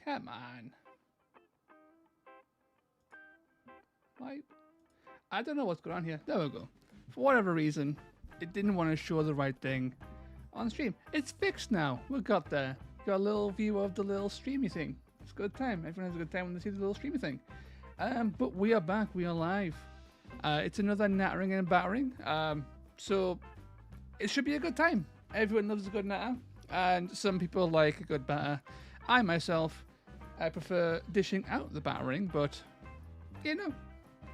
Come on. Why? I don't know what's going on here. There we go. For whatever reason, it didn't want to show the right thing on stream. It's fixed now. We got there. Got a little view of the little streamy thing. It's a good time. Everyone has a good time when they see the little streamy thing. But we are back. We are live. It's another Nattering and Battering. So it should be a good time. Everyone loves a good natter, and some people like a good batter. I myself, I prefer dishing out the battering, but you know,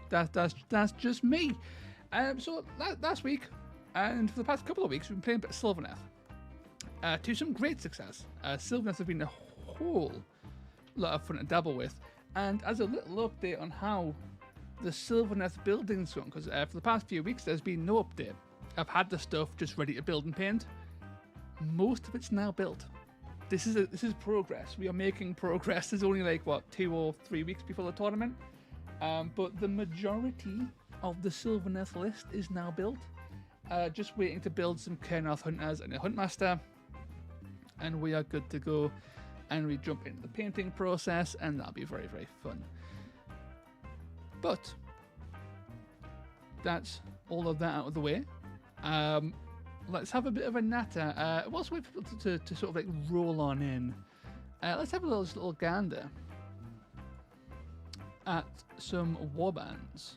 that's just me. So last week and for the past couple of weeks, we've been playing a bit of Sylvaneth to some great success. Sylvaneth have been a whole lot of fun to dabble with, and as a little update on how the Sylvaneth building's gone, because for the past few weeks there's been no update. I've had the stuff just ready to build and paint. Most of it's now built. This is progress. We are making progress. There's only like what 2 or 3 weeks before the tournament, but the majority of the Sylvaneth list is now built. Just waiting to build some Kernoth hunters and a huntmaster, and we are good to go. And we jump into the painting process, and that'll be very, very fun. But that's all of that out of the way. Let's have a bit of a natter. Whilst we wait to sort of like roll on in, let's have a little gander at some warbands.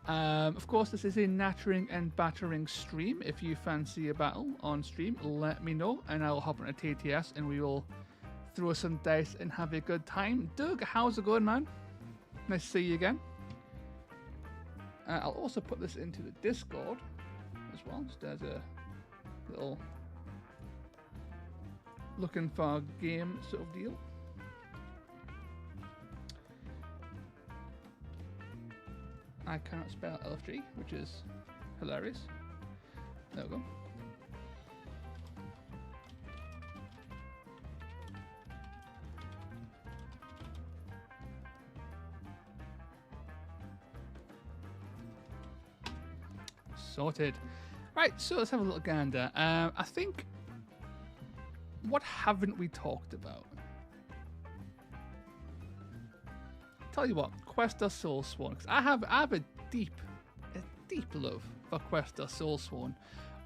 Of course, this is a Nattering and Battering stream. If you fancy a battle on stream, let me know, and I'll hop on a TTS and we will throw some dice and have a good time. Doug, how's it going, man? Nice to see you again. I'll also put this into the Discord as well, just as a little looking for a game sort of deal. I cannot spell LFG, which is hilarious. There we go. Sorted. Right, so let's have a little gander. I think, what haven't we talked about? Tell you what, Quest of Soulsworn, because I have a deep love for Quest of Soulsworn.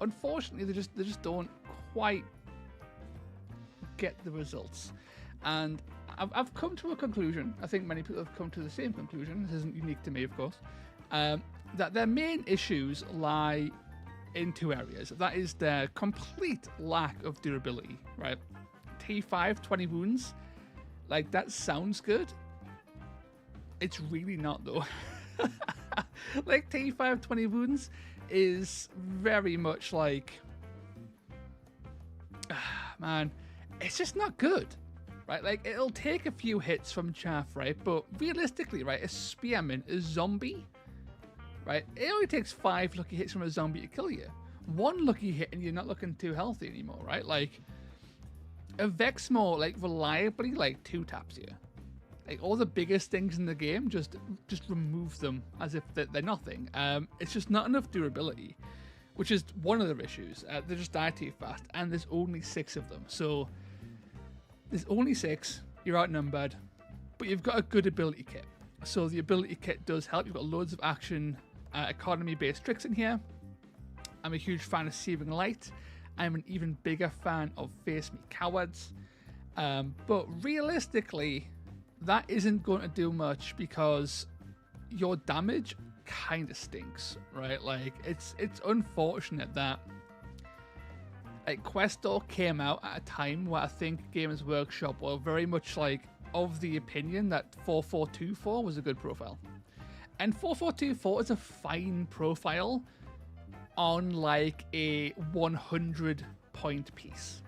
Unfortunately, they just don't quite get the results, and I've come to a conclusion. I think many people have come to the same conclusion. This isn't unique to me, of course. That their main issues lie in 2 areas. That is their complete lack of durability, right? T5, 20 wounds, like that sounds good. It's really not though. Like T5, 20 wounds is very much like, man, it's just not good, right? Like it'll take a few hits from chaff, right? But realistically, right, a spearman, a zombie, right? It only takes 5 lucky hits from a zombie to kill you. 1 lucky hit and you're not looking too healthy anymore, right? Like a Vexmore, like reliably, like 2 taps you. Like all the biggest things in the game, just remove them as if they're nothing. It's just not enough durability, which is one of their issues. They just die too fast, and there's only 6 of them. So there's only 6. You're outnumbered, but you've got a good ability kit. So the ability kit does help. You've got loads of action, economy-based tricks in here. I'm a huge fan of Searing Light. I'm an even bigger fan of Face Me Cowards. But realistically, that isn't going to do much because your damage kind of stinks, right? Like it's unfortunate that like Questor came out at a time where I think Games Workshop were very much like of the opinion that 4424 was a good profile. And 4424 is a fine profile on like a 100 point piece,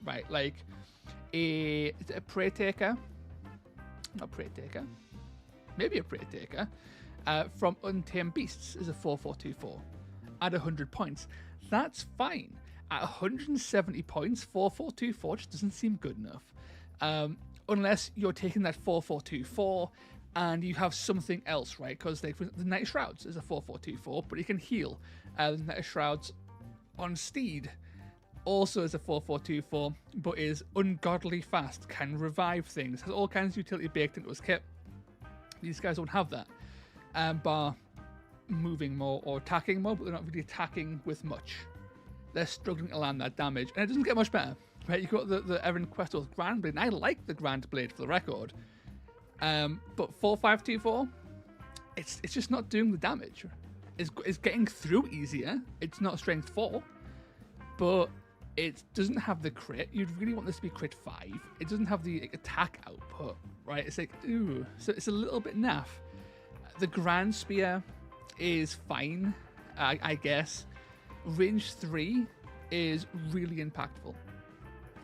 right? Like a Prey Taker, not Prey Taker, maybe a Prey Taker from Untamed Beasts is a 4424 at 100 points. That's fine. At 170 points, 4424 just doesn't seem good enough. Unless you're taking that 4424 and you have something else, right? Because like the Night Shrouds is a 4424, but you can heal. The Night Shrouds on Steed Also is a 4-4-2-4, but is ungodly fast, can revive things, has all kinds of utility baked into his kit. These guys don't have that, bar moving more or attacking more, but they're not really attacking with much. They're struggling to land that damage, and it doesn't get much better. Right, you've got the Evan Questor's Grand Blade, and I like the Grand Blade for the record, but 4-5-2-4, it's just not doing the damage. It's getting through easier. It's not strength 4, but it doesn't have the crit. You'd really want this to be crit 5. It doesn't have the attack output, right? It's like, ooh. So it's a little bit naff. The Grand Spear is fine, I guess. Range 3 is really impactful.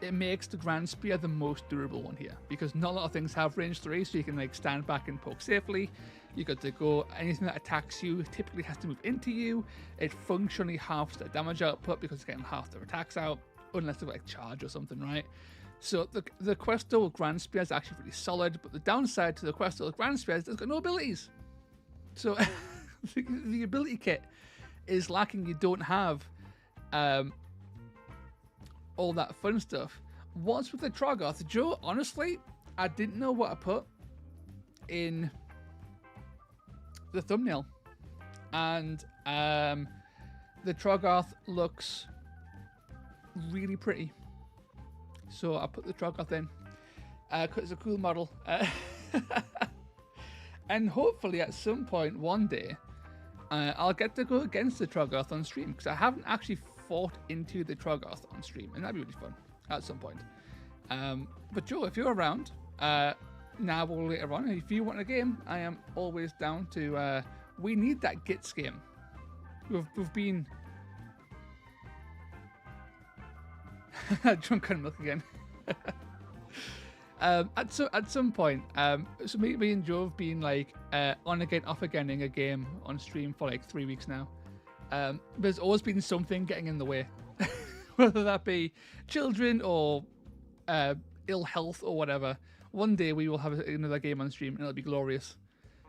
It makes the Grand Spear the most durable one here, because not a lot of things have range 3, so you can like stand back and poke safely. You got to go, anything that attacks you typically has to move into you. It functionally halves the damage output because it's getting half their attacks out, unless they're like charge or something, right? So the Questor Grand Spear is actually really solid, but the downside to the Questor Grand Spear is it's got no abilities. So the ability kit is lacking. You don't have all that fun stuff. What's with the Troggoth? Joe, honestly, I didn't know what to put in the thumbnail, and the Troggoth looks really pretty, so I put the Troggoth in because it's a cool model. And hopefully at some point one day I'll get to go against the Troggoth on stream, because I haven't actually fought into the Troggoth on stream, and that'd be really fun at some point. But Joe, if you're around now or later on, if you want a game, I am always down to. We need that Gits game. We've been drunk on milk again. At some point, so me and Joe have been like on again, off again-ing a game on stream for like 3 weeks now. There's always been something getting in the way, whether that be children or ill health or whatever. One day we will have another game on stream and it'll be glorious.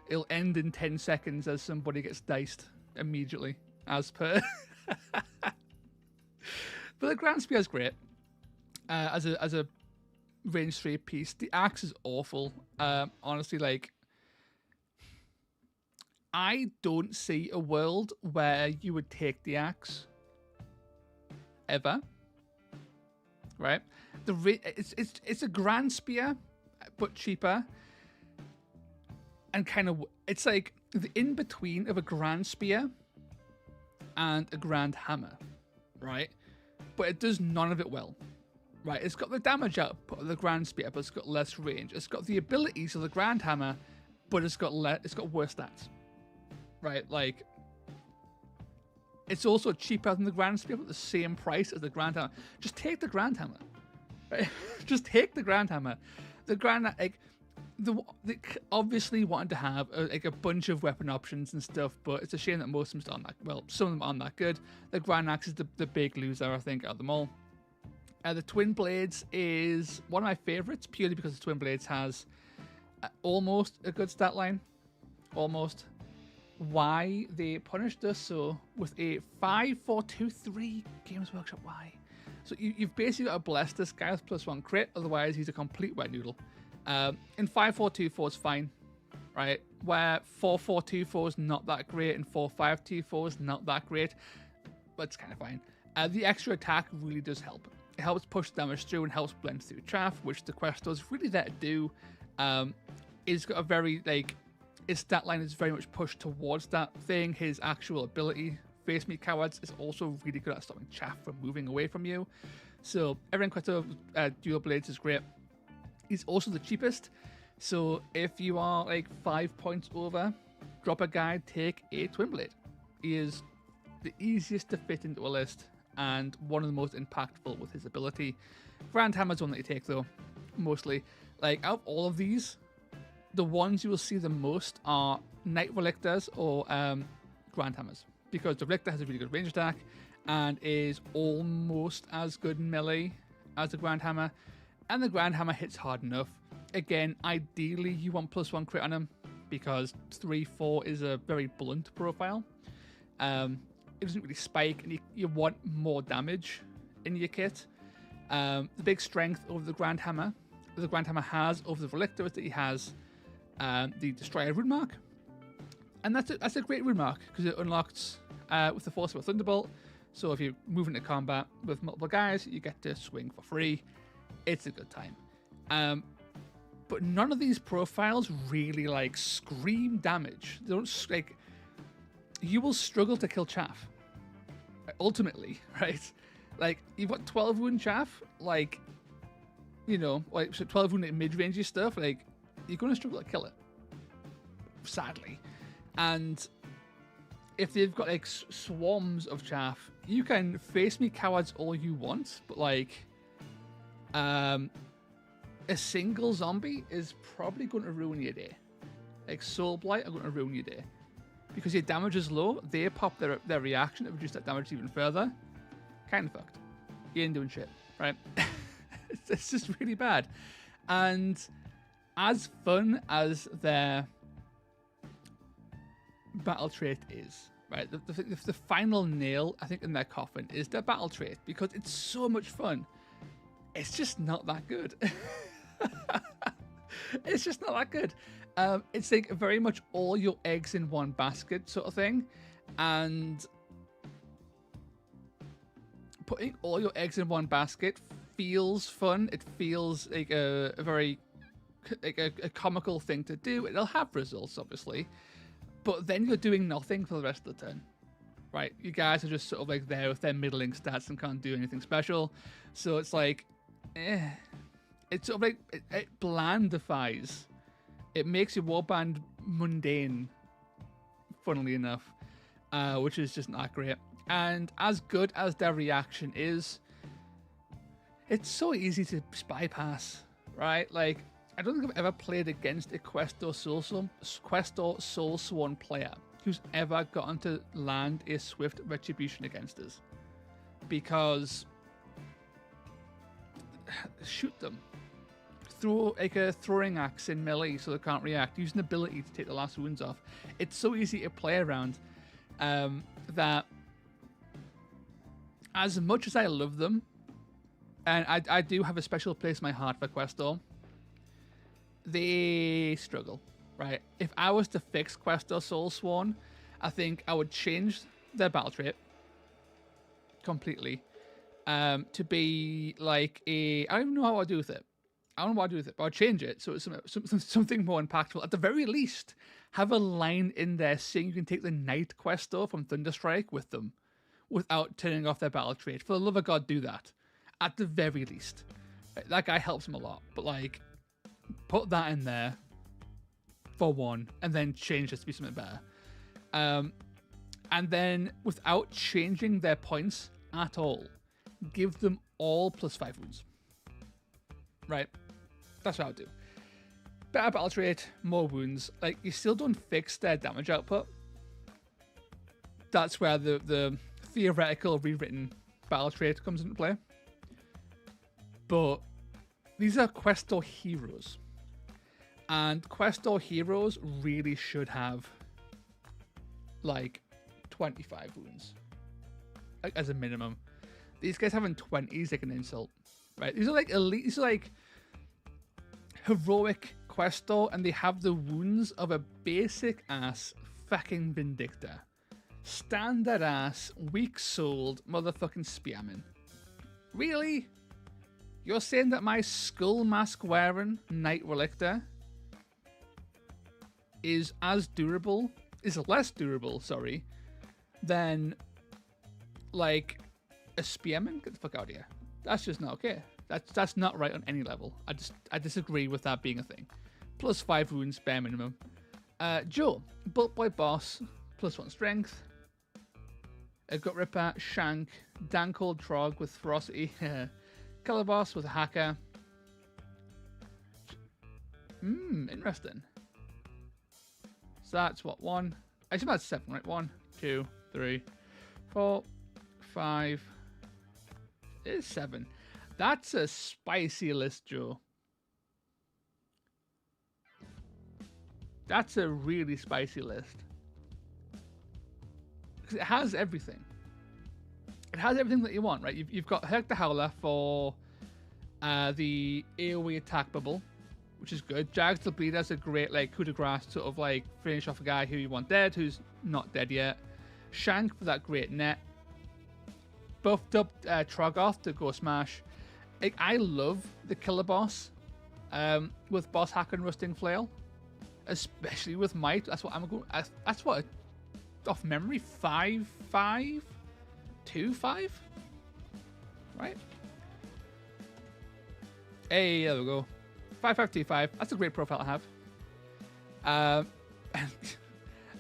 It'll end in 10 seconds as somebody gets diced immediately, as per. But the Grand Spear is great as a range 3 piece. The axe is awful. Honestly, like, I don't see a world where you would take the axe ever. Right? It's a Grand Spear, but cheaper, and kind of, it's like the in between of a Grand Spear and a Grand Hammer, right? But it does none of it well. Right, it's got the damage output of the Grand Spear, but it's got less range. It's got the abilities of the Grand Hammer, but it's got worse stats. Right, like, it's also cheaper than the Grand Spear, but the same price as the Grand Hammer. Just take the Grand Hammer. Right? Just take the Grand Hammer. The Grand, like, they obviously wanted to have like a bunch of weapon options and stuff, but it's a shame that most of them aren't that, well, some of them aren't that good. The Grand Axe is the big loser, I think, out of them all. The Twin Blades is one of my favorites, purely because the Twin Blades has almost a good stat line. Almost. Why they punished us so with a 5-4-2-3 Games Workshop? Why? So you've basically got to bless this guy with +1 crit, otherwise he's a complete wet noodle. In 5-4-2-4 is fine, right? Where 4-4-2-4 is not that great and 4-5-2-4 is not that great, but it's kind of fine. The extra attack really does help. It helps push damage through and helps blend through chaff, which the Questor is really there to do. He's got a very, like, his stat line is very much pushed towards that thing. His actual ability, Face Me Cowards, is also really good at stopping chaff from moving away from you. So everything Questor Dual Blades is great. He's also the cheapest. So if you are like 5 points over, drop a guide, take a Twin Blade. He is the easiest to fit into a list and one of the most impactful with his ability. Grand Hammer's one that you take though, mostly. Like, out of all of these, the ones you will see the most are Knight Relictors or Grand Hammers, because the Relictor has a really good range attack and is almost as good in melee as the Grand Hammer, and the Grand Hammer hits hard enough. Again, ideally you want +1 crit on him, because 3-4 is a very blunt profile. It doesn't really spike, and you want more damage in your kit. The big strength over the Grand Hammer. The Grand Hammer has over the Relictor is that he has the Destroyer rune mark. And that's a great rune mark because it unlocks with the Force of a Thunderbolt. So if you move into combat with multiple guys, you get to swing for free. It's a good time. But none of these profiles really like scream damage. They don't like. You will struggle to kill Chaff. Ultimately, right? Like you've got 12 wound Chaff, like like so 12 wound mid-range stuff. Like you're going to struggle to kill it, sadly. And if they've got like swarms of Chaff, you can face me cowards all you want, but like a single zombie is probably going to ruin your day. Like Soul Blight are going to ruin your day because your damage is low. They pop their reaction to reduce that damage even further. Kind of fucked. You ain't doing shit, right? It's just really bad. And as fun as their battle trait is, right? The final nail, I think, in their coffin is their battle trait because it's so much fun. It's just not that good. It's just not that good. It's like very much all your eggs in one basket sort of thing. And putting all your eggs in one basket feels fun. It feels like a very like a comical thing to do. It'll have results, obviously. But then you're doing nothing for the rest of the turn, right? You guys are just sort of like there with their middling stats and can't do anything special. So it's like, it's sort of like, it blandifies. It makes your warband mundane, funnily enough, which is just not great. And as good as their reaction is, it's so easy to bypass, right? Like, I don't think I've ever played against a Quest or Soulsworn player who's ever gotten to land a swift retribution against us. Because shoot them. Throw like a throwing axe in melee so they can't react. Use an ability to take the last wounds off. It's so easy to play around that as much as I love them, and I do have a special place in my heart for Questor, they struggle, right? If I was to fix Questor Soulsworn, I think I would change their battle trait completely to be like I don't even know how I'd do with it. I don't know what I'd do with it, but I'd change it so it's something more impactful. At the very least, have a line in there saying you can take the Night Questor from Thunderstrike with them without turning off their battle trait. For the love of God, do that. At the very least. Right? That guy helps him a lot, but like, put that in there for one, and then change it to be something better. And then, without changing their points at all, give them all +5 wounds. Right? That's what I would do. Better battle trait, more wounds. Like, you still don't fix their damage output. That's where the theoretical rewritten battle trait comes into play. But these are Questor heroes. And Questor heroes really should have like 25 wounds. Like, as a minimum. These guys having 20 is like an insult. Right? These are like elite, these are like heroic Questor, and they have the wounds of a basic ass fucking Vindictor. Standard ass, weak souled motherfucking spearman. Really? You're saying that my skull mask wearing Knight Relictor is less durable, sorry, than like a spearman? Get the fuck out of here. That's just not okay. That's not right on any level. I disagree with that being a thing. +5 wounds, bare minimum. Joe, Bolt Boy Boss, +1 strength. A Gut Ripper, Shank, Dancold Trog with Ferocity. Boss with a Hacker. Interesting. So that's what, 1. Actually, that's 7, right? 1, 2, 3, 4, 5. It is 7. That's a spicy list, Joe. That's a really spicy list. Because it has everything. it has everything that you want, right? You've got Herc the Howler for the AoE attack bubble, which is good. Jags the Bleeder is a great like coup de grace, sort of like finish off a guy who you want dead, who's not dead yet. Shank for that great net. Buffed up Trogoth to go smash. Like, I love the killer boss with boss hack and rusting flail, especially with might. That's what I'm going. That's what off memory 5-5-2-5, right? Hey, there we go. 5-5-2-5. That's a great profile to have.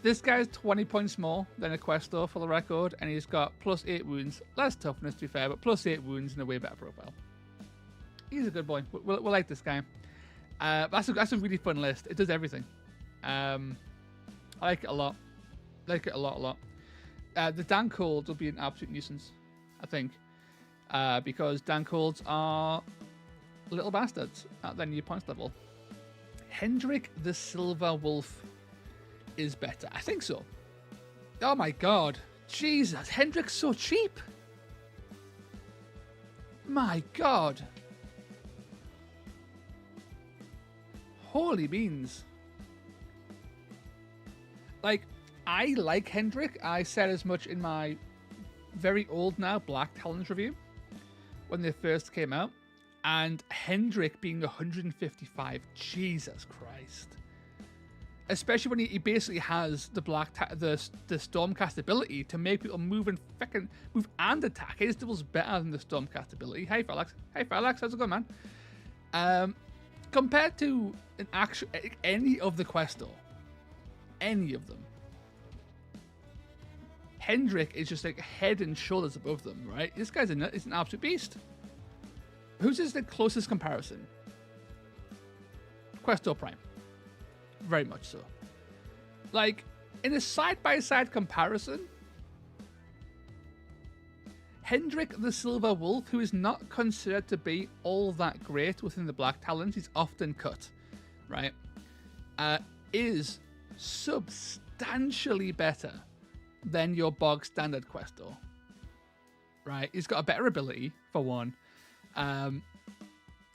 This guy's 20 points more than a Questor for the record, and he's got +8 wounds, less toughness to be fair, but +8 wounds and a way better profile. He's a good boy. We'll like this guy. That's a really fun list. It does everything. I like it a lot. Like it a lot. The Dan Colds will be an absolute nuisance, I think, because Dan Colds are little bastards at their new points level. Hendrik the Silver Wolf is better. I think so. Oh my god. Jesus, Hendrik's so cheap. My god. Holy beans. Like, I like Hendrik. I said as much in my very old now Black Talons review when they first came out. And Hendrik being 155. Jesus Christ. Especially when he basically has the the Stormcast ability to make people move and fucking move and attack. His double's better than the Stormcast ability. Hey, Phalanx. Hey, Phalanx. How's it going, man? Compared to an actual any of the Questor, any of them, Hendrik is just like head and shoulders above them, right? This guy's is an absolute beast. Who's the closest comparison? Questor Prime. Very much so. Like, in a side-by-side comparison, Hendrik the Silver Wolf, who is not considered to be all that great within the Black Talons, he's often cut, right, is substantially better than your bog standard Questor, right? He's got a better ability, for one.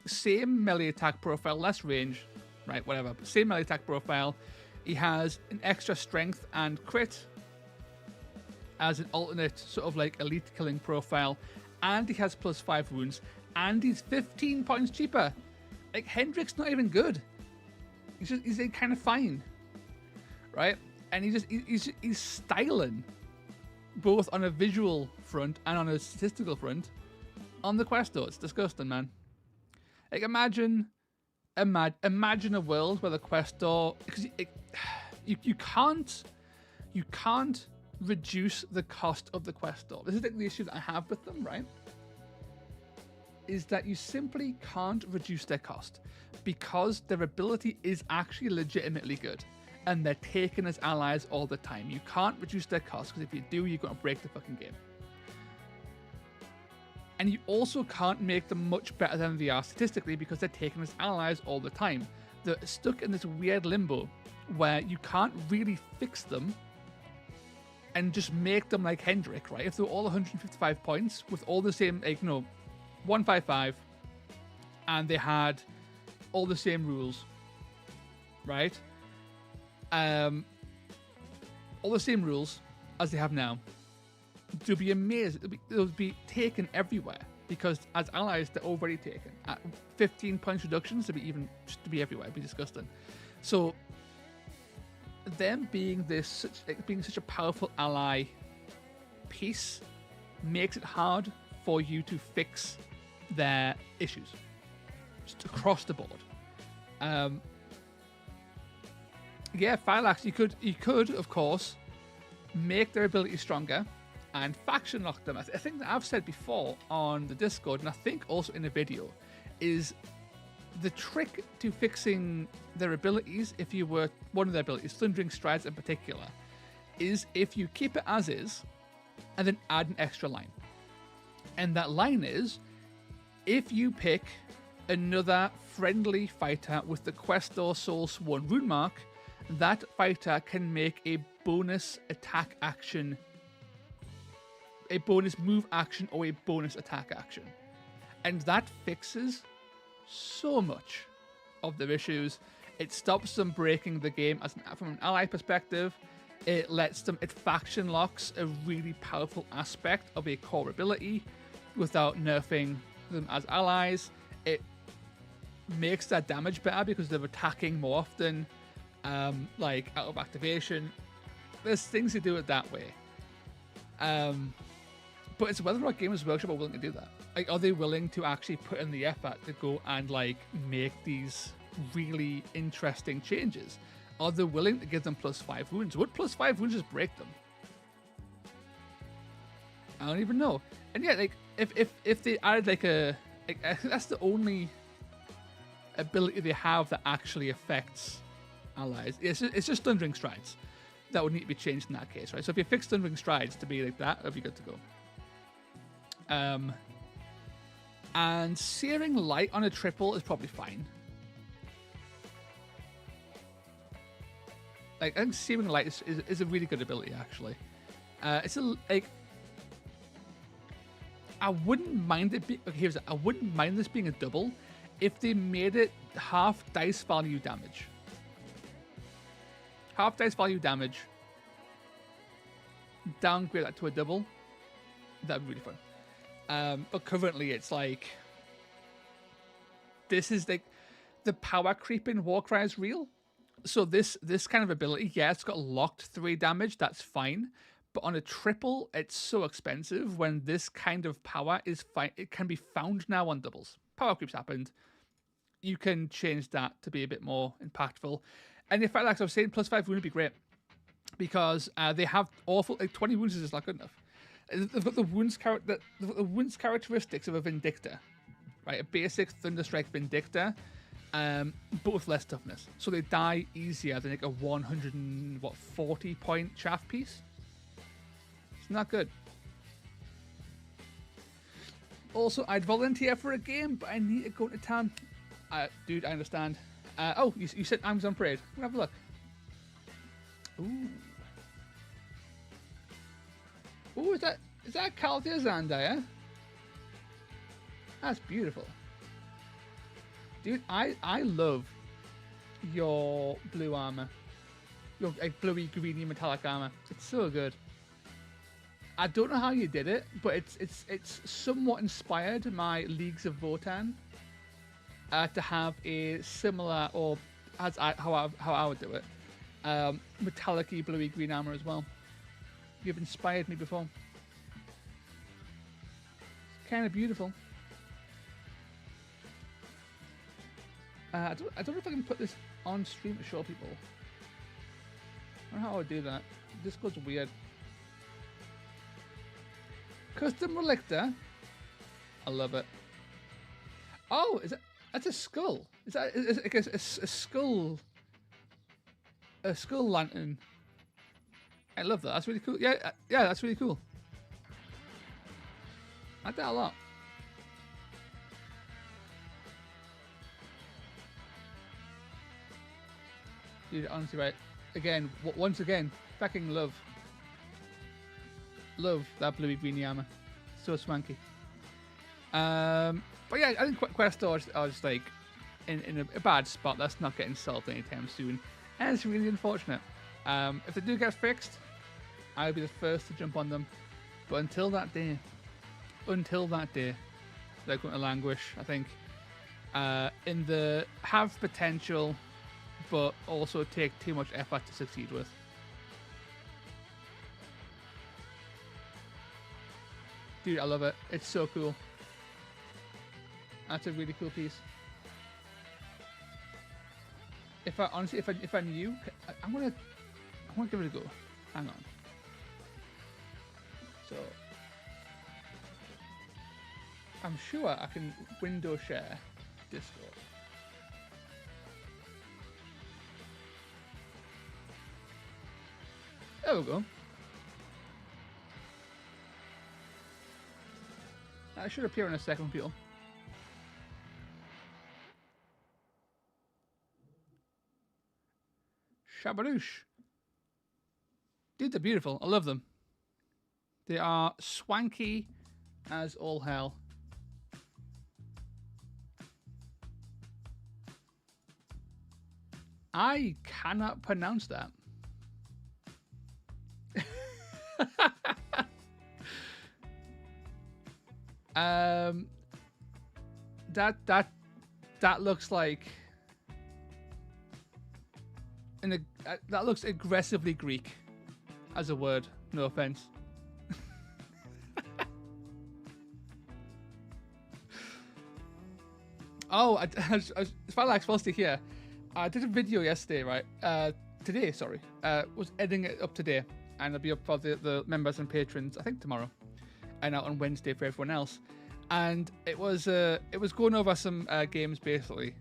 Same melee attack profile, less range, right, whatever, but same melee attack profile. He has an extra strength and crit as an alternate sort of like elite killing profile, and he has +5 wounds, and he's 15 points cheaper. Like, Hendrik's not even good. He's like kind of fine, right? And he's styling both on a visual front and on a statistical front on the Questor. It's disgusting, man. Like, imagine a world where the Questor, because you can't reduce the cost of the Questor. This is like the issue that I have with them, right? Is that you simply can't reduce their cost because their ability is actually legitimately good and they're taken as allies all the time. You can't reduce their cost because if you do, you're going to break the fucking game. And you also can't make them much better than they are statistically because they're taken as allies all the time. They're stuck in this weird limbo where you can't really fix them and just make them like Hendrik, right? If they're all 155 points with all the same, like, 155, and they had all the same rules, right? All the same rules as they have now. It would be amazing. It would be taken everywhere because as allies, they're already taken. At 15 points reductions, to be everywhere, it'd be disgusting. So them being such a powerful ally piece makes it hard for you to fix their issues just across the board. Phylax, you could of course make their ability stronger and faction lock them. I think that I've said before on the Discord, and I think also in a video, is the trick to fixing their abilities, if you were one of their abilities, Thundering Strides in particular, is if you keep it as is and then add an extra line. And that line is, if you pick another friendly fighter with the Questor Soul Sworn rune mark, that fighter can make a bonus attack action a bonus move action or a bonus attack action. And that fixes so much of their issues. It stops them breaking the game from an ally perspective. It faction locks a really powerful aspect of a core ability without nerfing them as allies. It makes their damage better because they're attacking more often, like out of activation. There's things to do it that way. But it's whether or not Games Workshop are willing to do that. Like, are they willing to actually put in the effort to go and like make these really interesting changes? Are they willing to give them +5 wounds? Would +5 wounds just break them? I don't even know. And yeah, like if they added like that's the only ability they have that actually affects allies. It's just Thundering Strides that would need to be changed in that case, right? So if you fix Thundering Strides to be like that, it'll be good to go. And Searing Light on a triple is probably fine. Like, I think Searing Light is a really good ability, actually. It's like, I wouldn't mind it. I wouldn't mind this being a double if they made it half dice value damage. Half dice value damage. Downgrade that to a double. That'd be really fun. But currently it's like, this is like the power creep in Warcry is real. So this kind of ability, yeah, it's got locked 3 damage. That's fine. But on a triple, it's so expensive when this kind of power is fine. It can be found now on doubles. Power creeps happened. You can change that to be a bit more impactful. And in fact, like I was saying, +5 wound would be great because they have awful, like 20 wounds is not good enough. They've got the wounds characteristics of a Vindicta, right? A basic Thunderstrike Vindicta, but with less toughness. So they die easier than like a 140 point chaff piece. It's not good. Also, I'd volunteer for a game, but I need to go to town. Dude, I understand. Oh, you said Amazon Parade. We'll have a look. Ooh. Ooh, is that Caldia Zandaya? That's beautiful. Dude, I love your blue armor. Your like, bluey, greeny, metallic armor. It's so good. I don't know how you did it, but it's somewhat inspired my Leagues of Votann to have a similar, or as how I would do it, metallic-y, bluey, green armor as well. You've inspired me before. It's kind of beautiful. I don't know if I can put this on stream to show people. I don't know how I would do that. This goes weird. Custom Relicta. I love it. Oh, that's a skull. Is that a skull? A skull lantern. I love that. That's really cool. Yeah, that's really cool. I like that a lot. Dude, honestly, right. Again, once again, fucking love that bluey greeny armor. So swanky. But yeah, I think Quest are just like in a bad spot. That's not getting solved anytime soon, and it's really unfortunate. If they do get fixed, I'll be the first to jump on them. But until that day, they're going to languish. I think in the have potential, but also take too much effort to succeed with. Dude, I love it. It's so cool. That's a really cool piece. If I knew, I want to give it a go. Hang on. So I'm sure I can window share Discord. There we go. That should appear in a second, people. Shabadoosh. Dude, they're beautiful. I love them. They are swanky as all hell. I cannot pronounce that. That looks like that looks aggressively Greek as a word. No offense. Oh, as far as I'm supposed to hear, I did a video yesterday, right? Today, sorry. Was editing it up today, and it'll be up for the members and patrons, I think tomorrow, and out on Wednesday for everyone else. And it was going over some games, basically,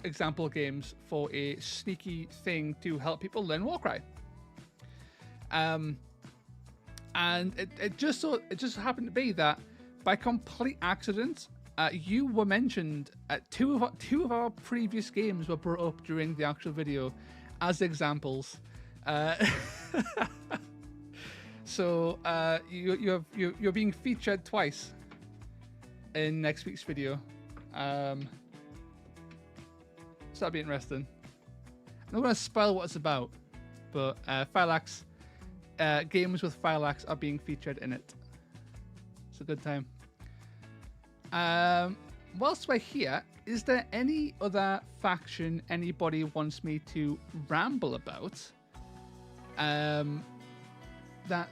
example games for a sneaky thing to help people learn Warcry. And it just happened to be that by complete accident, you were mentioned. Two of our previous games were brought up during the actual video as examples. So you're being featured twice in next week's video. So that'll be interesting. I'm not going to spoil what it's about, but Fireaxe, games with Fireaxe are being featured in it. It's a good time. Whilst we're here, is there any other faction anybody wants me to ramble about? That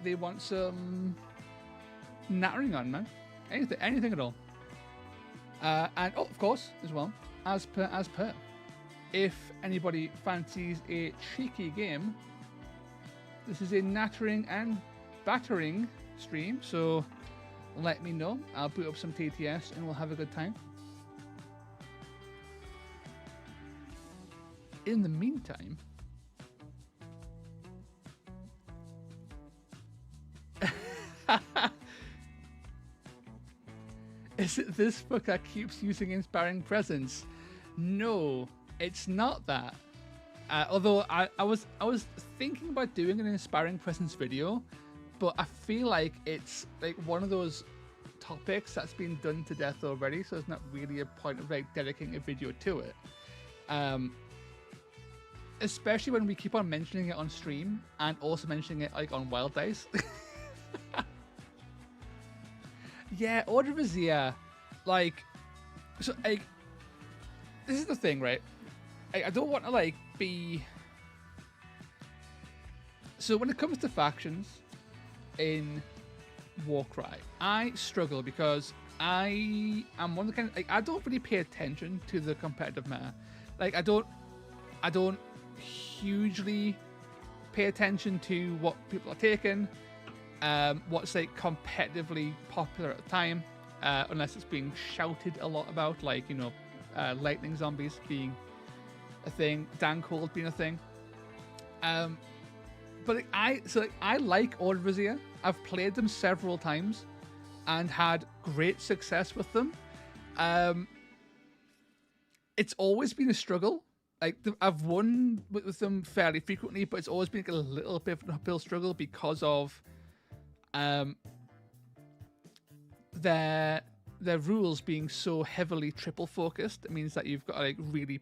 they want some nattering on, man. Anything at all. And of course, as well, as per, if anybody fancies a cheeky game, this is a Nattering and Battering stream, so let me know. I'll boot up some TTS and we'll have a good time. In the meantime, is it this book that keeps using Inspiring Presence? No, it's not that. Although I was thinking about doing an Inspiring Presence video, but I feel like it's like one of those topics that's been done to death already, so there's not really a point of like dedicating a video to it. Especially when we keep on mentioning it on stream and also mentioning it like on Wild Days. Yeah, Order Vizier, like, so like, this is the thing, right? I don't want to like be. So when it comes to factions in Warcry, I struggle because I am one of the kind of, like, I don't really pay attention to the competitive meta. Like I don't hugely pay attention to what people are taking, what's like competitively popular at the time, unless it's being shouted a lot about, like, you know, lightning zombies being a thing, Dan Cold being a thing. But like, I like Order Vizier. I've played them several times and had great success with them. It's always been a struggle. Like, I've won with them fairly frequently, but it's always been like a little bit of an uphill struggle because of their rules being so heavily triple focused. It means that you've got to like really,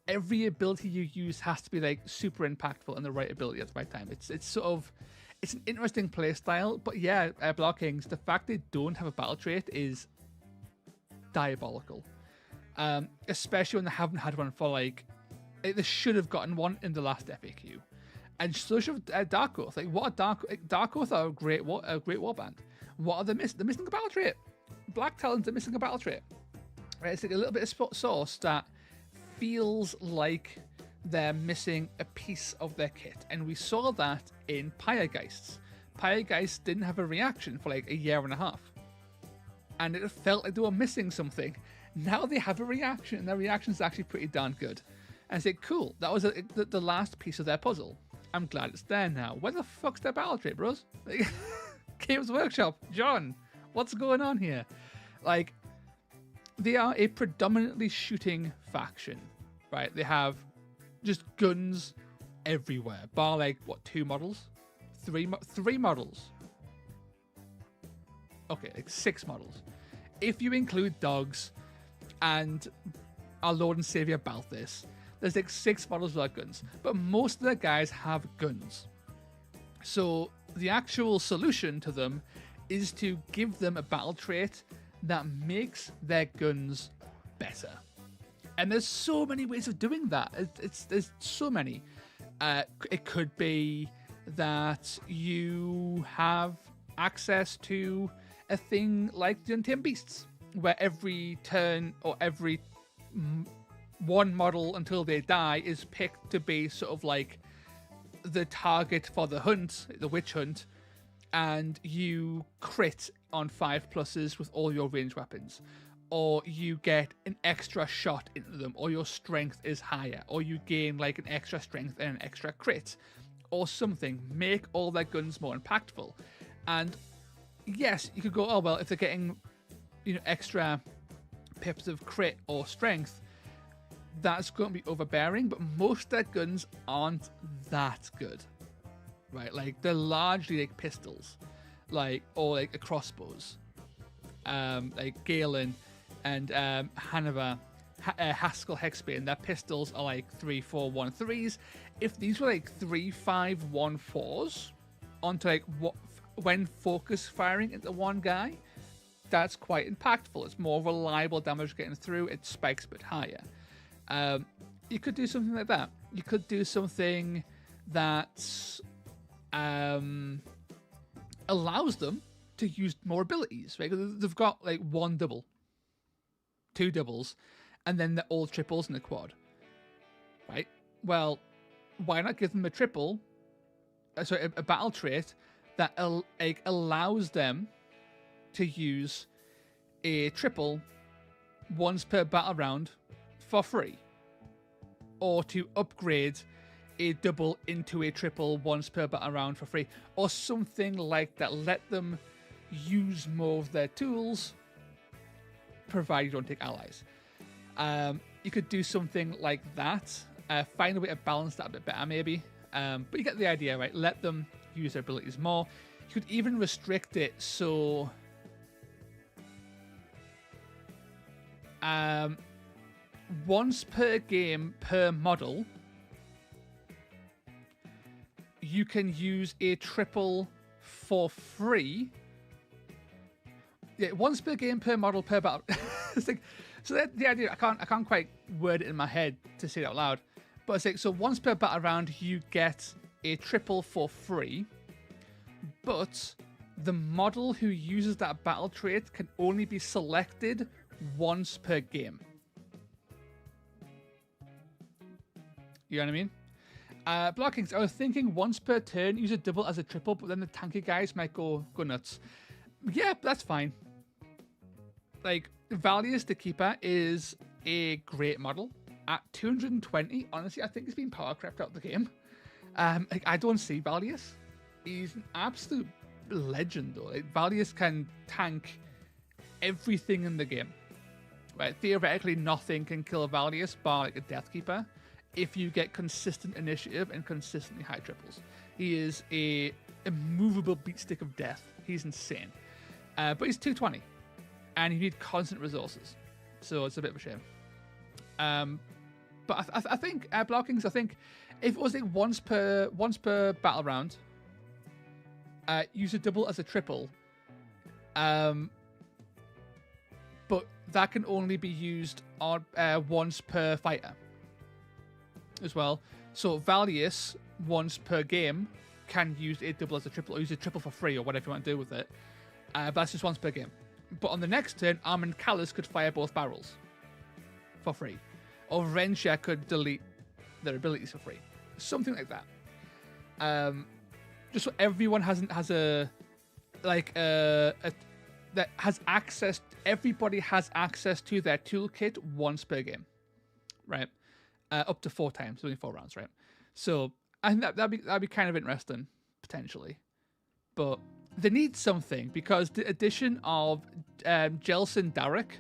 every ability you use has to be like super impactful and the right ability at the right time. It's sort of, it's an interesting play style, but yeah, Block Kings, the fact they don't have a battle trait is diabolical. Especially when they haven't had one for like, they should have gotten one in the last FAQ. And so should Dark Oath. Like, what are Dark Oath are a great warband. What are they missing? They're missing a battle trait. Black Talons are missing a battle trait. Right, it's like a little bit of sauce that feels like they're missing a piece of their kit. And we saw that in Pyregeists. Pyregeists didn't have a reaction for like a year and a half. And it felt like they were missing something. Now they have a reaction, and their reaction is actually pretty darn good. And it's like, cool, that was the last piece of their puzzle. I'm glad it's there now. Where the fuck's their battle trait, bros? Like, Games Workshop, John, what's going on here? Like, they are a predominantly shooting faction, right? They have just guns everywhere, bar like, what, 2 models? three models. Okay, like 6 models. If you include dogs and our Lord and Savior Balthus, there's like 6 models without guns. But most of the guys have guns. So the actual solution to them is to give them a battle trait that makes their guns better. And there's so many ways of doing that. There's so many. It could be that you have access to a thing like the Untamed Beasts, where every turn or every one model until they die is picked to be sort of like the target for the hunt, the witch hunt, and you crit on 5+ with all your ranged weapons, or you get an extra shot into them, or your strength is higher, or you gain like an extra strength and an extra crit, or something. Make all their guns more impactful. And yes, you could go, oh well, if they're getting, you know, extra pips of crit or strength, that's going to be overbearing, but most of their guns aren't that good, right? Like, they're largely like pistols, like, or like a crossbows, like Galen and Hanover, Haskell Hexbane. Their pistols are like 3-4-1-3s. If these were like 3-5-1-4s onto like when focus firing into one guy, that's quite impactful. It's more reliable damage getting through. It spikes a bit higher. You could do something like that. You could do something that allows them to use more abilities, right? They've got like 1 double, 2 doubles, and then they're all triples and a quad, right? Well, why not give them a triple, a battle trait that allows them to use a triple once per battle round for free, or to upgrade a double into a triple once per battle round for free, or something like that. Let them use more of their tools, provided you don't take allies. You could do something like that. Find a way to balance that a bit better, maybe. But you get the idea, right? Let them use their abilities more. You could even restrict it so once per game per model, you can use a triple for free. Yeah, once per game per model per battle. It's like, so that the idea, I can't quite word it in my head to say it out loud, but it's like, so once per battle round you get a triple for free, but the model who uses that battle trait can only be selected once per game. You know what I mean? Blockings, I was thinking once per turn, use a double as a triple, but then the tanky guys might go nuts. Yeah, that's fine. Like, Valius the Keeper is a great model. At 220, honestly, I think he's been power crept out of the game. Like, I don't see Valius. He's an absolute legend, though. Like, Valius can tank everything in the game. Right? Theoretically, nothing can kill a Valius bar like a Death Keeper if you get consistent initiative and consistently high triples. He is a immovable beatstick of death. He's insane. But he's 220, and you need constant resources, so it's a bit of a shame. But I think blockings. I think if it was like once per battle round, use a double as a triple. But that can only be used on once per fighter as well. So Valius once per game can use a double as a triple, or use a triple for free, or whatever you want to do with it. But that's just once per game. But on the next turn, Armand Callus could fire both barrels for free, or Vrentia could delete their abilities for free, something like that. Just so everyone has a that has access. Everybody has access to their toolkit once per game, right? Up to 4 times, only 4 rounds, right? So I think that'd be kind of interesting potentially, but they need something, because the addition of Jelson Darrick,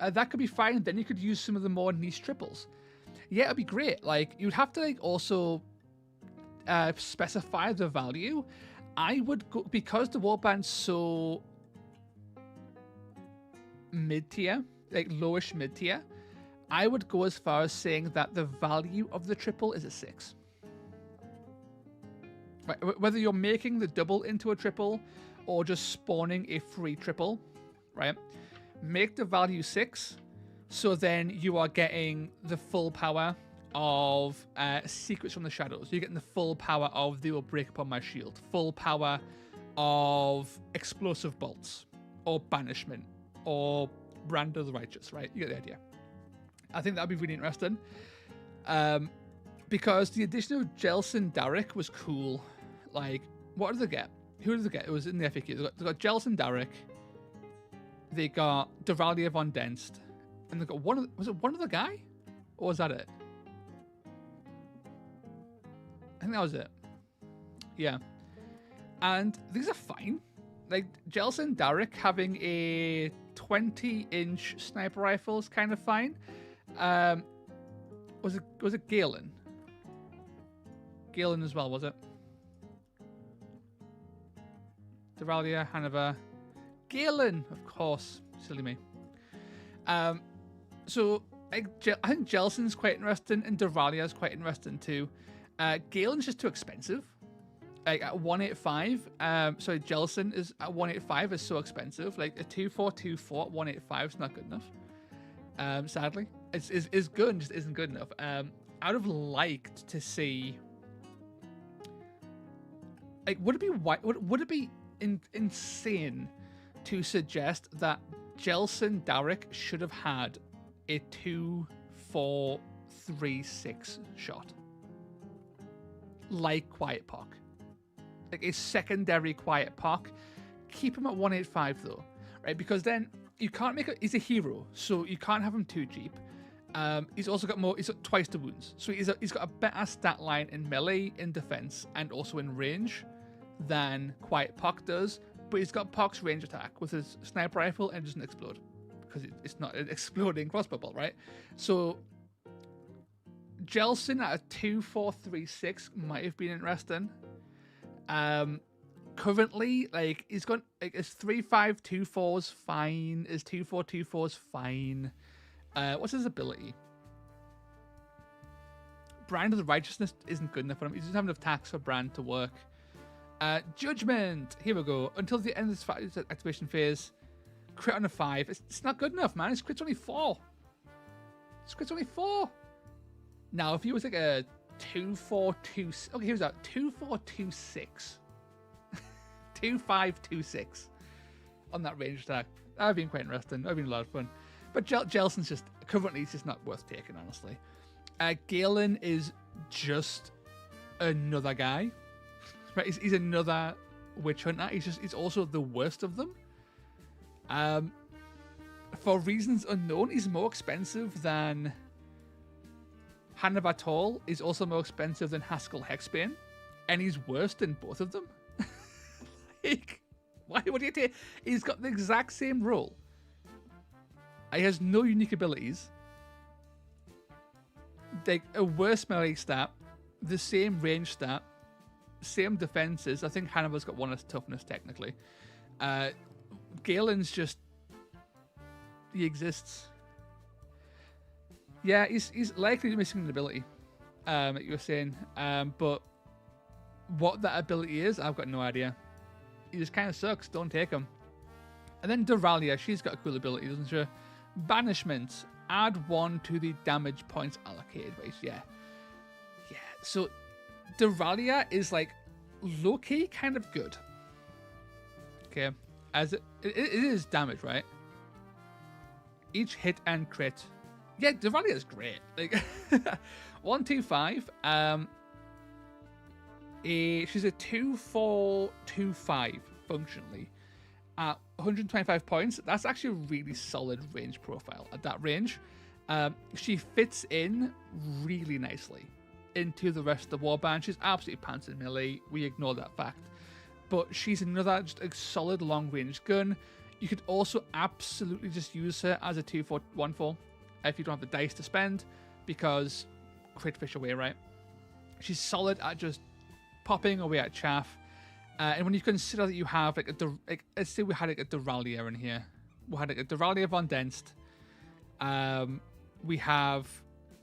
that could be fine. Then you could use some of the more niche triples. Yeah, it'd be great. Like, you'd have to like also specify the value. I would go, because the warband's so mid-tier, like lowish mid-tier, I would go as far as saying that the value of the triple is a 6. Right, whether you're making the double into a triple or just spawning a free triple, right? Make the value 6, so then you are getting the full power of Secrets from the Shadows. You're getting the full power of They Will Break Upon My Shield, full power of Explosive Bolts, or Banishment, or Brand of the Righteous, right? You get the idea. I think that'd be really interesting. Because the addition of Jelson Darrick was cool. Like, what did they get? Who did they get? It was in the FAQ. They got Jelson Darrick. They got Doralia von Denst. And they got was it one other guy? Or was that it? I think that was it. Yeah. And these are fine. Like, Jelson Darrick having a 20-inch sniper rifle is kind of fine. Was it Galen? Galen as well, was it? Doralia, Hanover, Galen, of course. Silly me. So I think Jelson's quite interesting, and Doralia's quite interesting too. Galen's just too expensive. Like at 185. Sorry, Jelson is at 185 is so expensive. Like a 2424 at 185 is not good enough. Sadly, it's good and just isn't good enough. I would have liked to see. Like, would it be insane to suggest that Jelson Darrick should have had a 2-4-3-6 shot, like Quiet Pock, like a secondary Quiet Pock? Keep him at 185 though, right? Because then you can't make he's a hero, so you can't have him too cheap. He's also got he's got twice the wounds, so he's got a better stat line in melee, in defense, and also in range than Quiet Pock does. But he's got Pock's range attack with his sniper rifle and it doesn't explode because it's not an exploding crossbow bolt, right? So Jelson at a 2-4-3-6 might have been interesting. Currently, like, he's got like his 3-5-2-4's fine, his 2-4-2-4's fine. What's his ability? Brand of the Righteousness isn't good enough for him. He doesn't have enough tax for Brand to work. Judgment. Here we go. Until the end of this activation phase, crit on a 5. It's not good enough, man. His crit's only 4. His crit's only 4. Now, if he was like a 2-4-2... Okay, here's that. 2-4-2-6. 2-5-2-6 on that range attack. That would have been quite interesting. That would have been a lot of fun. But Jelson's just... Currently, it's just not worth taking, honestly. Galen is just another guy. Right, he's another witch hunter. He's also the worst of them. For reasons unknown, he's more expensive than Hannah Tall. Is also more expensive than Haskell Hexbane, and he's worse than both of them. Like, why would you take? He's got the exact same role. He has no unique abilities. Like a worse melee stat, the same range stat. Same defenses. I think Hanover's got one as toughness technically. Galen's just he exists. Yeah, he's likely missing an ability. Like you were saying. But what that ability is, I've got no idea. He just kind of sucks. Don't take him. And then Doralia, she's got a cool ability, doesn't she? Banishment. Add 1 to the damage points allocated base. Yeah. So Doralia is like low-key kind of good. Okay. As it is damage, right? Each hit and crit. Yeah, Doralia is great. Like 125. She's a 2-4-2-5 functionally. At 125 points, that's actually a really solid range profile. At that range, she fits in really nicely into the rest of the warband. She's absolutely pants in melee. We ignore that fact. But she's another just a solid long-range gun. You could also absolutely just use her as a 2-4-1-4 if you don't have the dice to spend. because crit fish away, right? She's solid at just popping away at chaff. And when you consider that you have let's say we had a Duralia in here. We had a Duralia Von Denst. We have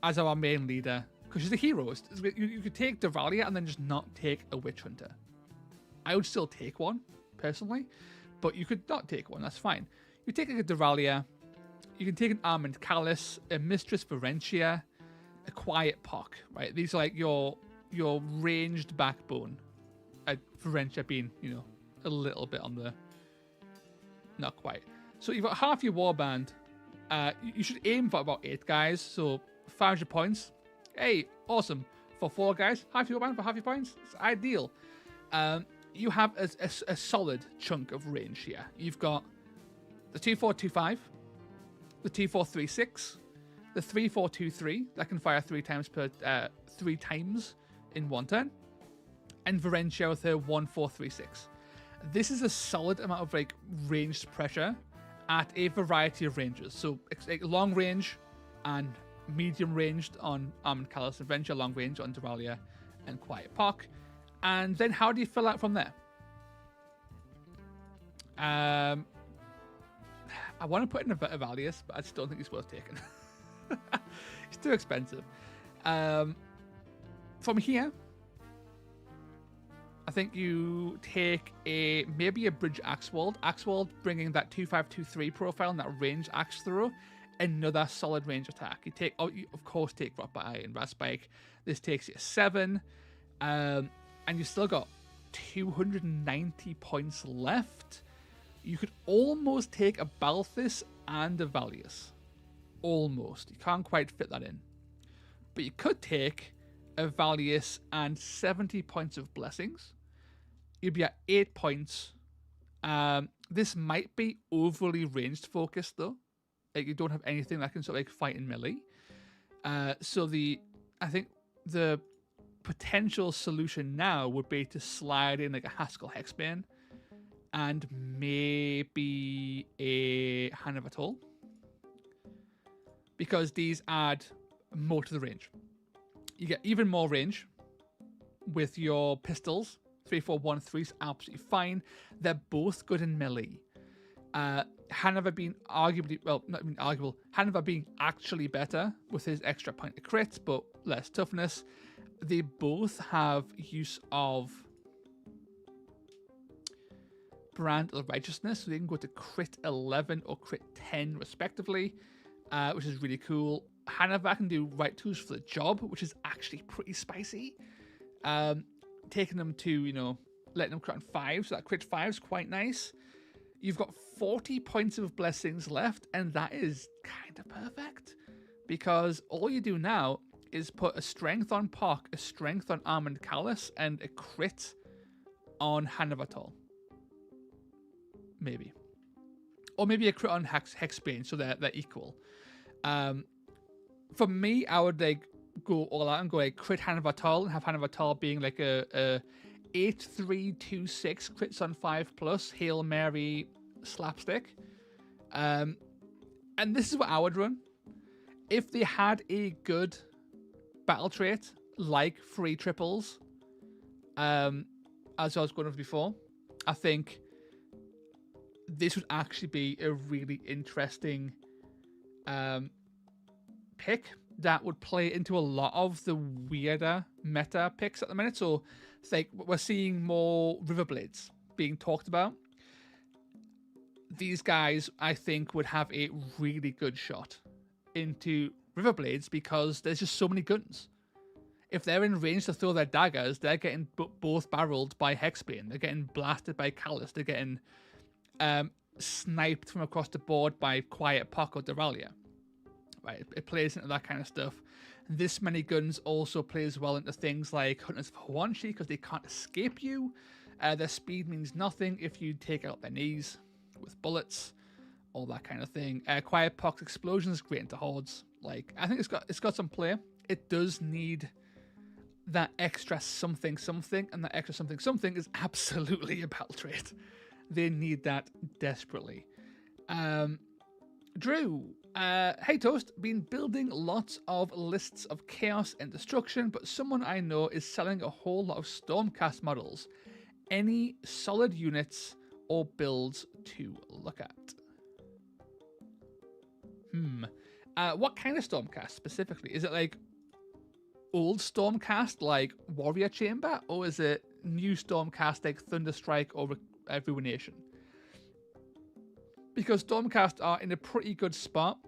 as our main leader, because she's a hero. You could take Duralia and then just not take a Witch Hunter. I would still take one, personally, but you could not take one, that's fine. You take a Duralia, you can take an Armand Callus, a Mistress Varentia, a Quiet Pock, right? These are like your ranged backbone. Varentia being, a little bit on the... Not quite. So you've got half your warband. You should aim for about 8 guys, so 500 points. Hey, awesome. For 4 guys, half your warband for half your points. It's ideal. You have a solid chunk of range here. You've got the 2425, the 2436, the 3423 that can fire 3 times in 1 turn, and Varentia with her 1436. This is a solid amount of ranged pressure at a variety of ranges. So it's long range and medium ranged on Armand Callus and Varentia, long range on Duralia and Quiet Pock. And then how do you fill out from there? I want to put in a Valius, but I just don't think he's worth taking. He's too expensive. From here, I think you take maybe a Bridge Axewald. Axewald bringing that 2523 profile and that range axe throw. Another solid range attack. You of course take Rock Bite and Raspike. This takes you 7. And you still got 290 points left. You could almost take a Balthus and a Valius. Almost. You can't quite fit that in. But you could take a Valius and 70 points of Blessings. You'd be at 8 points. This might be overly ranged focused though. You don't have anything that can sort of fight in melee. I think the potential solution now would be to slide in a Haskell Hexbane and maybe a Hand of Atoll, because these add more to the range. You get even more range with your pistols. 3, 4, 1, 3 is absolutely fine. They're both good in melee. Hanover being Hanover being actually better with his extra point of crits, but less toughness. They both have use of Brand of Righteousness, so they can go to crit 11 or crit 10 respectively, which is really cool. Hanover can do right tools for the job, which is actually pretty spicy. Taking them to, letting them crit on 5, so that crit 5 is quite nice. You've got 40 points of blessings left, and that is kind of perfect, because all you do now is put a strength on Pock, a strength on Armand Callus, and a crit on Hand of Atoll. Maybe. Or maybe a crit on Hexbane, so they're equal. For me, I would go all out and go crit Hand of Atoll, and have Hand of Atoll being a 8-3-2-6 crits on 5+, Hail Mary slapstick. And this is what I would run. If they had a good battle trait, like free triples, as I was going over before, I think this would actually be a really interesting pick that would play into a lot of the weirder meta picks at the minute. So we're seeing more Riverblades being talked about. These guys, I think, would have a really good shot into Riverblades because there's just so many guns. If they're in range to throw their daggers, they're getting both barreled by Hexbane. They're getting blasted by Callus. They're getting sniped from across the board by Quiet Pock or Duralia. Right, it plays into that kind of stuff. This many guns also plays well into things like Hunters of Hawanshi because they can't escape you. Their speed means nothing if you take out their knees with bullets, all that kind of thing. Quiet Pock's explosion is great into hordes. I think it's got some play. It does need that extra something, and that extra something is absolutely a battle trait. They need that desperately. Drew, Hey Toast, been building lots of lists of chaos and destruction, but someone I know is selling a whole lot of Stormcast models. Any solid units or builds to look at? What kind of Stormcast specifically? Is it like old Stormcast like Warrior Chamber, or is it new Stormcast like Thunderstrike or Ruination? Because Stormcast are in a pretty good spot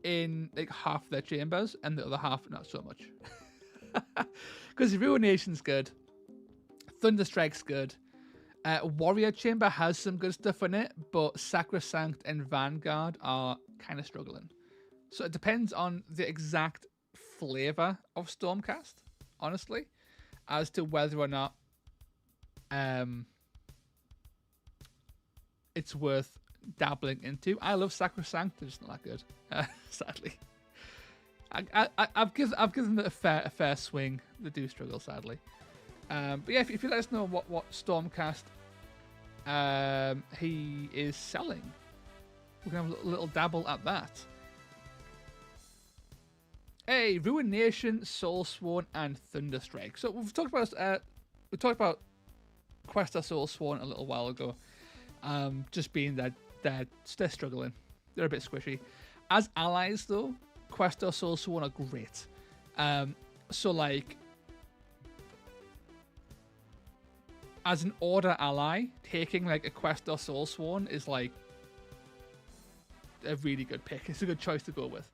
in like half their chambers, and the other half not so much. Because Ruination's good, Thunderstrike's good, Warrior Chamber has some good stuff in it, but Sacrosanct and Vanguard are kind of struggling. So it depends on the exact flavor of Stormcast, honestly, as to whether or not it's worth dabbling into. I love Sacrosanct, they're just not that good, sadly. I've given them a fair swing. They do struggle, sadly. But yeah, if you let us know what Stormcast he is selling, we're gonna have a little dabble at that. Hey, Ruination, Soulsworn, and Thunderstrike. So we've talked about Questa Soulsworn a little while ago. Just being that they're struggling. They're a bit squishy. As allies, though, Questa Soulsworn are great. So like, as an order ally, taking like a Questa Soulsworn is like a really good pick. It's a good choice to go with.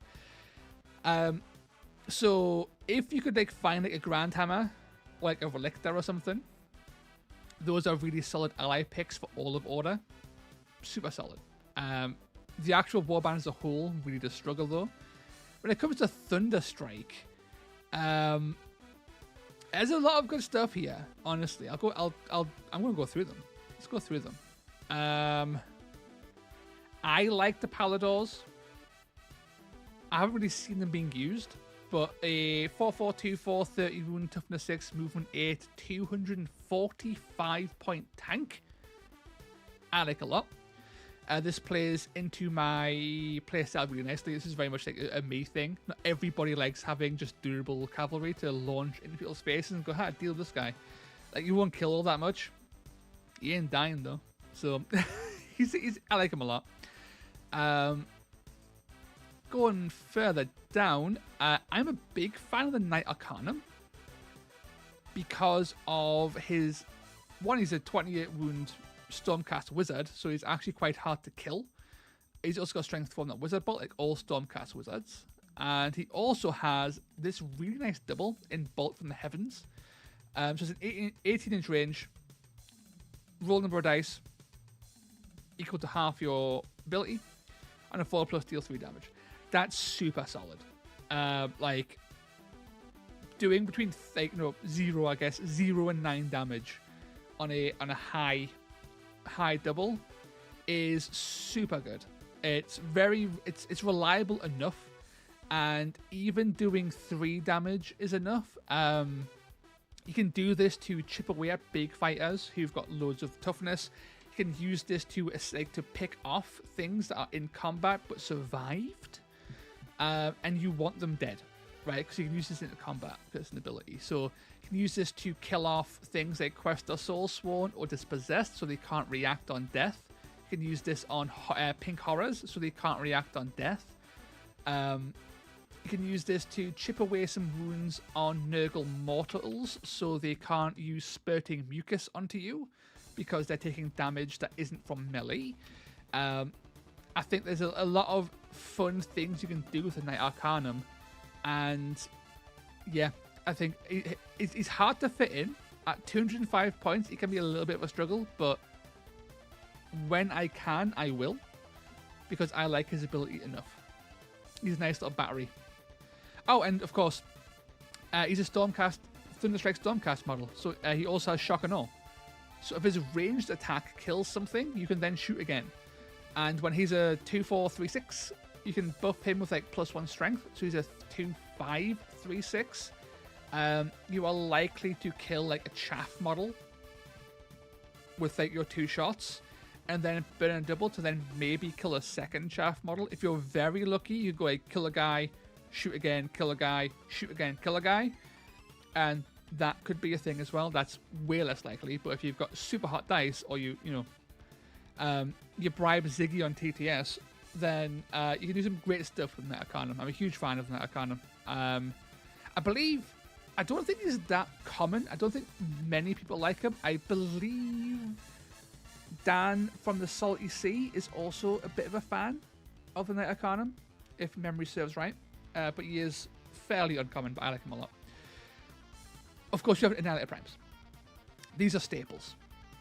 So if you could like find like a Grand Hammer, like a Relictor or something, those are really solid ally picks for all of Order. Super solid. The actual warband as a whole really does struggle though. When it comes to Thunderstrike, there's a lot of good stuff here. Honestly, I'm going to go through them. Let's go through them. I like the Paladors. I haven't really seen them being used, but a 4/4/2/4, 30 wound, toughness 6, movement 8, 245 point tank. I like a lot. This plays into my playstyle really nicely. This is very much like a me thing. Not everybody likes having just durable cavalry to launch into people's faces and go, "Ha, deal with this guy." Like, you won't kill all that much. He ain't dying though, so I like him a lot. Going further down, I'm a big fan of the Knight Arcanum because of his one. He's a 28 wound Stormcast wizard, so he's actually quite hard to kill. He's also got strength from that wizard bolt, like all Stormcast wizards, and he also has this really nice double in Bolt from the Heavens. So it's an 18-inch range. Roll number of dice equal to half your ability, and a 4+ deal 3 damage. That's super solid. Like doing between 0 and 9 damage on a high double is super good. It's reliable enough, and even doing 3 damage is enough. You can do this to chip away at big fighters who've got loads of toughness. You can use this to pick off things that are in combat but survived, and you want them dead, right? Because you can use this into combat because it's an ability. So you can use this to kill off things like Questa Soulsworn or Dispossessed, so they can't react on death. You can use this on Pink Horrors, so they can't react on death. You can use this to chip away some wounds on Nurgle Mortals, so they can't use Spurting Mucus onto you because they're taking damage that isn't from melee. I think there's a lot of fun things you can do with the Knight Arcanum, and yeah, I think it's hard to fit in. At 205 points, it can be a little bit of a struggle, but when I can, I will, because I like his ability enough. He's a nice little battery. Oh, and of course, he's a Thunderstrike Stormcast model, so he also has Shock and Awe. So if his ranged attack kills something, you can then shoot again. And when he's a 2/4/3/6, you can buff him with like +1 strength, so he's a 2/5/3/6. You are likely to kill like a chaff model with like your 2 shots, and then burn a double to then maybe kill a second chaff model. If you're very lucky, you go like kill a guy, shoot again, kill a guy, shoot again, kill a guy, and that could be a thing as well. That's way less likely. But if you've got super hot dice, or you bribe Ziggy on TTS, then you can do some great stuff with Nattering. I'm a huge fan of Nattering. I don't think he's that common. I don't think many people like him. I believe Dan from the Salty Sea is also a bit of a fan of the Nattering, if memory serves right. But he is fairly uncommon, but I like him a lot. Of course, you have Annihilator Primes. These are staples.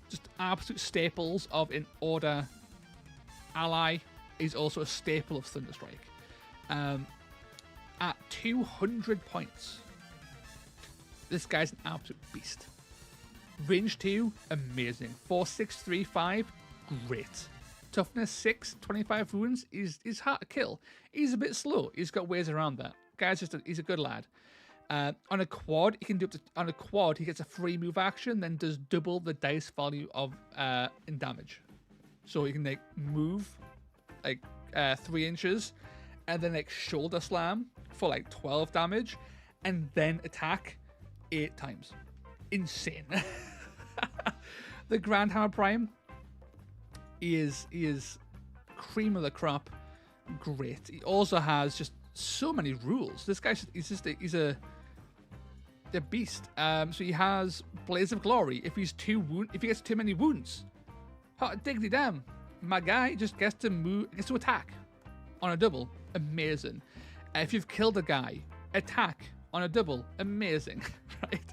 Just absolute staples of an Order ally. Is also a staple of Thunderstrike. At 200 points, this guy's an absolute beast. Range 2, amazing. 4-6-3-5, great. Toughness 6, 25 wounds is hard to kill. He's a bit slow. He's got ways around that. Guy's he's a good lad. On a quad, he can do up to, on a quad, he gets a free move action, then does double the dice value of in damage. So he can like move like 3 inches, and then like shoulder slam for like 12 damage, and then attack 8 times. Insane. The Grand Hammer Prime is cream of the crop. Great. He also has just so many rules. This guy's he's a beast. So he has Blaze of Glory. If he gets too many wounds, hot diggity damn, my guy just gets to attack on a double. Amazing. If you've killed a guy, attack on a double. Amazing. Right?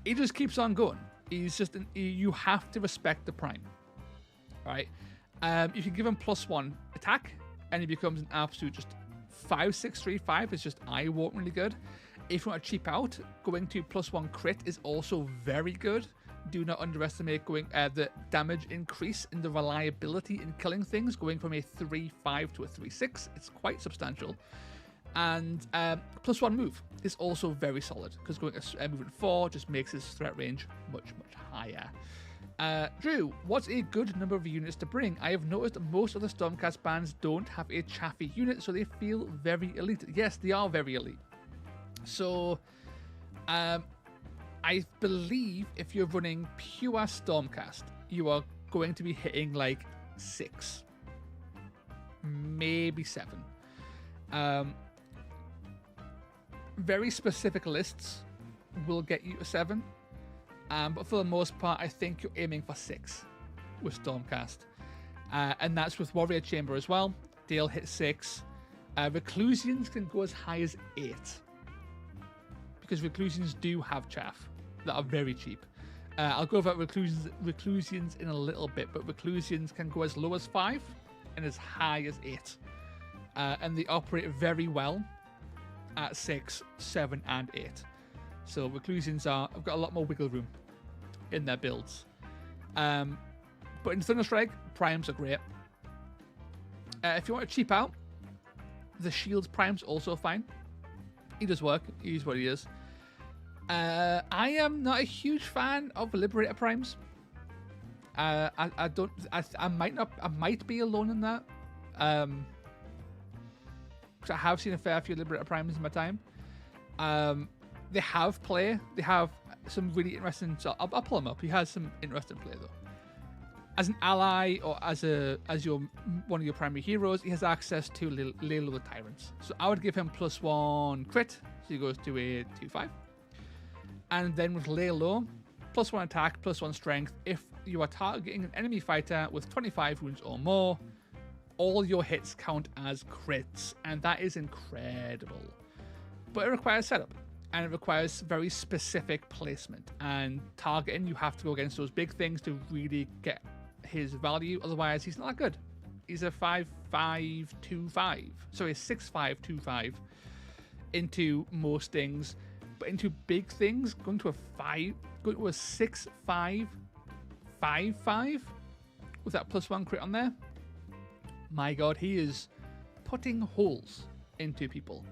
He just keeps on going. He's just you have to respect the Prime. Right? You can give him +1 attack, and he becomes an absolute just 5-6-3-5. It's just eye-wateringly good. If you want to cheap out, going to +1 crit is also very good. Do not underestimate going the damage increase in the reliability in killing things, going from a 3-5 to a 3-6. It's quite substantial. And +1 move is also very solid, because going a movement 4 just makes his threat range much, much higher. Drew, what's a good number of units to bring? I have noticed most of the Stormcast bands don't have a chaffy unit, so they feel very elite. Yes, they are very elite. So, I believe if you're running pure Stormcast, you are going to be hitting like 6, maybe 7. Very specific lists will get you to 7. But for the most part, I think you're aiming for 6 with Stormcast. And that's with Warrior Chamber as well. They'll hit 6. Reclusians can go as high as 8. Because Reclusians do have chaff that are very cheap. I'll go over Reclusians in a little bit, but Reclusians can go as low as 5 and as high as 8. And they operate very well at 6, 7, and 8. So Reclusians have got a lot more wiggle room in their builds. But in Thunderstrike, Primes are great. If you want to cheap out, the Shields Prime's also fine. He does work. He's what he is. I am not a huge fan of Liberator Primes. I might be alone in that. Because I have seen a fair few Liberator Primes in my time. They have play. They have some really interesting. So I'll pull him up. He has some interesting play though. As an ally or as your one of your primary heroes, he has access to Laylo the Tyrants. So I would give him +1 crit, so he goes to a 2-5. And then with Laylo, +1 attack, +1 strength. If you are targeting an enemy fighter with 25 wounds or more, all your hits count as crits, and that is incredible. But it requires setup, and it requires very specific placement and targeting. You have to go against those big things to really get his value, otherwise he's not that good. He's a 5-5-2-5, sorry, a 6-5-2-5 into most things, but into big things, going to a 6-5-5-5 with that +1 crit on there. My god, he is putting holes into people,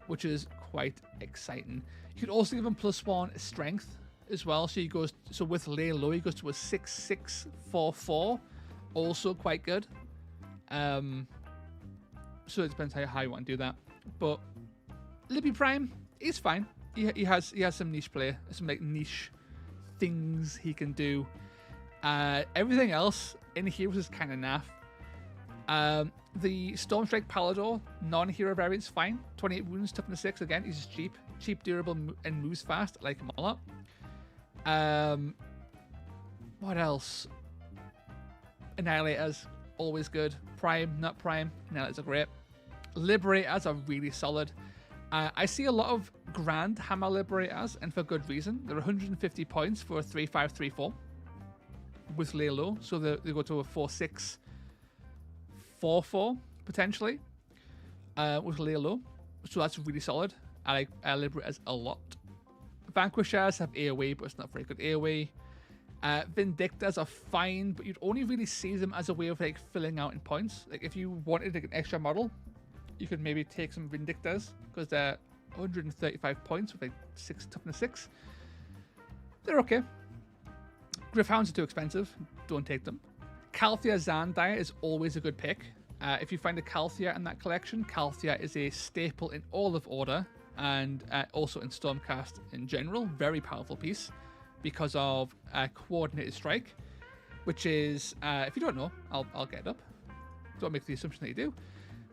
which is quite exciting. You could also give him +1 strength as well. So he goes, so with lay low, he goes to a 6-6-4-4, also quite good. So it depends how you want to do that. But Libby Prime, he's fine. He has some niche play, some like niche things he can do. Everything else in Heroes is kind of naff. The Stormstrike Palador non-hero variant's fine. 28 wounds, toughness 6. Again, he's just cheap, durable, and moves fast. I like him a lot. What else? Annihilators, always good. Prime, not Prime. Annihilators are great. Liberators are really solid. I see a lot of Grand Hammer Liberators, and for good reason. They're 150 points for a 3-5-3-4 with lay low, so they go to a 4-6-4-4 potentially with lay low. So that's really solid. I like Liberators a lot. Vanquishers have AoE, but it's not very good AoE. Vindictors are fine, but you'd only really see them as a way of like filling out in points. Like if you wanted like an extra model, you could maybe take some Vindictors because they're 135 points with like 6 toughness 6. They're okay. Gryph-hounds are too expensive. Don't take them. Calthea Zandire is always a good pick. If you find a Calthea in that collection, Calthea is a staple in all of Order and also in Stormcast in general. Very powerful piece because of Coordinated Strike, which is, if you don't know, I'll get it up. Don't make the assumption that you do.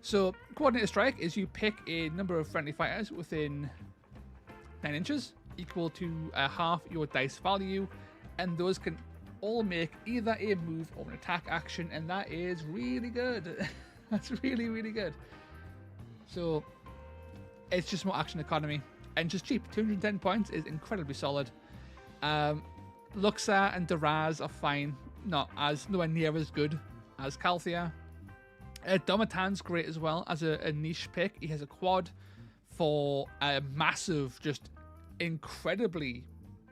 So Coordinated Strike is you pick a number of friendly fighters within 9 inches, equal to half your dice value, and those can all make either a move or an attack action, and that is really good. That's really, really good. So it's just more action economy and just cheap. 210 points is incredibly solid. Luxar and Daraz are fine, nowhere near as good as Calthea. Domitan's great as well as a niche pick. He has a quad for a massive, just incredibly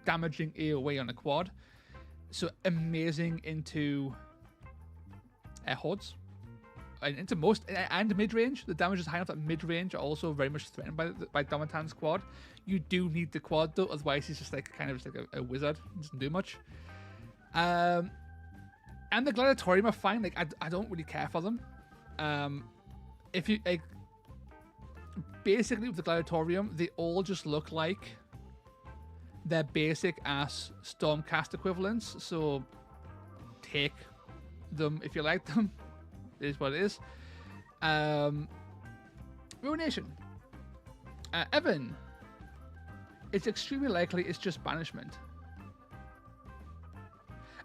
damaging AoE on a quad. So amazing into hordes and into most and mid range. The damage is high enough that mid range are also very much threatened by Domitan's quad. You do need the quad though, otherwise he's just like kind of just like a wizard. He doesn't do much. And the Gladiatorium are fine. Like I don't really care for them. If you like, basically with the Gladiatorium, they all just look like their basic ass Stormcast equivalents. So take them if you like them. It is what it is. Ruination. Evan. It's extremely likely it's just banishment.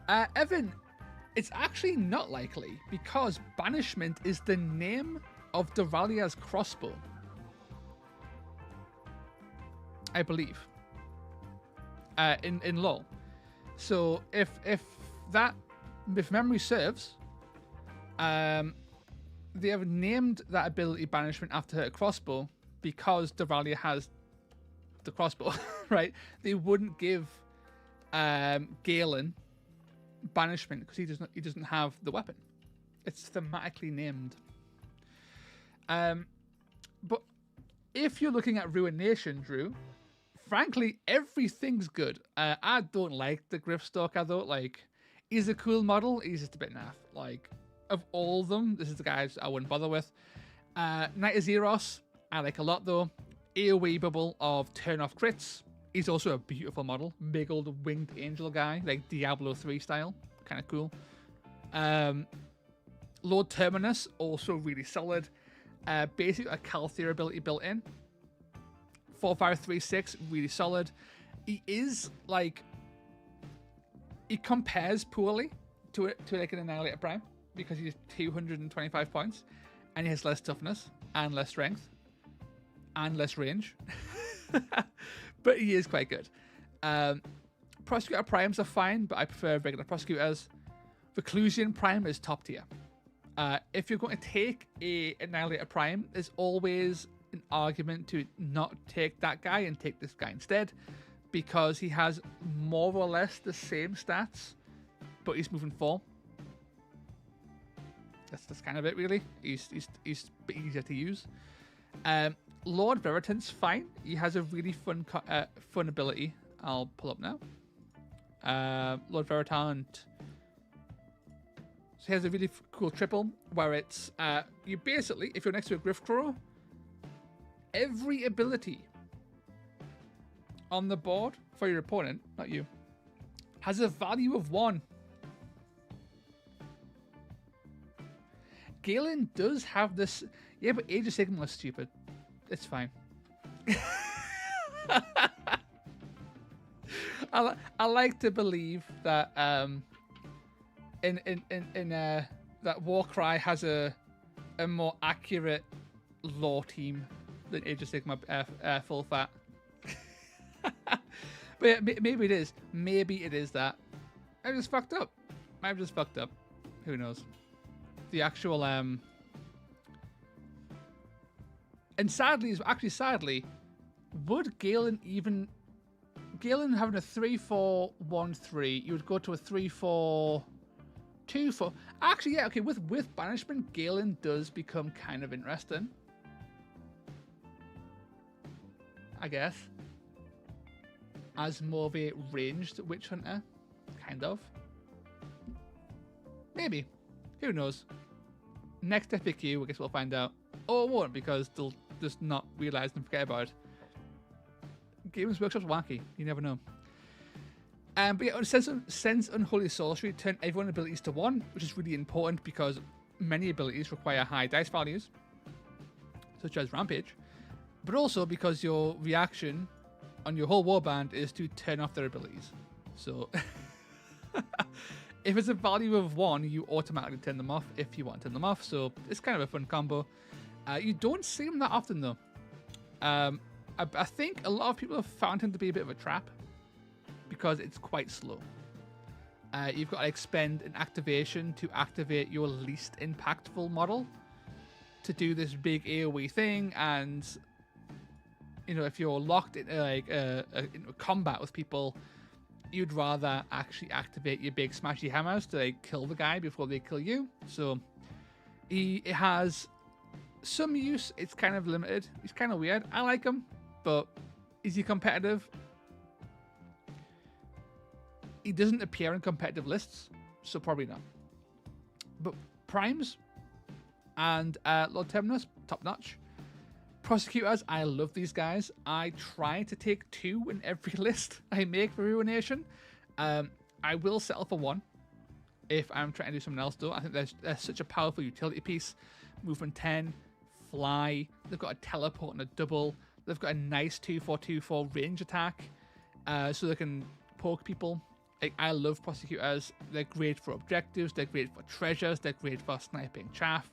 Evan, it's actually not likely because banishment is the name of Doralia's crossbow, I believe. In LoL. So if memory serves, they have named that ability banishment after her crossbow because Doralia has the crossbow, right? They wouldn't give Galen banishment because he doesn't have the weapon. It's thematically named. But if you're looking at Ruination, Drew, frankly, everything's good. I don't like the Gryph-stalker though. Like, he's a cool model. He's just a bit naff. Like, of all of them, this is the guys I wouldn't bother with. Knight of Zeros, I like a lot though. AoE bubble of turn-off crits. He's also a beautiful model. Big old winged angel guy, like Diablo 3 style. Kind of cool. Lord Terminus, also really solid. Basically a Calthea ability built in. 4-5-3-6, really solid. He is like, he compares poorly to like an Annihilator Prime because he's 225 points and he has less toughness and less strength and less range. But he is quite good. Prosecutor Primes are fine, but I prefer regular Prosecutors. Reclusian Prime is top tier. If you're going to take a Annihilator Prime, there's always an argument to not take that guy and take this guy instead, because he has more or less the same stats, but he's moving 4. That's kind of it, really. He's a bit easier to use. Lord Veritant's fine. He has a really fun ability. I'll pull up now. Lord Veritant. So he has a really cool triple where it's you basically, if you're next to a Griffcrow, every ability on the board for your opponent, not you, has a value of 1. Galen does have this. Yeah, but Age of Sigmar is stupid. It's fine. I like to believe that that Warcry has a more accurate lore team than Age of Sigmar full fat. But yeah, maybe it is. Maybe it is that. I'm just fucked up. I'm just fucked up. Who knows? The actual and sadly, would Galen having a 3-4-1-3, you would go to a 3-4-2-4. Actually, yeah, okay, with banishment, Galen does become kind of interesting, I guess, as more of a ranged witch hunter, kind of. Maybe. Who knows? Next FAQ, I guess we'll find out. Or it won't, because they'll just not realise and forget about it. Games Workshop's wacky. You never know. But yeah, Sense Unholy Sorcery turn everyone's abilities to 1, which is really important because many abilities require high dice values, such as Rampage, but also because your reaction on your whole warband is to turn off their abilities. So if it's a value of 1, you automatically turn them off if you want to turn them off. So it's kind of a fun combo. You don't see them that often though. I think a lot of people have found him to be a bit of a trap because it's quite slow. You've got to expend an activation to activate your least impactful model to do this big AoE thing, and you know, if you're locked in into combat with people, you'd rather actually activate your big smashy hammers to kill the guy before they kill you. So it has some use. It's kind of limited. He's kind of weird. I like him, but is he competitive? He doesn't appear in competitive lists, so probably not. But Primes and Lord Terminus, top notch. Prosecutors, I love these guys. I try to take 2 in every list I make for Ruination. I will settle for 1 if I'm trying to do something else though. I think they're such a powerful utility piece. Movement 10, fly. They've got a teleport and a double. They've got a nice 2-4-2-4 range attack, so they can poke people. I love Prosecutors. They're great for objectives. They're great for treasures. They're great for sniping chaff.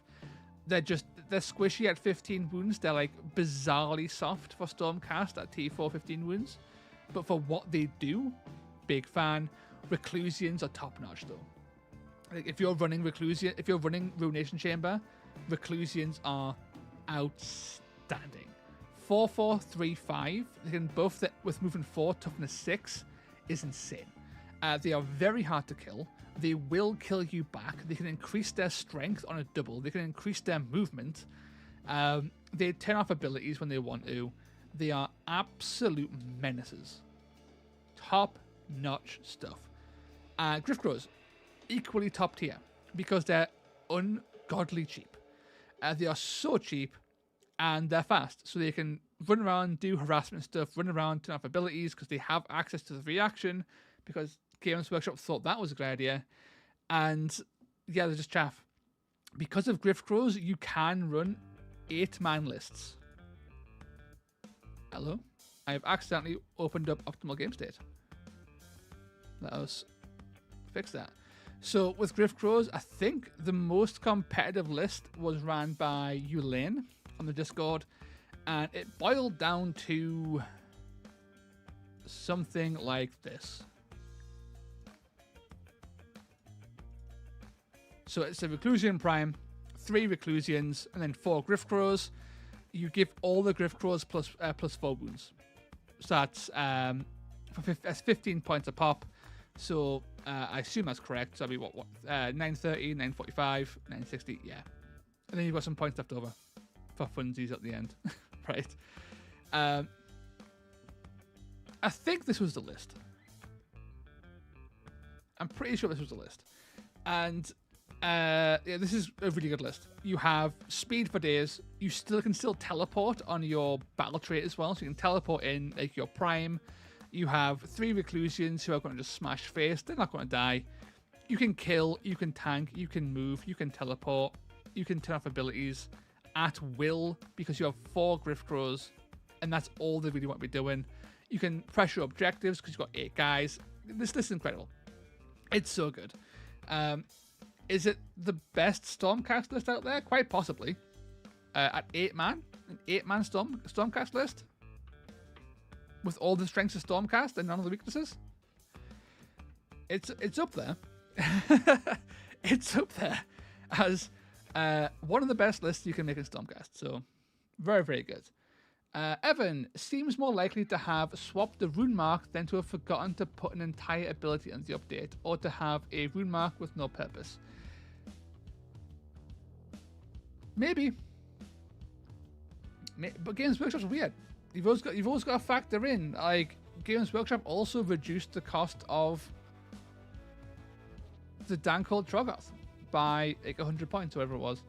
They're squishy at 15 wounds. They're like bizarrely soft for Stormcast at T4 15 wounds. But for what they do, big fan. Reclusians are top notch though. Like if you're running Ruination Chamber, Reclusians are outstanding. 4-4-3-5. They can buff that with movement 4, toughness 6 is insane. They are very hard to kill. They will kill you back. They can increase their strength on a double. They can increase their movement. They turn off abilities when they want to. They are absolute menaces. Top-notch stuff. Griffcrows, equally top tier because they're ungodly cheap. They are so cheap and they're fast. So they can run around, do harassment stuff, run around, turn off abilities because they have access to the reaction because Games Workshop thought that was a great idea. And yeah, they're just chaff. Because of Griffcrows, you can run 8-man lists. Hello? I have accidentally opened up Optimal Game State. Let us fix that. So with Griffcrows, I think the most competitive list was ran by Elaine on the Discord, and it boiled down to something like this. So it's a Reclusian Prime, 3 Reclusians, and then 4 Griffcrows. You give all the Griffcrows plus 4 wounds. So that's 15 points a pop. So I assume that's correct. So that'd be what 930, 945, 960, yeah. And then you've got some points left over for funsies at the end, right? I think this was the list. I'm pretty sure this was a list. And yeah, this is a really good list. You have speed for days. You can still teleport on your battle trait as well. So you can teleport in like your prime. You have 3 reclusions who are going to just smash face. They're not going to die. You can kill, you can tank, you can move, you can teleport, you can turn off abilities at will because you have 4 Griff Crows, and that's all they really want to be doing. You can pressure objectives because you've got 8 guys. This list is incredible. It's so good. Is it the best Stormcast list out there? Quite possibly. At 8 man, an 8-man Stormcast list with all the strengths of Stormcast and none of the weaknesses. It's up there. It's up there as one of the best lists you can make in Stormcast. So very, very good. Evan seems more likely to have swapped the rune mark than to have forgotten to put an entire ability on the update, or to have a rune mark with no purpose. Maybe. But Games Workshop's weird. You've always got to factor in, like, Games Workshop also reduced the cost of the Dancold Troggoth by like 100 points, whatever it was,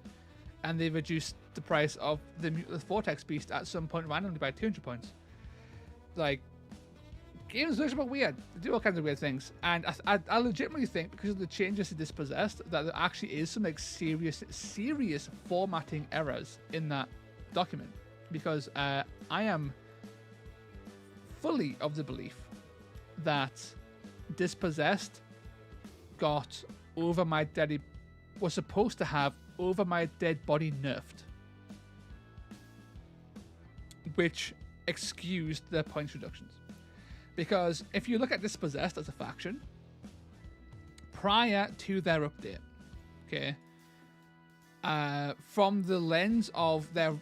and they reduced the price of the Mutelith Vortex Beast at some point randomly by 200 points. Like, Games Workshop are weird. They do all kinds of weird things, and I legitimately think because of the changes to Dispossessed that there actually is some like serious formatting errors in that document, because I am fully of the belief that Dispossessed got was supposed to have Over My Dead Body nerfed, which excused their points reductions. Because if you look at Dispossessed as a faction, prior to their update, okay, from the lens of their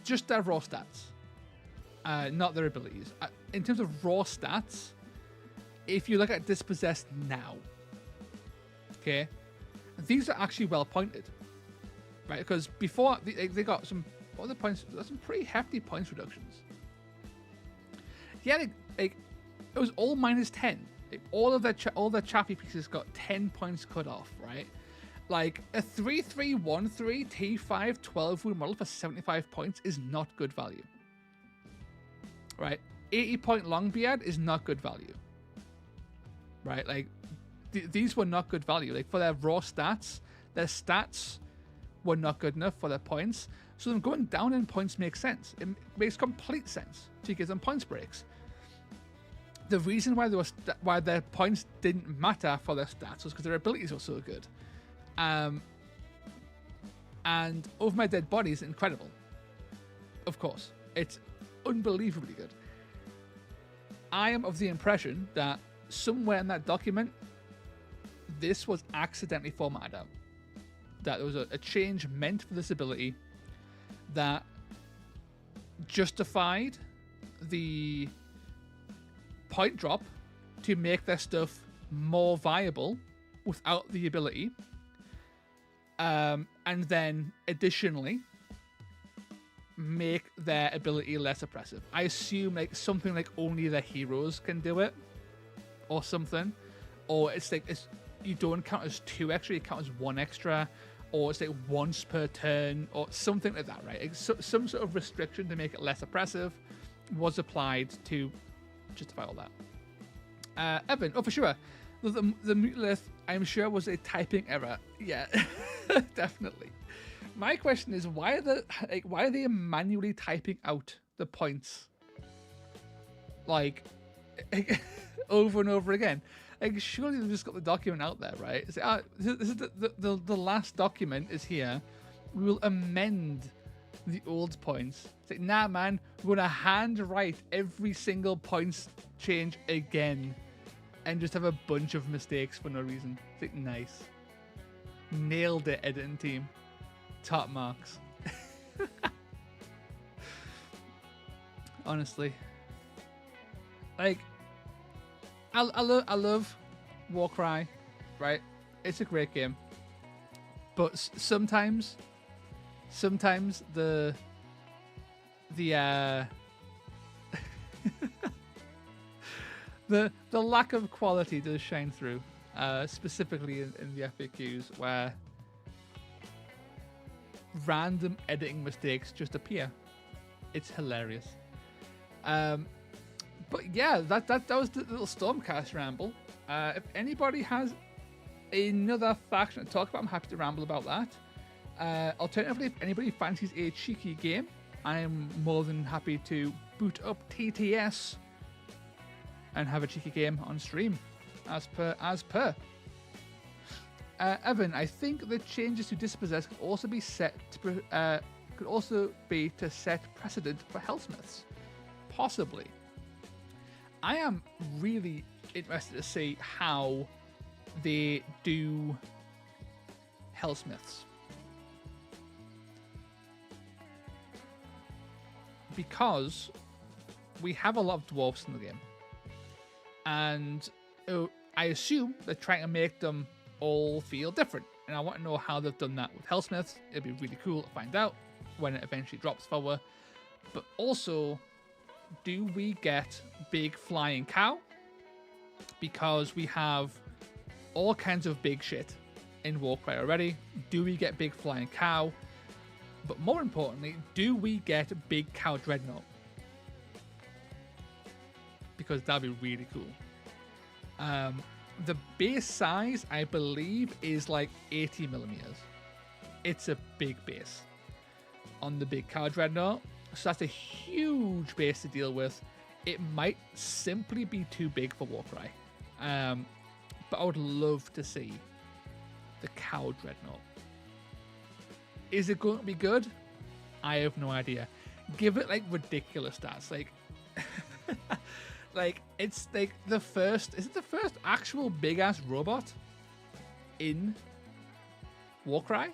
just their raw stats, not their abilities. In terms of raw stats, if you look at Dispossessed now, okay, these are actually well pointed, right? Because before they got some other points, some pretty hefty points reductions. Yeah, like it was all -10. Like, all their chaffy pieces got 10 points cut off, right? Like a 3-3-1-3 T5 12 wound model for 75 points is not good value, right? 80-point Longbeard is not good value, right? Like these were not good value. Like for their raw stats, their stats were not good enough for their points. So them going down in points makes sense. It makes complete sense to give them points breaks. The reason why their points didn't matter for their stats was because their abilities were so good. And Over My Dead Body is incredible. Of course, it's unbelievably good. I am of the impression that somewhere in that document, this was accidentally formatted out. That there was a change meant for this ability that justified the point drop to make their stuff more viable without the ability, and then additionally make their ability less oppressive. I assume like something like only the heroes can do it, or something, or it's like you don't count as 2 extra, you count as 1 extra, or it's like once per turn, or something like that, right? Like some sort of restriction to make it less oppressive was applied to justify all that. Evan, oh for sure, the Mutelith, I'm sure, was a typing error. Yeah, definitely. My question is, why are they manually typing out the points like over and over again? Like, surely they've just got the document out there, right? It's like, this is the last document is here. We will amend the old points. It's like, nah, man, we're gonna handwrite every single points change again, and just have a bunch of mistakes for no reason. It's like, nice, nailed it, editing team, top marks. Honestly, like, I love Warcry, right? It's a great game, but sometimes the the lack of quality does shine through. specifically in the FAQs, where random editing mistakes just appear. It's hilarious. But yeah, that was the little Stormcast ramble. If anybody has another faction to talk about, I'm happy to ramble about that. Alternatively, if anybody fancies a cheeky game, I am more than happy to boot up TTS and have a cheeky game on stream, as per. Evan, I think the changes to Dispossess could also be to set precedent for Hellsmiths, possibly. I am really interested to see how they do Hellsmiths, because we have a lot of dwarves in the game, and I assume they're trying to make them all feel different, and I want to know how they've done that with Hellsmiths. It'd be really cool to find out when it eventually drops forward. But also, do we get big flying cow? Because we have all kinds of big shit in Warcry already. Do we get big flying cow? But more importantly, do we get big cow dreadnought? Because that'd be really cool. The base size, I believe, is like 80 millimeters. It's a big base on the big cow dreadnought, so that's a huge base to deal with. It might simply be too big for Warcry, but I would love to see the cow dreadnought. Is it going to be good? I have no idea. Give it like ridiculous stats, like like it's like the first. Is it the first actual big ass robot in Warcry?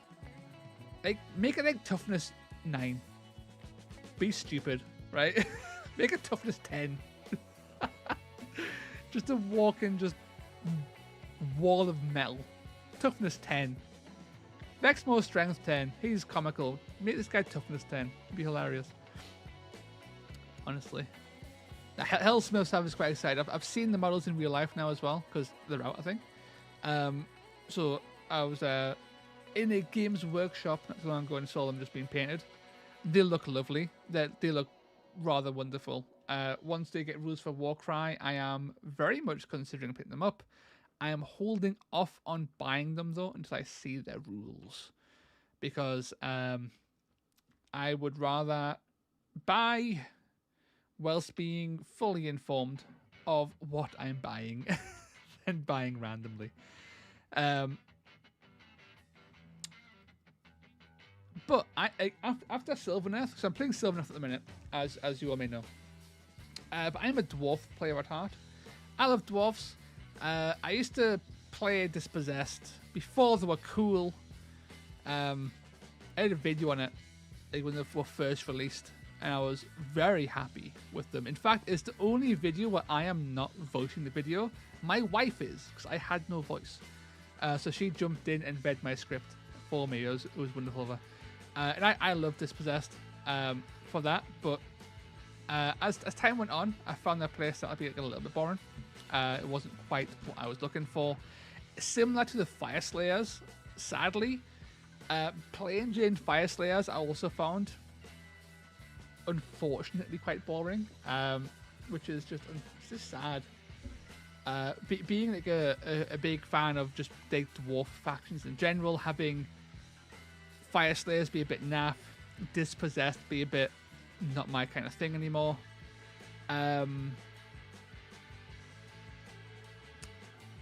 Like, make it like toughness 9. Be stupid, right? Make it toughness 10. Just a walking, just wall of metal. Toughness 10. Vexmo strength 10. He's comical. Make this guy toughness 10. It'd be hilarious. Honestly. Hellsmiths I was quite excited. I've seen the models in real life now as well, because they're out, I think. So I was in a Games Workshop not too long ago and saw them just being painted. They look lovely. They look rather wonderful. Once they get rules for Warcry, I am very much considering picking them up. I am holding off on buying them though until I see their rules, because I would rather buy whilst being fully informed of what I'm buying than buying randomly. But after Sylvaneth, because I'm playing Sylvaneth at the minute, as you all may know. But I'm a dwarf player at heart. I love dwarves. I used to play Dispossessed before they were cool. I had a video on it like when they were first released, and I was very happy with them. In fact, it's the only video where I am not voicing the video. My wife is, because I had no voice. So she jumped in and read my script for me. It was wonderful of her. And I love Dispossessed for that. But as time went on, I found their play started to be a little bit boring. It wasn't quite what I was looking for. Similar to the Fire Slayers, sadly. Plain Jane Fire Slayers I also found, unfortunately, quite boring, which is just sad. Being like a big fan of just big dwarf factions in general, having Fire Slayers be a bit naff, Dispossessed be a bit not my kind of thing anymore.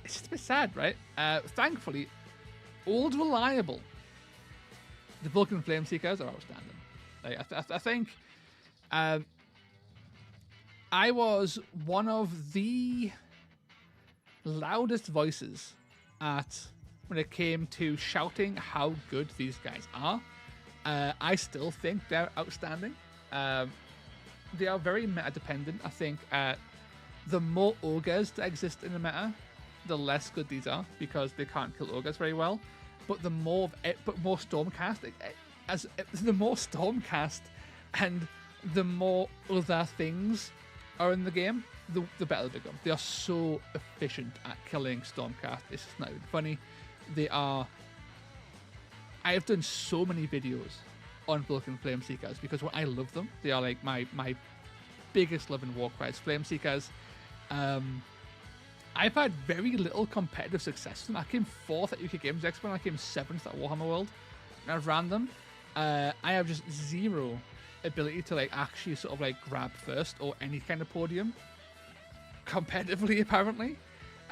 It's just a bit sad, right? Thankfully, old reliable, the Vulcan Flameseekers are outstanding. Like, I think I was one of the loudest voices when it came to shouting how good these guys are. I still think they're outstanding. They are very meta dependent. I think the more ogres that exist in the meta, the less good these are, because they can't kill ogres very well. But the more Stormcast, the more Stormcast and the more other things are in the game, the better they become. They are so efficient at killing Stormcast. It's just not even funny. They are. I have done so many videos on Vulcan Flameseekers because I love them. They are like my biggest love in Warcry is Flameseekers. I've had very little competitive success with them. I came 4th at UK Games Expo and I came 7th at Warhammer World. And I've ran them. I have just zero ability to like actually sort of like grab first or any kind of podium competitively, apparently.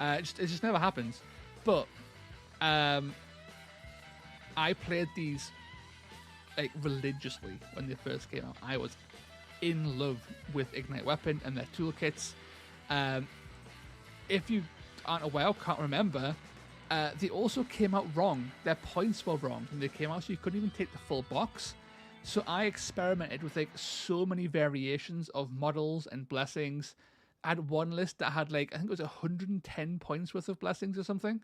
It just never happens. But I played these like religiously when they first came out. I was in love with Ignite Weapon and their toolkits. If you aren't aware or can't remember, they also came out wrong. Their points were wrong when they came out, so you couldn't even take the full box. So I experimented with like so many variations of models and blessings. I had one list that had like, I think it was 110 points worth of blessings or something.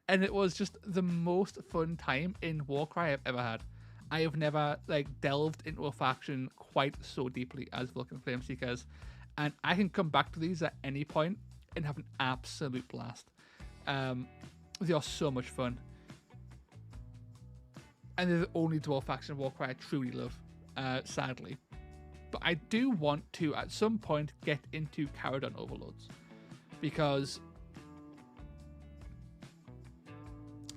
And it was just the most fun time in Warcry I've ever had. I have never like delved into a faction quite so deeply as Vulcan Flameseekers, and I can come back to these at any point and have an absolute blast. They are so much fun, and they're the only dwarf faction in Warcry I truly love, sadly. But I do want to at some point get into Caradon Overlords because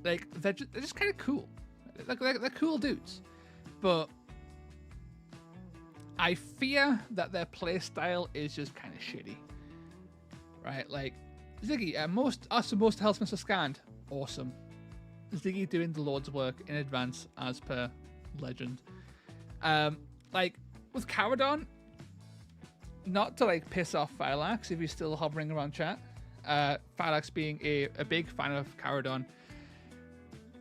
like they're just kind of cool. They're cool dudes, but I fear that their playstyle is just kind of shitty, right? Like Ziggy, most Hellsmiths are scanned, awesome. Ziggy doing the Lord's work in advance as per legend. Like with Caradon, not to like piss off Phylax if he's still hovering around chat. Phylax being a big fan of Caradon.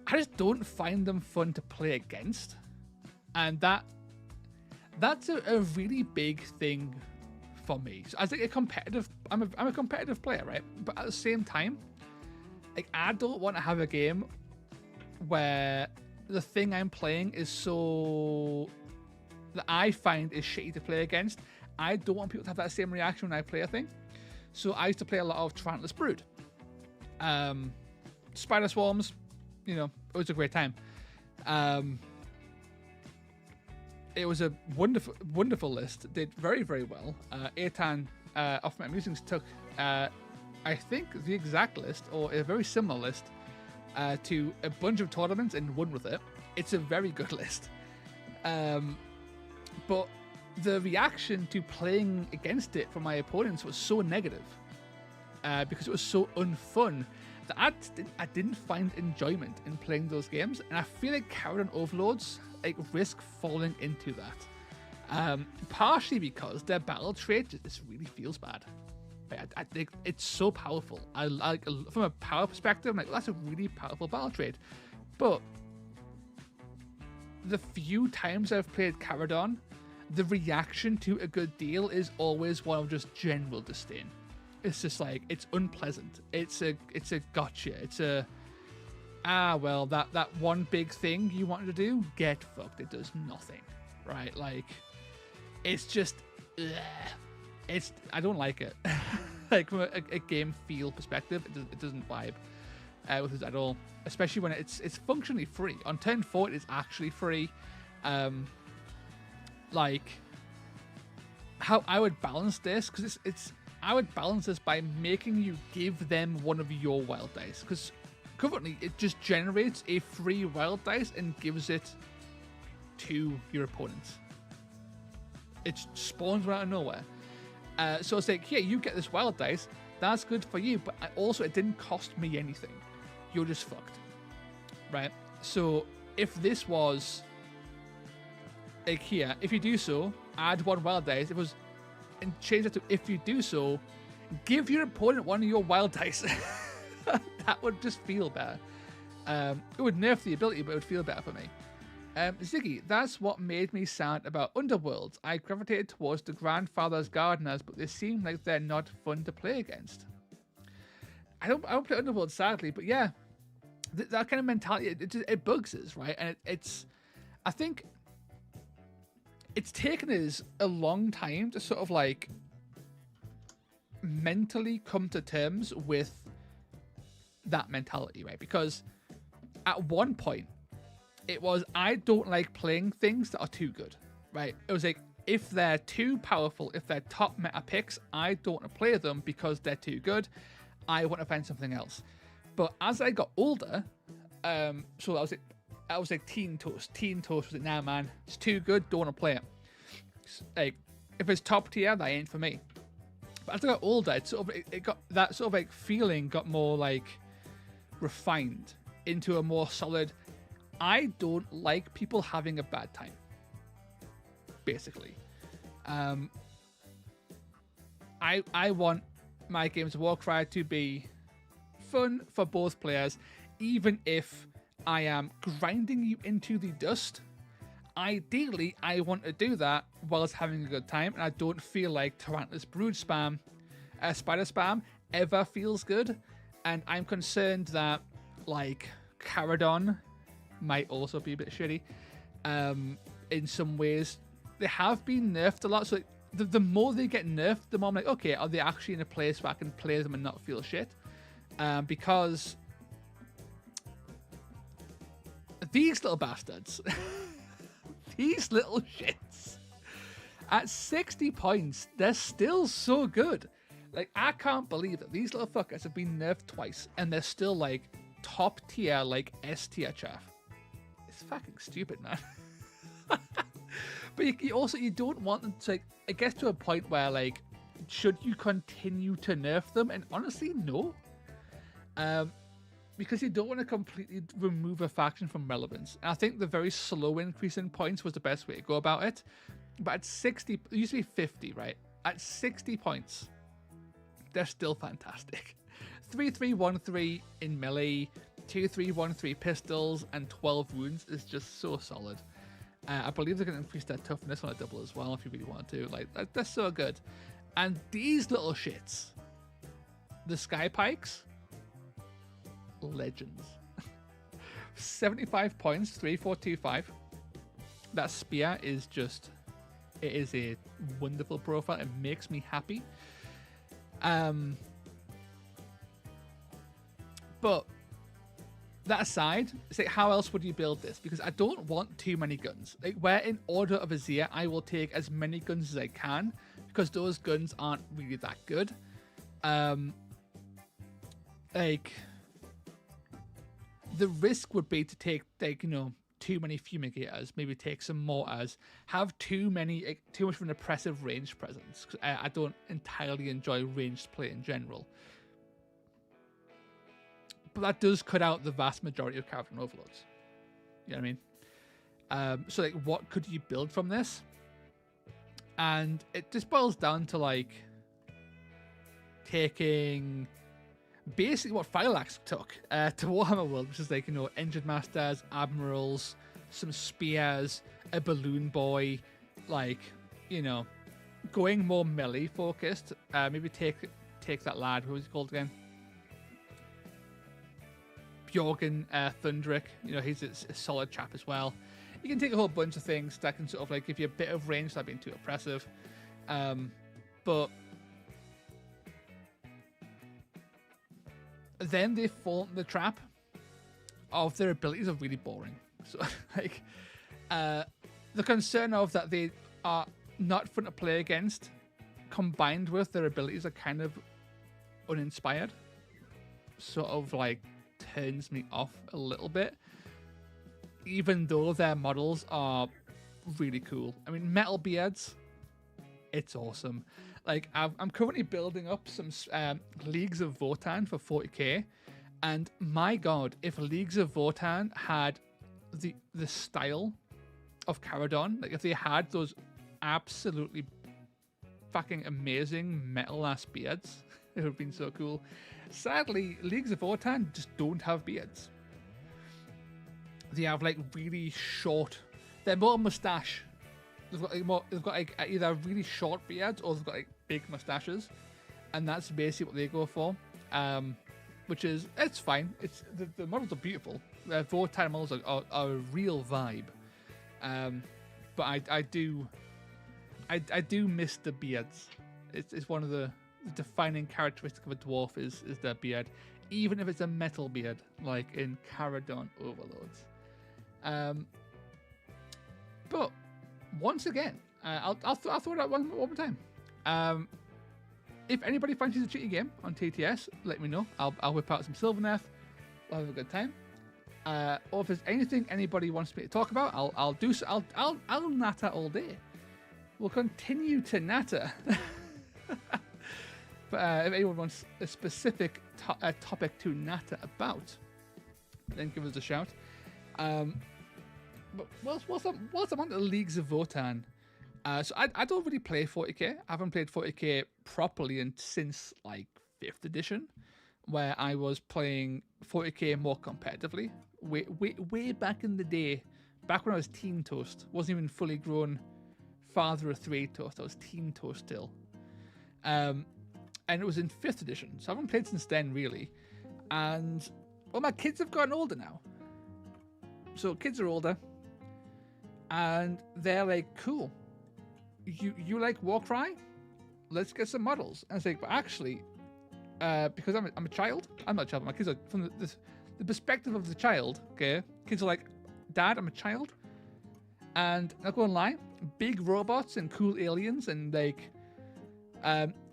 I just don't find them fun to play against, and that's a really big thing for me. So as like a competitive, I'm a competitive player, right? But at the same time, like I don't want to have a game where the thing I'm playing is so that I find is shitty to play against. I don't want people to have that same reaction when I play a thing. So I used to play a lot of Tarantulas Brood, Spider Swarms. You know, it was a great time. It was a wonderful list. Did very, very well. Eitan off my musings took, I think, the exact list or a very similar list to a bunch of tournaments and won with it. It's a very good list. But the reaction to playing against it from my opponents was so negative because it was so unfun. I didn't find enjoyment in playing those games, and I feel like Caradon Overlords like risk falling into that. Partially because their battle trait just really feels bad. I think it's so powerful. I like from a power perspective, I'm like, well, that's a really powerful battle trait. But the few times I've played Caradon, the reaction to a good deal is always one of just general disdain. It's just like, it's unpleasant. It's a gotcha. It's a, well, that one big thing you wanted to do, get fucked. It does nothing, right? Like, it's just, I don't like it. Like, from a game feel perspective, it doesn't vibe with it at all. Especially when it's functionally free. On turn 4, it is actually free. Like, how I would balance this, because I would balance this by making you give them one of your wild dice, because currently it just generates a free wild dice and gives it to your opponents. It spawns right out of nowhere. So it's like, here, you get this wild dice, that's good for you, but also it didn't cost me anything. You're just fucked, right? So if this was like, here, if you do so, add one wild dice. If it was, and change it to, if you do so, give your opponent one of your wild dice. That would just feel better. It would nerf the ability, but it would feel better for me. Ziggy, that's what made me sad about Underworlds. I gravitated towards the Grandfather's Gardeners, but they seem like they're not fun to play against. I don't play Underworlds, sadly, but yeah, that kind of mentality, it bugs us, right? And it's, I think, it's taken us a long time to sort of like mentally come to terms with that mentality, right? Because at one point, it was, I don't like playing things that are too good, right? It was like, if they're too powerful, if they're top meta picks, I don't want to play them because they're too good. I want to find something else. But as I got older, so I was like teen toast. Teen toast was like, nah, man, it's too good, don't want to play it. Like, if it's top tier, that ain't for me. But as I got older, it got that sort of like feeling got more like refined into a more solid. I don't like people having a bad time. Basically, I want my Games of Warcry to be fun for both players, even if I am grinding you into the dust. Ideally, I want to do that whilst having a good time, and I don't feel like Tarantulas Brood spam, Spider spam ever feels good. And I'm concerned that like Caradon might also be a bit shitty in some ways. They have been nerfed a lot, so the more they get nerfed, the more I'm like, okay, are they actually in a place where I can play them and not feel shit? Because these little bastards, these little shits, at 60 points, they're still so good. Like, I can't believe that these little fuckers have been nerfed twice, and they're still like top tier, like S tier chaff. It's fucking stupid, man. But you don't want them to, like, it gets to a point where, like, should you continue to nerf them? And honestly, no. Because you don't want to completely remove a faction from relevance. And I think the very slow increase in points was the best way to go about it. But at 60, usually 50, right? At 60 points, they're still fantastic. 3-3-1-3 in melee, 2-3-1-3 pistols, and 12 wounds is just so solid. I believe they're going to increase their toughness on a double as well if you really want to. Like, they're so good. And these little shits, the Sky Pikes, legends. 75 points, 3-4-2-5. That spear is just, it is a wonderful profile. It makes me happy. But that aside, it's like, how else would you build this? Because I don't want too many guns. Like, where in Order of Azir, I will take as many guns as I can, because those guns aren't really that good. Like, the risk would be to take, like, you know, too many fumigators, maybe take some mortars, have too much of an oppressive ranged presence. I don't entirely enjoy ranged play in general. But that does cut out the vast majority of Caravan Overlords. You know what I mean? So, like, what could you build from this? And it just boils down to, like, taking basically what Phylax took to Warhammer World, which is, like, you know, Engine Masters, Admirals, some Spears, a Balloon Boy, like, you know, going more melee focused. Maybe take that lad, who was he called again? Bjorgen Thundrick, you know, he's a solid chap as well. You can take a whole bunch of things that can sort of like give you a bit of range without being too oppressive. But then they fall into the trap of their abilities are really boring. So, like, the concern of that they are not fun to play against, combined with their abilities are kind of uninspired, sort of like turns me off a little bit, even though their models are really cool. I mean, Metal Beards, it's awesome. Like, I'm currently building up some Leagues of Votann for 40k, and my god, if Leagues of Votann had the style of Caradon, like if they had those absolutely fucking amazing metal ass beards, it would have been so cool. Sadly, Leagues of Votann just don't have beards. They have like really short, they're more mustache. They've got like either really short beards or they've got like big mustaches, and that's basically what they go for. Which is, it's fine. It's the models are beautiful. The Votann models are a real vibe. but I do miss the beards. It's one of the defining characteristic of a dwarf is their beard, even if it's a metal beard like in Caradon Overlords. But once again, I'll throw it out one more time. If anybody fancies a cheaty game on TTS, let me know. I'll whip out some Sylvaneth. We'll have a good time. Or if there's anything anybody wants me to talk about, I'll do so. I'll natter all day. We'll continue to natter. But if anyone wants a specific topic to natter about, then give us a shout. But whilst I'm on the Leagues of Votann, so I don't really play 40k. I haven't played 40k properly since like 5th edition, where I was playing 40k more competitively. Way back in the day, back when I was teen toast, wasn't even fully grown father of 3 toast. I was teen toast still. And it was in 5th edition, so I haven't played since then really. And well, my kids have gotten older now. So kids are older, and they're like, cool. You like Warcry? Let's get some models. And it's like, but actually, because I'm a child. I'm not a child. My kids are from the perspective of the child. Okay, kids are like, Dad, I'm a child, and I'll go online. Big robots and cool aliens and like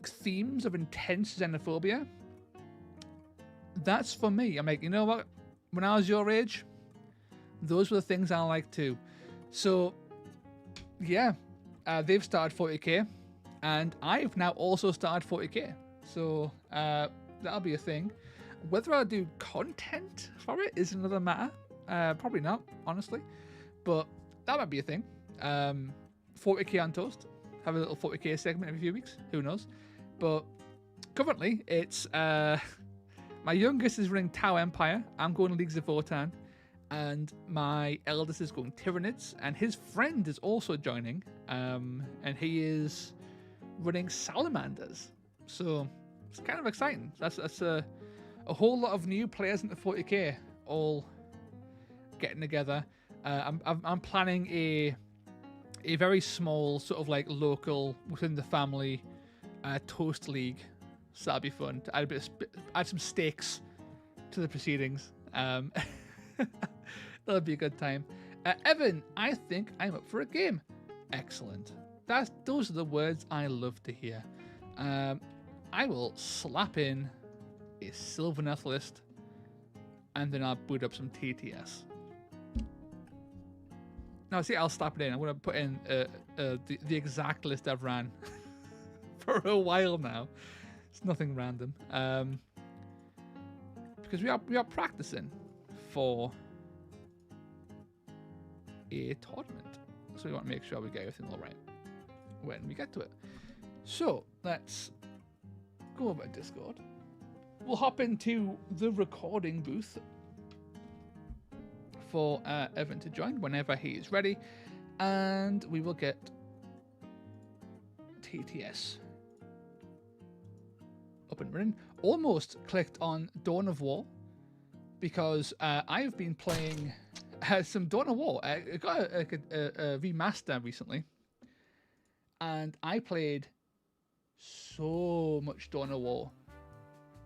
themes of intense xenophobia. That's for me. I'm like, you know what? When I was your age, those were the things I liked too. So, yeah, they've started 40k, and I've now also started 40k. So that'll be a thing. Whether I'll do content for it is another matter. Probably not, honestly, but that might be a thing. 40k on toast. Have a little 40k segment every few weeks. Who knows? But currently, it's my youngest is running Tau Empire. I'm going Leagues of Votann. And my eldest is going Tyranids, and his friend is also joining, and he is running Salamanders. So it's kind of exciting. That's a whole lot of new players into 40k all getting together. I'm planning a very small sort of like local within the family toast league. So that'll be fun. To add some stakes to the proceedings. That'll be a good time. Evan, I think I'm up for a game. Excellent. Those are the words I love to hear. I will slap in a Sylvaneth list, and then I'll boot up some TTS. Now, see, I'll slap it in. I'm going to put in the exact list I've ran for a while now. It's nothing random. Because we are practicing for a tournament, so we want to make sure we get everything all right when we get to it. So let's go over to Discord. We'll hop into the recording booth for Evan to join whenever he is ready, and we will get TTS up and running. Almost clicked on Dawn of War because I've been playing some Dawn of War. I got a remaster recently, and I played so much Dawn of War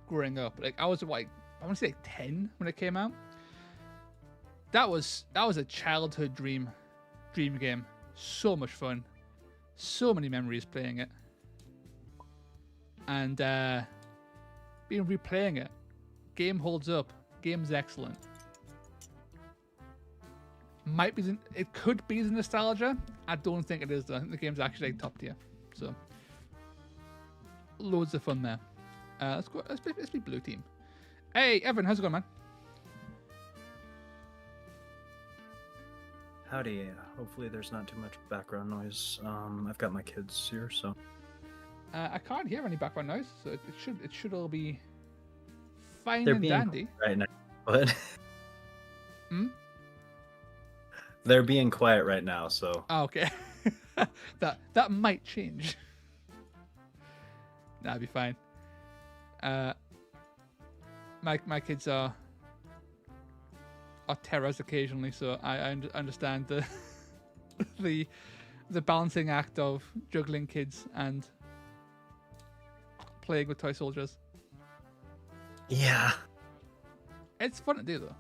growing up. Like I was like, I want to say like 10 when it came out. That was a childhood dream game. So much fun, so many memories playing it, and being replaying it. Game holds up. Game's excellent. It could be the nostalgia. I don't think it is though. I think the game's actually like top tier. So loads of fun there. Let's go. Let's be blue team. Hey Evan, how's it going, man? Howdy. Hopefully there's not too much background noise. I've got my kids here, so I can't hear any background noise, so it should all be fine they're and being dandy. right now, but Hmm? they're being quiet right now, so Oh, okay. that might change. That'd be fine. My kids are terrors occasionally, so I understand the the balancing act of juggling kids and playing with toy soldiers. Yeah. It's fun to do though.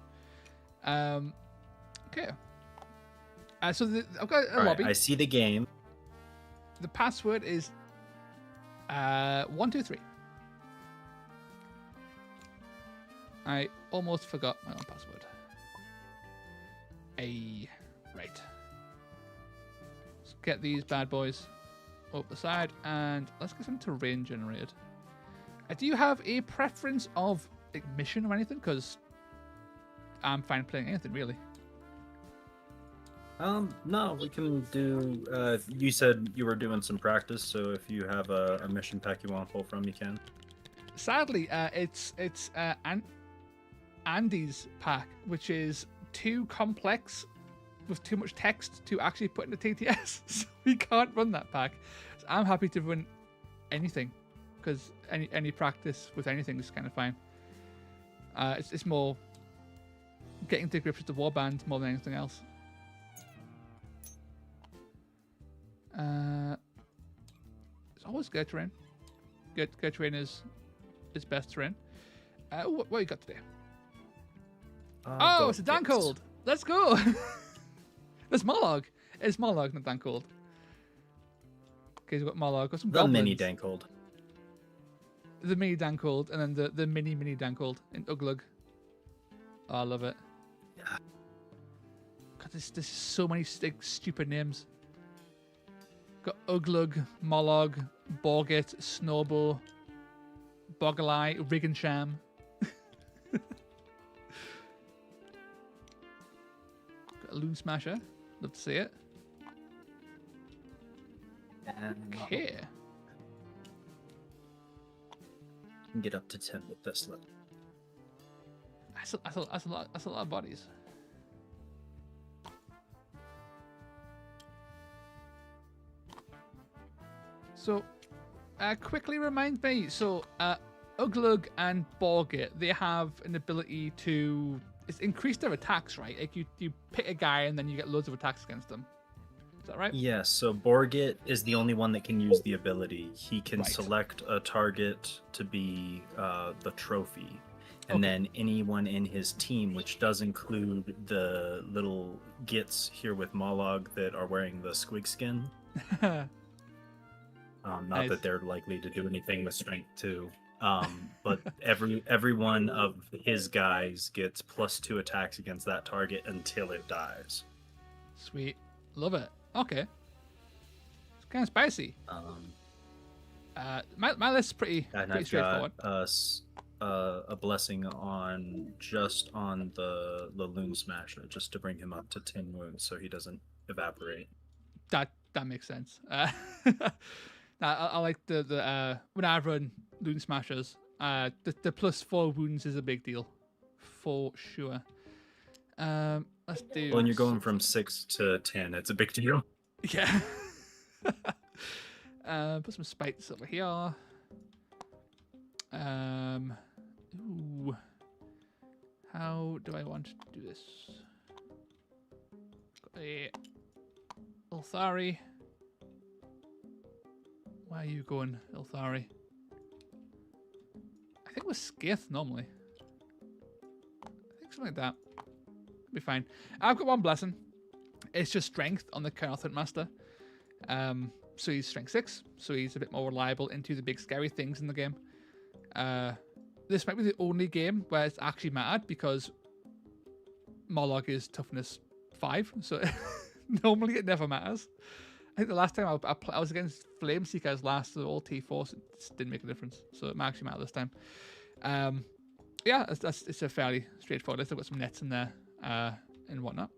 Okay. So I've got a lobby. Right, I see the game. The password is 123. I almost forgot my own password. Right. Let's get these bad boys up the side and let's get some terrain generated. Do you have a preference of like, mission or anything? Because I'm fine playing anything really. No, we can do. You said you were doing some practice, so if you have a mission pack you want to pull from, you can. Sadly, it's Andy's pack, which is too complex with too much text to actually put into TTS, so we can't run that pack. So I'm happy to run anything, because any practice with anything is kind of fine. It's more getting to grips with the warband more than anything else. It's always good terrain. Good terrain is best terrain. What you got today? It's a Dancold. Let's go. That's Morlog. It's Morlog, not Dancold. Okay, we've got Morlog. Got some the goblins. mini Dancold. The mini Dancold, and then the mini Dancold in Uglug. Oh, I love it. Yeah. God, there's so many stupid names. Got Uglug, Morlog, Borgit, Snowbo, Boggleye, Riggensham. Got a Loon Smasher. Love to see it. Okay. Can get up to 10 with this level. That's a lot of bodies. So, quickly remind me. So, Uglug and Borgit, they have an ability to increase their attacks, right? Like you pick a guy and then you get loads of attacks against them. Is that right? Yes. So Borgit is the only one that can use the ability. He can select a target to be the trophy, and then anyone in his team, which does include the little gits here with Mollog that are wearing the squig skin. Not that they're likely to do anything with strength too. But every one of his guys gets +2 attacks against that target until it dies. Sweet. Love it. Okay. It's kind of spicy. My list's pretty straightforward. A blessing on the Loon Smasher, just to bring him up to 10 wounds so he doesn't evaporate. That makes sense. I like the when I run Loon Smashers, the +4 wounds is a big deal, for sure. Let's do. Well, when you're going from 6 to 10, it's a big deal. Yeah. Put some spites over here. Ooh. How do I want to do this? Got a Ilthari. Where are you going, Ilthari? I think we're Skith normally. I think something like that. Be fine. I've got one blessing. It's just strength on the Colonel Master. So he's strength 6, so he's a bit more reliable into the big scary things in the game. This might be the only game where it's actually mattered, because Morlog is toughness 5, so normally it never matters. I think the last time I was against Flameseekers last, so all T4, so it didn't make a difference, so it might actually matter this time. Yeah, it's a fairly straightforward list. I've got some nets in there and whatnot.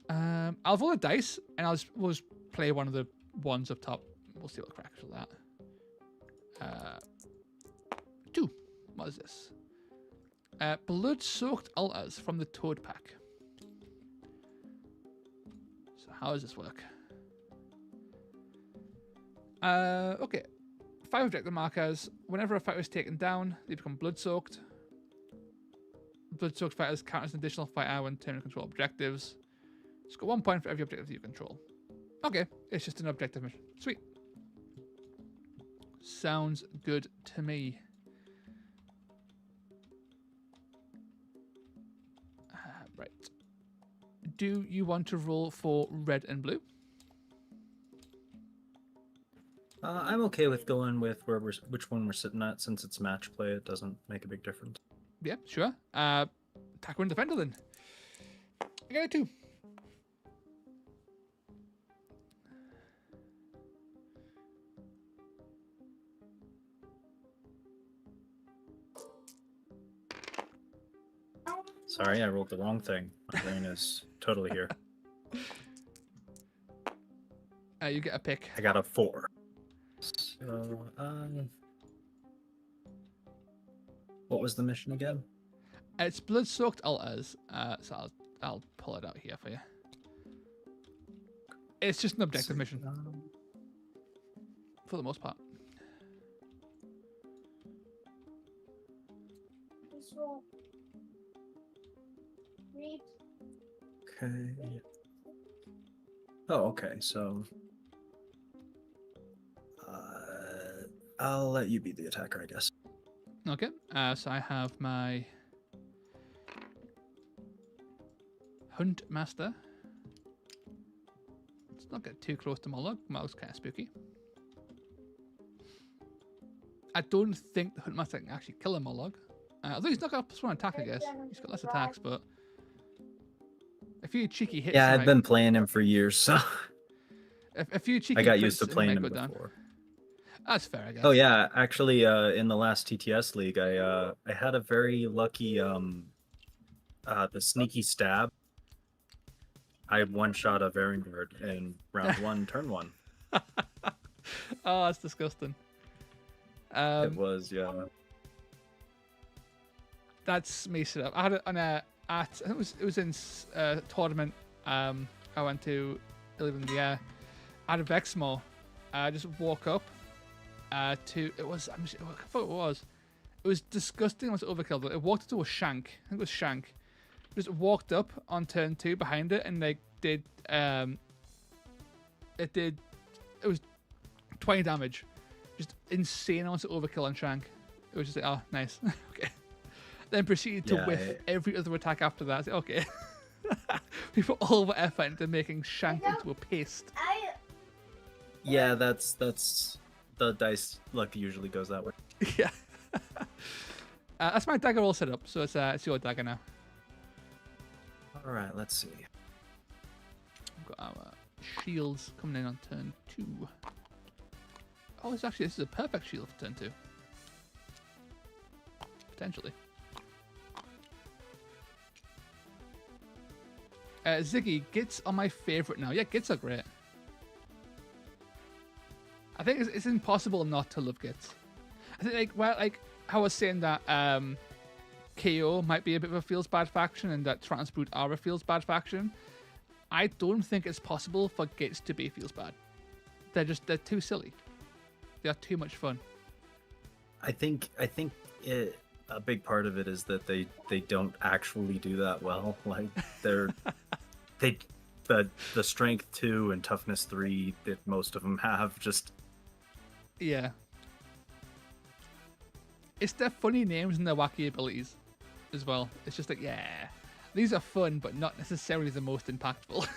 I'll roll a dice, and we'll just play one of the ones up top. We'll see what cracks with that. 2. What is this? Blood-soaked altars from the Toad pack. So how does this work? Okay. 5 objective markers. Whenever a fighter is taken down, they become blood-soaked. Blood-soaked fighters count as an additional fighter when turning control objectives. Score 1 point for every objective you control. Okay, it's just an objective mission. Sweet. Sounds good to me. Right. Do you want to roll for red and blue? I'm okay with going with which one we're sitting at, since it's match play. It doesn't make a big difference. Yeah, sure. Attacker and defender then. I got a 2. Sorry, I rolled the wrong thing. My brain is totally here. You get a pick. I got a 4. So, what was the mission again? It's blood-soaked altars. So I'll pull it out here for you. It's just an objective mission. For the most part. Okay. Oh, okay. So, I'll let you be the attacker, I guess. Okay. So I have my Hunt Master. Let's not get too close to Moloch. Moloch's kind of spooky. I don't think the Hunt Master can actually kill a Moloch. Although he's not got a +1 attack, I guess. He's got less attacks, but a few cheeky hits. Yeah, I've been playing him for years, so a few cheeky. I got used to playing him before. Down. That's fair, I guess. Oh yeah, actually, in the last TTS league, I had a very lucky the sneaky stab. I one-shot a Varengard in round 1, turn 1. Oh, that's disgusting. It was, yeah. That's me set up. I had it on I think it was in a tournament. I went to earlier in the year. I had a Vexmore. I just woke up to it was I thought it was. It was disgusting. It was overkill. It walked into a shank. I think it was shank. Just walked up on turn 2 behind it, and they did it was 20 damage. Just insane amounts of overkill on shank. It was just like, oh, nice. Okay. Then proceeded to whiff every other attack after that. Okay. We put all the effort into making shank into a paste. Yeah, that's the dice luck usually goes that way. Yeah. That's my dagger all set up, so it's your dagger now. All right, let's see. We've got our shields coming in on turn 2. Oh, this is a perfect shield for turn 2. Potentially. Ziggy, Gits are my favourite now. Yeah, Gits are great. I think it's impossible not to love Gits. I think like how I was saying that KO might be a bit of a feels bad faction and that Transbrute are a feels bad faction. I don't think it's possible for Gits to be feels bad. They're too silly. They are too much fun. I think a big part of it is that they don't actually do that well. Like the strength 2 and toughness 3 that most of them have just. Yeah. It's their funny names and their wacky abilities as well. It's just like, yeah, these are fun, but not necessarily the most impactful.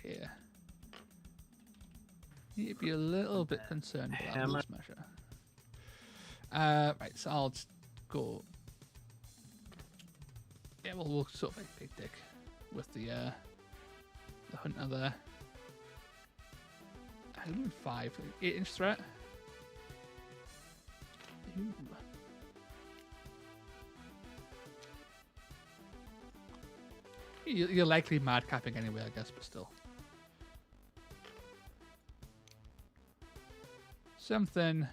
Okay. Need to be a little bit concerned about that measure. Right, so I'll just go. Yeah, we'll sort of like big dick with the hunter there. 5, 8-inch threat. Ooh. You're likely mad capping anyway, I guess, but still. Something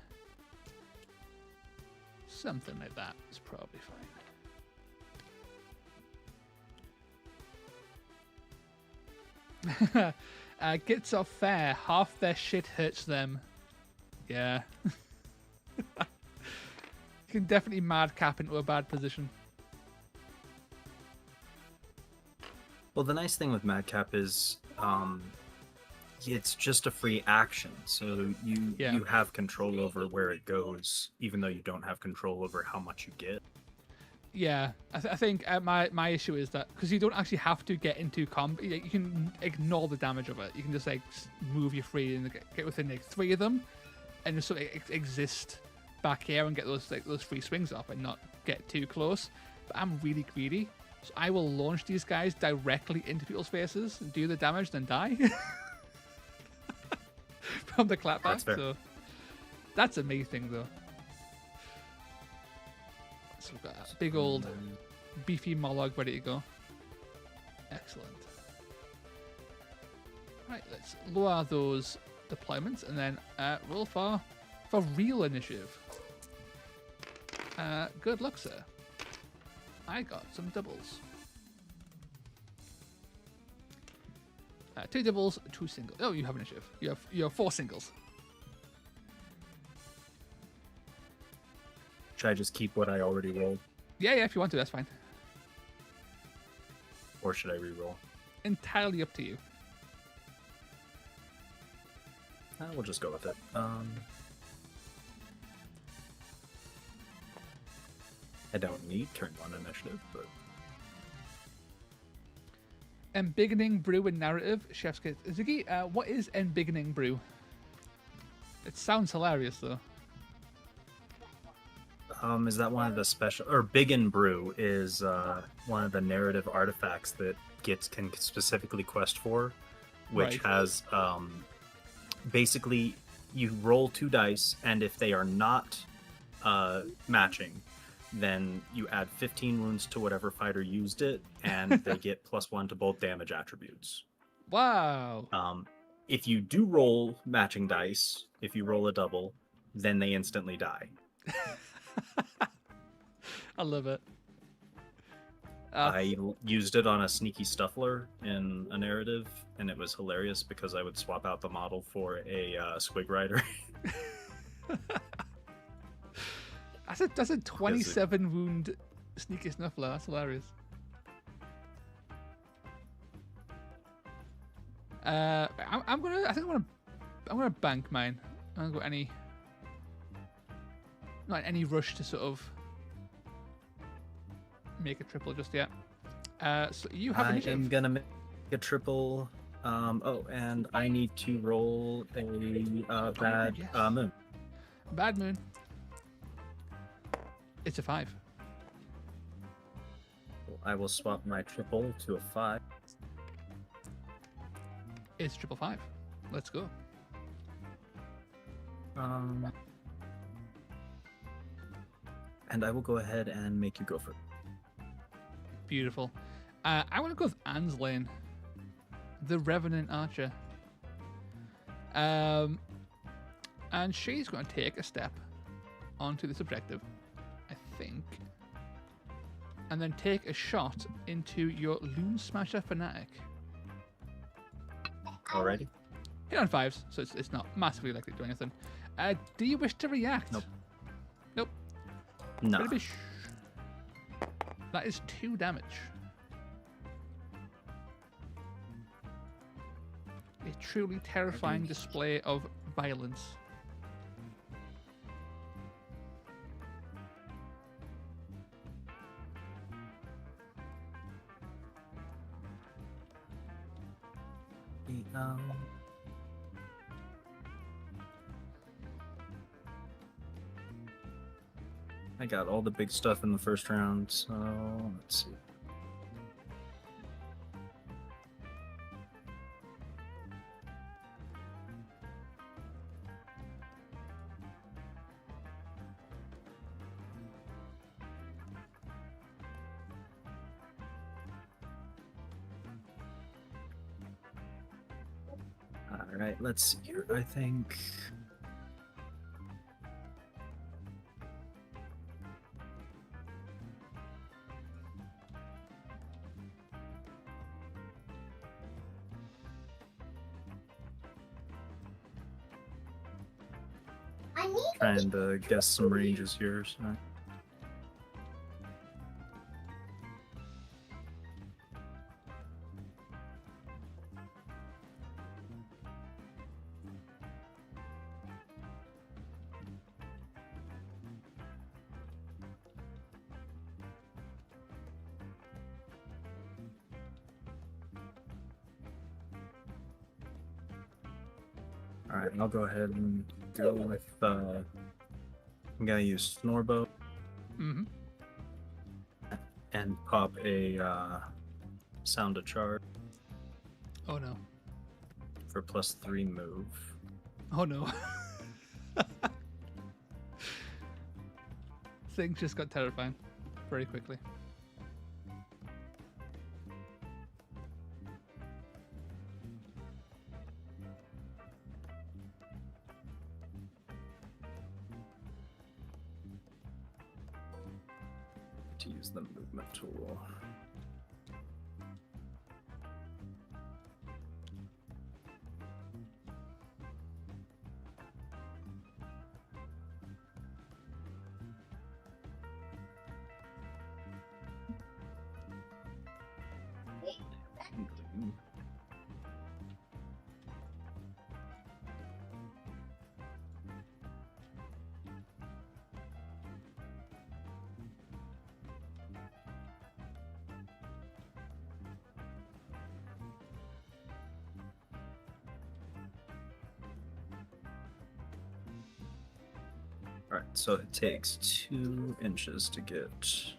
like that is probably fine. Gits are fair. Half their shit hurts them. Yeah. can definitely madcap into a bad position. Well, the nice thing with madcap is it's just a free action, so you have control over where it goes, even though you don't have control over how much you get. Yeah, I think my issue is that because you don't actually have to get into combat, you can ignore the damage of it. You can just like move your free and get within like 3 of them, and just sort of exist back here and get those free swings off and not get too close. But I'm really greedy, so I will launch these guys directly into people's faces, do the damage, then die from the clapback. That's fair. So that's amazing though. So we've got a big old beefy Mollog ready to go. Excellent. Right, let's lower those deployments and then roll for real initiative. Good luck, sir. I got some doubles. 2 doubles, 2 singles. Oh, you have initiative. You have 4 singles. Should I just keep what I already rolled? Yeah, if you want to, that's fine. Or should I re-roll? Entirely up to you. We'll just go with it. I don't need turn 1 initiative, but... Embiggening brew and narrative. Chef's kit. Ziggy, what is embiggening brew? It sounds hilarious, though. Is that one of the special... Or Big and Brew is one of the narrative artifacts that can specifically quest for, which has... basically, you roll 2 dice, and if they are not matching, then you add 15 wounds to whatever fighter used it, and they get +1 to both damage attributes. Wow. If you do roll matching dice, if you roll a double, then they instantly die. I love it. I used it on a sneaky Stuffler in a narrative, and it was hilarious because I would swap out the model for a Squig Rider. That's a 27 wound sneaky Snuffler. That's hilarious. I'm gonna bank mine. I don't got not any rush to sort of make a triple just yet. So you have initiative. I'm gonna make a triple. And I need to roll a bad moon. Bad moon. It's a 5. I will swap my triple to a 5. It's 555. Let's go. And I will go ahead and make you go for it. Beautiful. I want to go with Anslane, the Revenant Archer. And she's going to take a step onto this objective, I think, and then take a shot into your Loon Smasher Fanatic. Alrighty. Hit on 5s, so it's not massively likely to do anything. Do you wish to react? Nope. Nope. No. That is 2 damage. A truly terrifying display of violence. I got all the big stuff in the first round, so let's see. Alright, let's see here. I think... trying to guess some ranges here. So. All right, I'll go ahead and go with. I'm gonna use Snorbo. Mm-hmm. And pop a Sound of Charge. Oh no. For +3 move. Oh no. Things just got terrifying very quickly. To use the movement tool. Alright, so it takes 2 inches to get.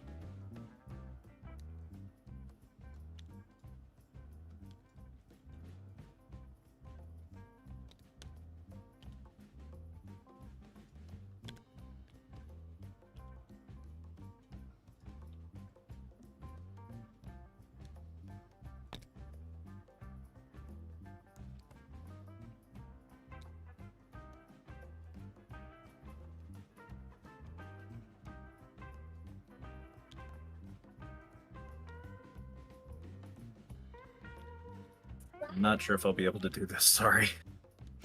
I'm not sure if I'll be able to do this, sorry.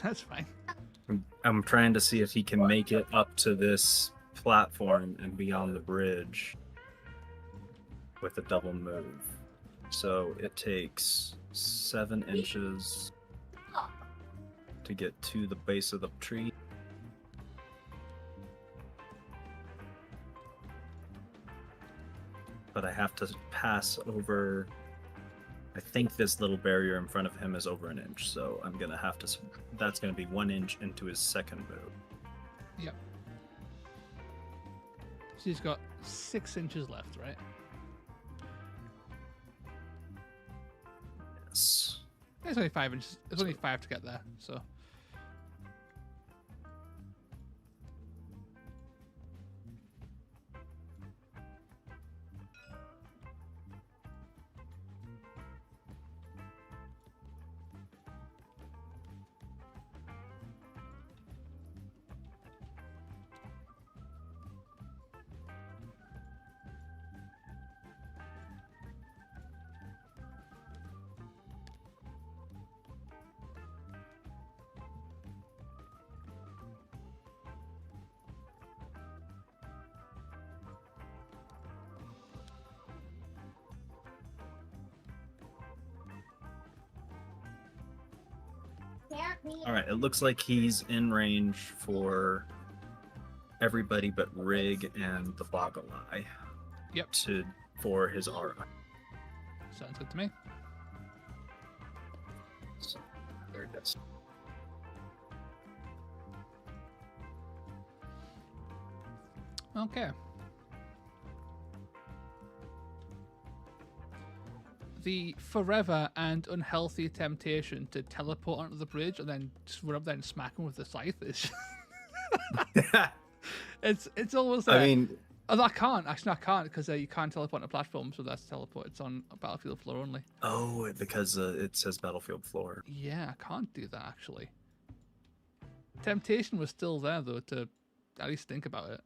That's fine. I'm trying to see if he can make it up to this platform and be on the bridge with a double move. So it takes 7 inches to get to the base of the tree. But I have to pass over. I think this little barrier in front of him is over 1 inch, so I'm gonna have to. That's gonna be 1 inch into his second move. Yep. So he's got 6 inches left, right? Yes. It's only 5 inches. It's only 5 to get there, so. All right. It looks like he's in range for everybody but Rig and the Boggle Eye. Yep. For his aura. Sounds good to me. So, there it is. Okay. The forever and unhealthy temptation to teleport onto the bridge and then just run up there and smack him with the scythe is. it's almost there. I mean, oh, I can't. Actually, I can't because you can't teleport on a platform, so that's teleport. It's on a battlefield floor only. oh, because it says battlefield floor. Yeah, I can't do that actually. Temptation was still there though to at least think about it.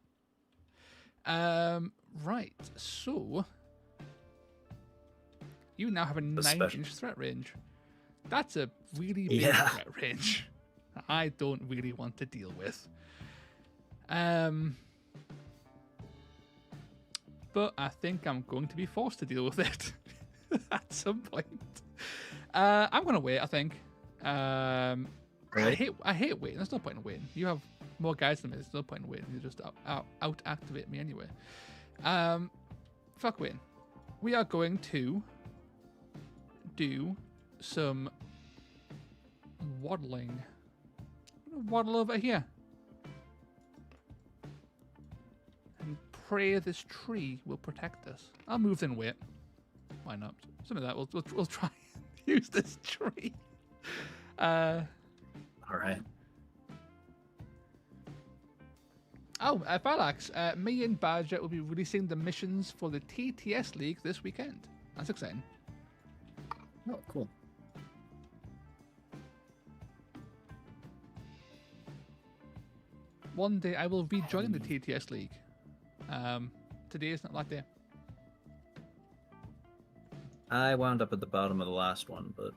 Right. So you now have a 9-inch threat range. That's a really big threat range that I don't really want to deal with. But I think I'm going to be forced to deal with it at some point. I'm going to wait, I think. Really? I hate waiting. There's no point in waiting. You have more guys than me. There's no point in waiting. You just out activate me anyway. Fuck waiting. We are going to do some waddling. waddle over here. And pray this tree will protect us. I'll move then wait. Why not? Some of that we'll try and use this tree. All right. Oh, Balax, me and Badger will be releasing the missions for the TTS League this weekend. That's exciting. Oh, cool. One day I will rejoin the TTS League. Today is not that day. I wound up at the bottom of the last one, but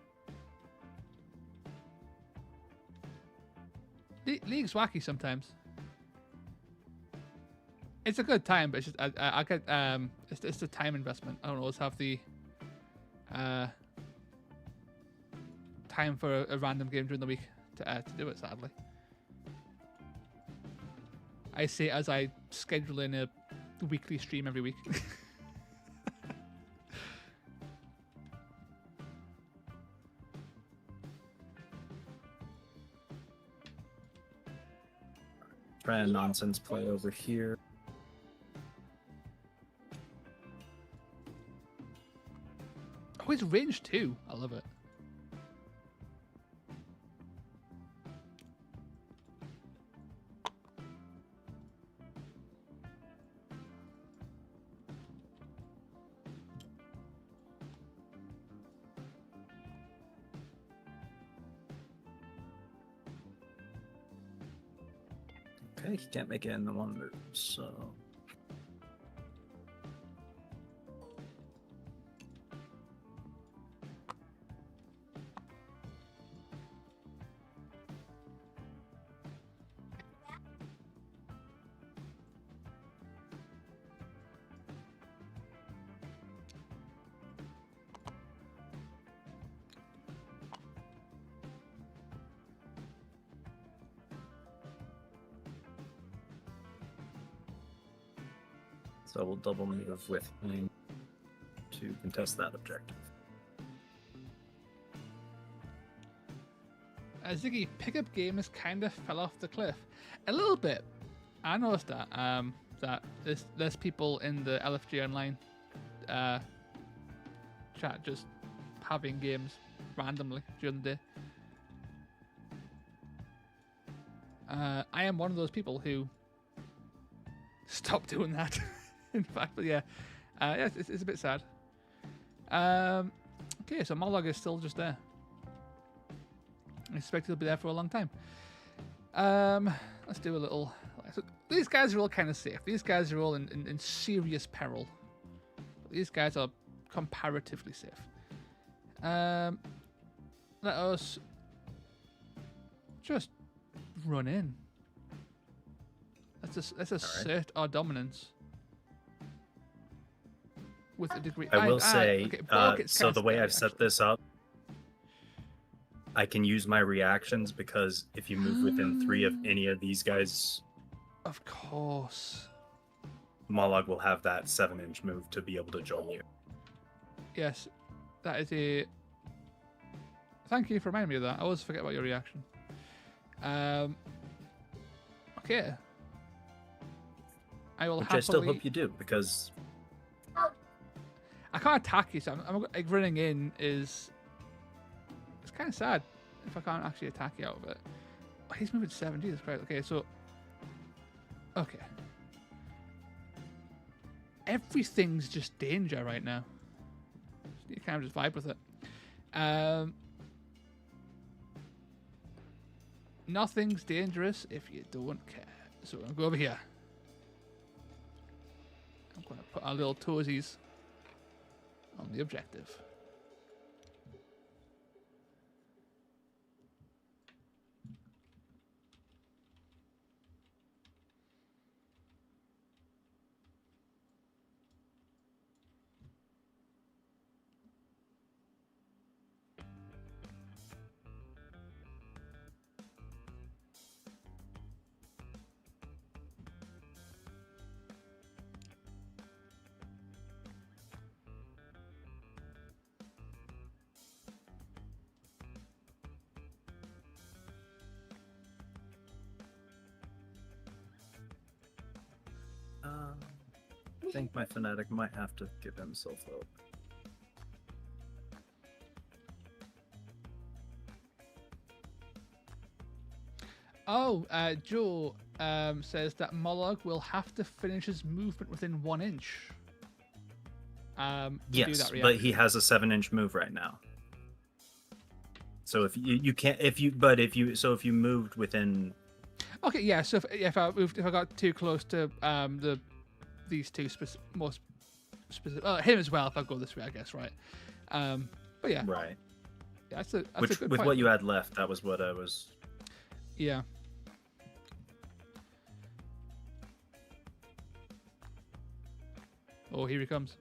League's wacky sometimes. It's a good time, but it's just I get it's the time investment. I don't always have the time for a random game during the week to do it. Sadly, I say as I schedule in a weekly stream every week. try a nonsense play over here. Oh, it's range 2. I love it. Okay, he can't make it in the one move, so... So we'll double move with him to contest that objective. Ziggy, pickup game has kind of fell off the cliff. A little bit. I noticed that. That there's people in the LFG online chat just having games randomly during the day. I am one of those people who stopped doing that. In fact, but yeah, it's a bit sad. Okay, so Monologue is still just there. I expect he'll be there for a long time. Let's do a little... So these guys are all kind of safe. These guys are all in serious peril. But these guys are comparatively safe. Let us just run in. Let's assert our dominance. With a degree. I will say, so the way I've set this up, I can use my reactions because if you move within 3 of any of these guys, of course, Monologue will have that 7-inch move to be able to join you. Yes, that is a... Thank you for reminding me of that. I always forget about your reaction. Okay. I will Which happily... I still hope you do, because... I can't attack you, so I'm like, running in is... It's kind of sad if I can't actually attack you out of it. Oh, he's moving 70, that's great. Okay, so... Okay. Everything's just danger right now. You kind of just vibe with it. Nothing's dangerous if you don't care. So I'm going to go over here. I'm going to put our little toesies on the objective. I think my fanatic might have to give himself up. Oh, Joe says that Mollog will have to finish his movement within 1 inch. Yes, but he has a 7-inch move right now. So if you can't, if you moved within. Okay, yeah. So if I got too close to these two most specific, him as well. If I go this way, I guess, right? But yeah, right. Yeah, that's a with good with point. What you had left, that was what I was. Yeah. Oh, here he comes.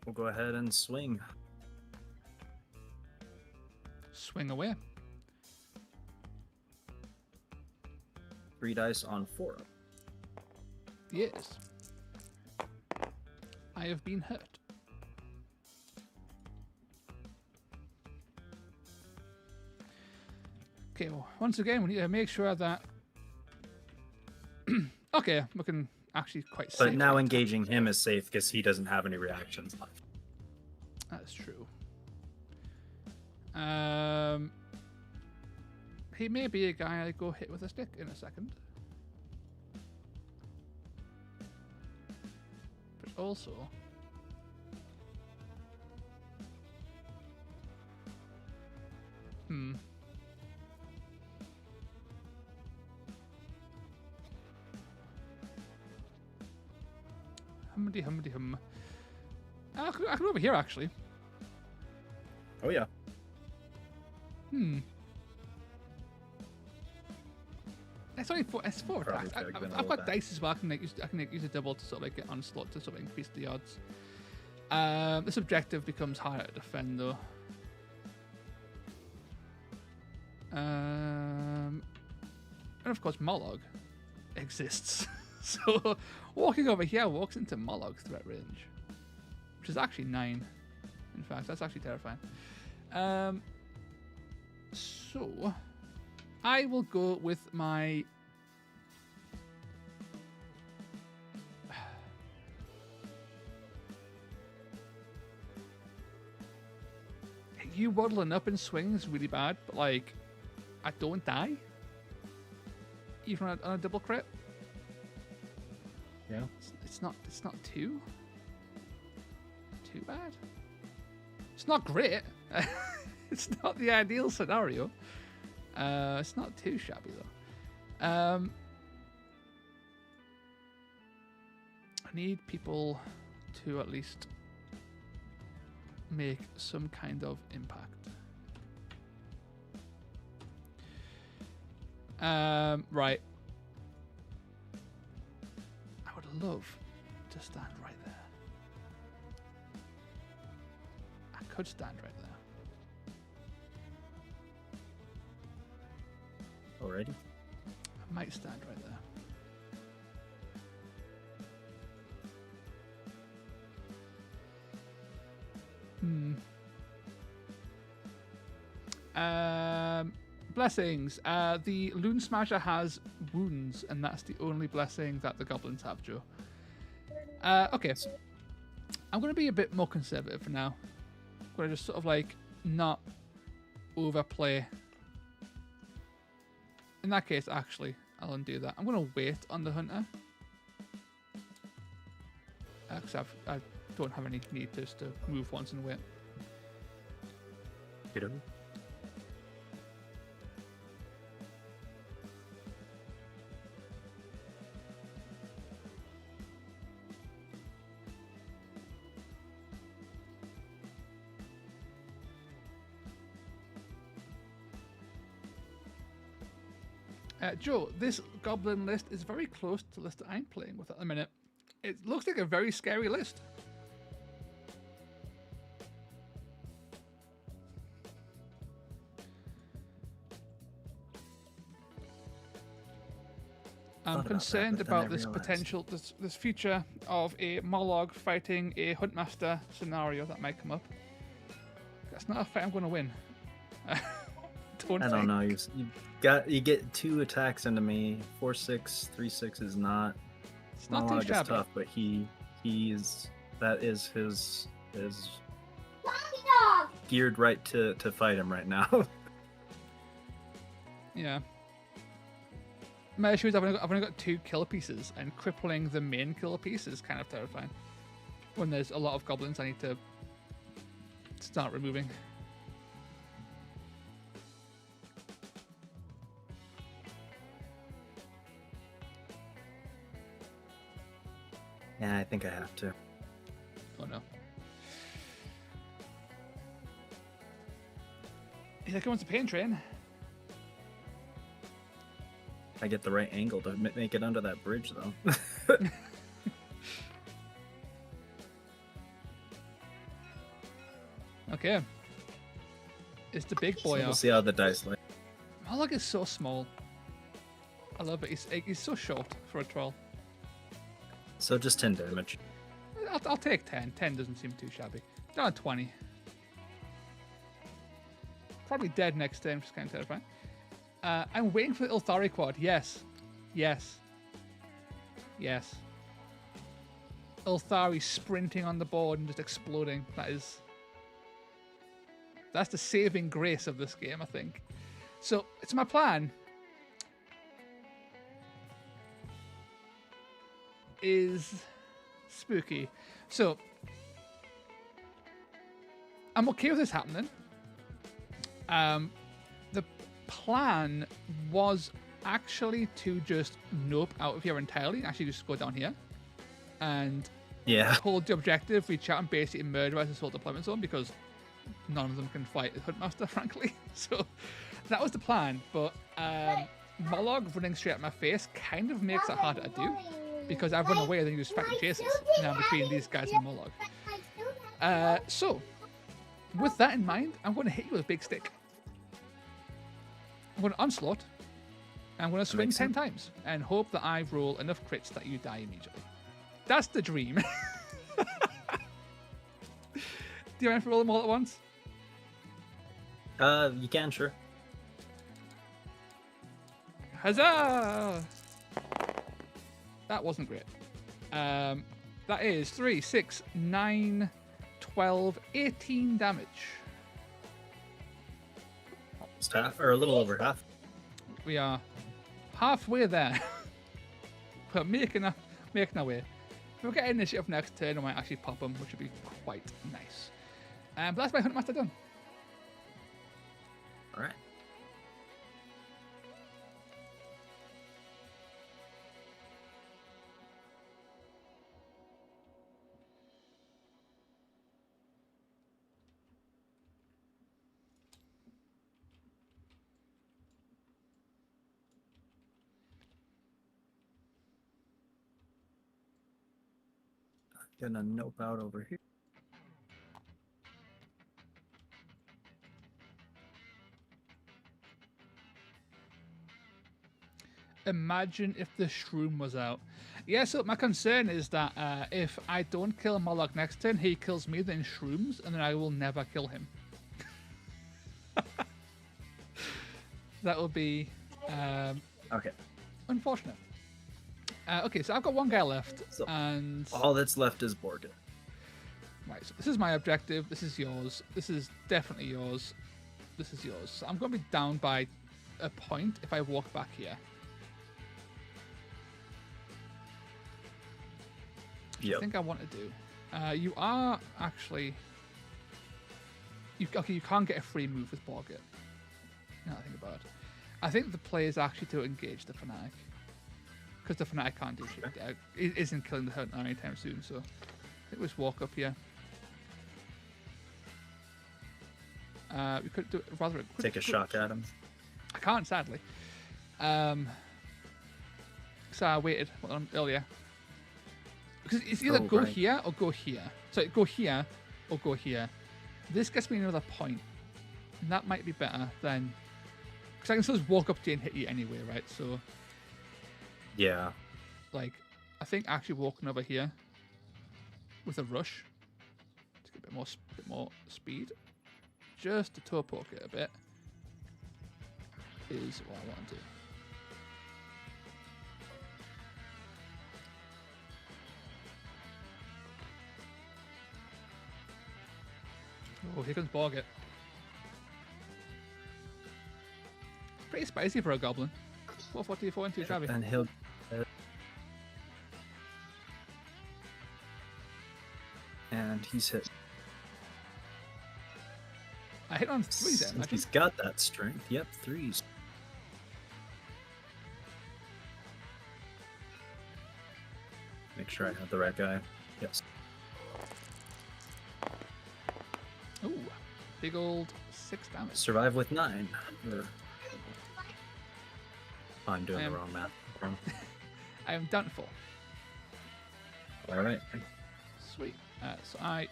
We'll go ahead and swing. Swing away. 3 dice on 4. Yes. I have been hurt. Okay, well, once again, we need to make sure that... okay, we can actually quite safe. But now engaging him is safe because he doesn't have any reactions left. That's true. He may be a guy I go hit with a stick in a second. But also... Hum. I can over here, actually. Oh, yeah. It's only 4. It's 4 attacks. I've got dice as well. I can use a double to sort of like get onslaught to sort of increase the odds. This objective becomes harder to defend, though. And of course, Mollog exists. So walking over here walks into Mollog's threat range, which is actually 9. In fact, that's actually terrifying. So I will go with my... You waddling up in swings really bad, but like, I don't die. Even on a double crit. Yeah. It's not too bad. It's not great. It's not the ideal scenario. It's not too shabby though. I need people to at least make some kind of impact. Right. I would love to stand right there. I could stand right there. Already? I might stand right there. Blessings. The Loon Smasher has wounds, and that's the only blessing that the goblins have, Joe. Okay. I'm going to be a bit more conservative for now. I'm going to just sort of like not overplay. In that case, actually, I'll undo that. I'm going to wait on the hunter. Because I don't have any need just to move once and wait. Get over. Joe, this goblin list is very close to the list that I'm playing with at the minute. It looks like a very scary list. I'm concerned about this potential, this future of a Mollog fighting a Huntmaster scenario that might come up. That's not a fight I'm going to win. I don't know. You get 2 attacks into me. 4/6, 3/6 is not. It's not too shabby. Is tough, but that is his geared right to fight him right now. Yeah. My issue is I've only got 2 killer pieces, and crippling the main killer piece is kind of terrifying. When there's a lot of goblins I need to start removing. Yeah, I think I have to. Oh no. Here comes the pain train. I get the right angle to make it under that bridge, though. Okay. It's the big boy. So we'll see how the dice like. Mollog is so small. I love it. He's so short for a troll. So just 10 damage. I'll take 10. 10 doesn't seem too shabby. Down at 20. Probably dead next turn, which is kind of terrifying. I'm waiting for the Ilthari quad. Yes. Yes. Yes. Ilthari sprinting on the board and just exploding. That's the saving grace of this game, I think. So, it's my plan. Is spooky. So, I'm okay with this happening. The plan was actually to just nope out of here entirely and actually just go down here and hold the objective, reach out and basically murderize this whole deployment zone because none of them can fight the Huntmaster, frankly. So that was the plan, but Mollog running straight at my face kind of makes it harder to do because I've run away and then you just fucking chases now between these guys and Mollog. So with that in mind, I'm going to hit you with a big stick. I'm going to onslaught. I'm going to swing 10 times and hope that I roll enough crits that you die immediately. That's the dream. Do you want to roll them all at once? You can, sure. Huzzah! That wasn't great. That is 3, 6, 9, 12, 18 damage. Almost half, or a little over half. We are halfway there. We're making our way. If we get initiative next turn, I might actually pop them, which would be quite nice. But that's my Huntmaster done. All right. Gonna nope out over here. Imagine if the shroom was out. Yeah, so my concern is that if I don't kill Mollog next turn, he kills me, then shrooms, and then I will never kill him. That will be okay. Unfortunate. Okay, so I've got one guy left, So and all that's left is Borgin. Right, so this is my objective. This is yours. This is definitely yours. This is yours. So I'm going to be down by a point if I walk back here. Yep. I think I want to do. You are actually. You can't get a free move with Borgit. Now I think about it. I think the play is actually to engage the Fanatic. Because the Fanatic can't do shit. It isn't killing the Hunter anytime soon, so I think we'll just walk up here. We could do it rather. Take a shot at him. I can't, sadly. So I waited earlier. Because it's either go here or go here. So go here or go here. This gets me another point. And that might be better than. Because I can still just walk up to you and hit you anyway, right? So. Yeah. Like, I think actually walking over here with a rush to get a bit more speed just to toe poke it a bit is what I want to do. Oh, here comes Borgit. Pretty spicy for a goblin. 444 into Travi. And he'll. And he's hit. I hit on 3s then. Since he's got that strength. Yep, 3s. Make sure I have the right guy. Yes. Ooh, big old 6 damage. Survive with 9. I'm doing the wrong math. I am done for. Alright. Sweet. So I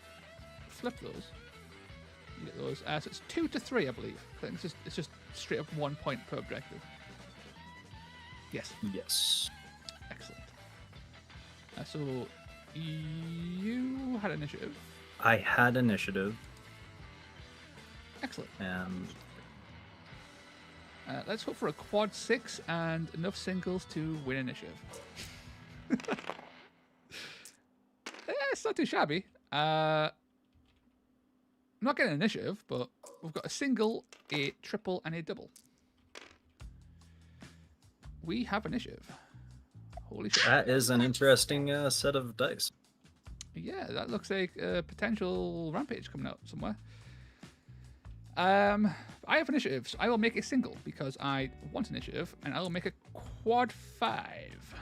flip those. You get those. So it's 2 to 3, I believe. I think it's just straight up 1 point per objective. Yes. Yes. Excellent. So you had initiative. I had initiative. Excellent. Let's hope for a quad 6 and enough singles to win initiative. It's not too shabby. I'm not getting initiative, but we've got a single, a triple, and a double. We have initiative. Holy shit. That is an interesting set of dice. Yeah, that looks like a potential rampage coming out somewhere. I have initiative, so I will make a single because I want initiative, and I will make a quad 5.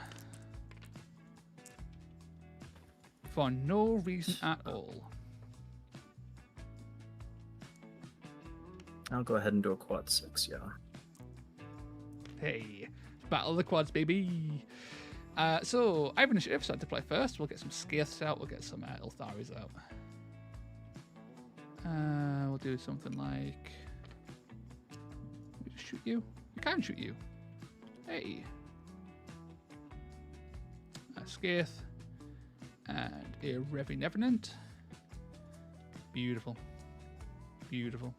For no reason at all. I'll go ahead and do a quad 6, yeah. Hey, battle of the quads, baby. So I have initiative, so I have to play first. We'll get some Scaths out, we'll get some Iltharis out. We'll do something like... we just shoot you? We can shoot you. Hey. A Scath. And a Revenant. Beautiful. Beautiful.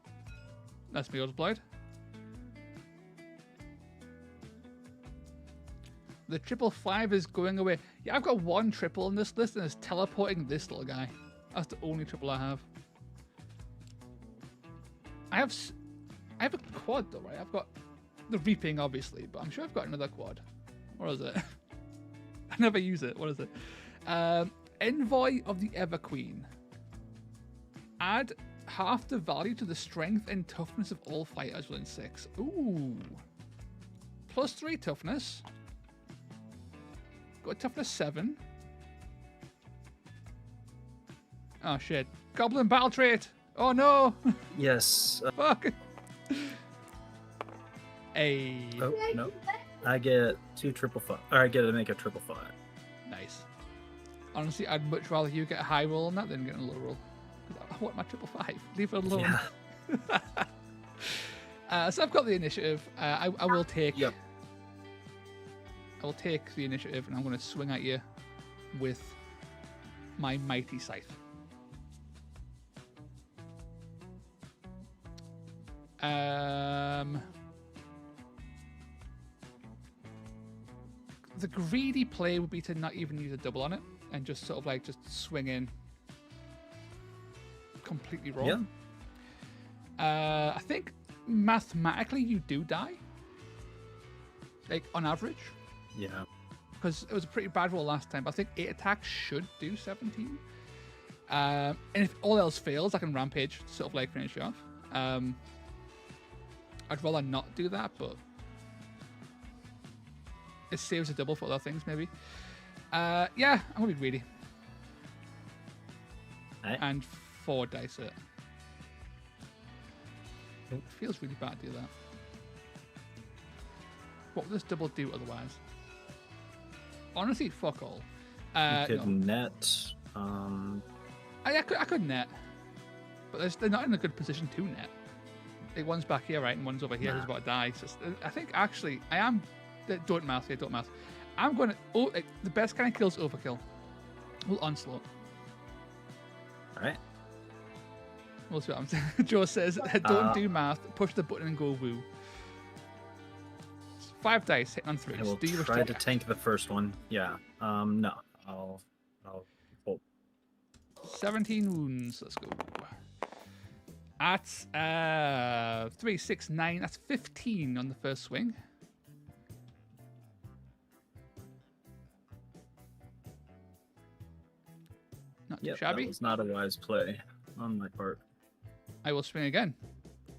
That's me multiplied. The 555 is going away. Yeah, I've got 1 triple in this list and it's teleporting this little guy. That's the only triple I have. I have a quad though, right? I've got the Reaping, obviously, but I'm sure I've got another quad. What is it? I never use it. What is it? Envoy of the Everqueen. Add half the value to the strength and toughness of all fighters within 6. Ooh. +3 toughness. Got a toughness 7. Oh shit. Goblin battle trait. Oh no. Yes. Fuck. Hey. Oh, no. I get 2 555. Or I get to make a 555. Nice. Honestly, I'd much rather you get a high roll on that than get a low roll. I want my 555. Leave it alone. Yeah. So I've got the initiative. I will take. Yep. I will take the initiative, and I'm going to swing at you with my mighty scythe. The greedy play would be to not even use a double on it and just sort of like just swing in completely wrong. Yeah. I think mathematically you do die, like on average. Yeah. Because it was a pretty bad roll last time. But I think 8 attacks should do 17. And if all else fails, I can rampage to sort of like finish you off. I'd rather not do that, but it saves a double for other things, maybe. Yeah, I'm gonna be greedy. Right. And 4 dice it. It feels really bad to do that. What would this double do otherwise? Honestly, fuck all. You could net. I could net, but they're not in a good position to net. Like one's back here, right, and one's over here who's about to die. So I think actually I am. Don't math. Yeah, don't math. I'm going to. Oh, like, the best kind of kill is overkill. We'll onslaught. All right. We'll see what I'm saying. Joe says, don't do math, push the button and go woo. 5 dice, hitting on 3. I will do you try to tank the first one. Yeah. No. I'll hold. 17 wounds. Let's go. That's 3, 6, 9. That's 15 on the first swing. Not too shabby. That was not a wise play on my part. I will swing again.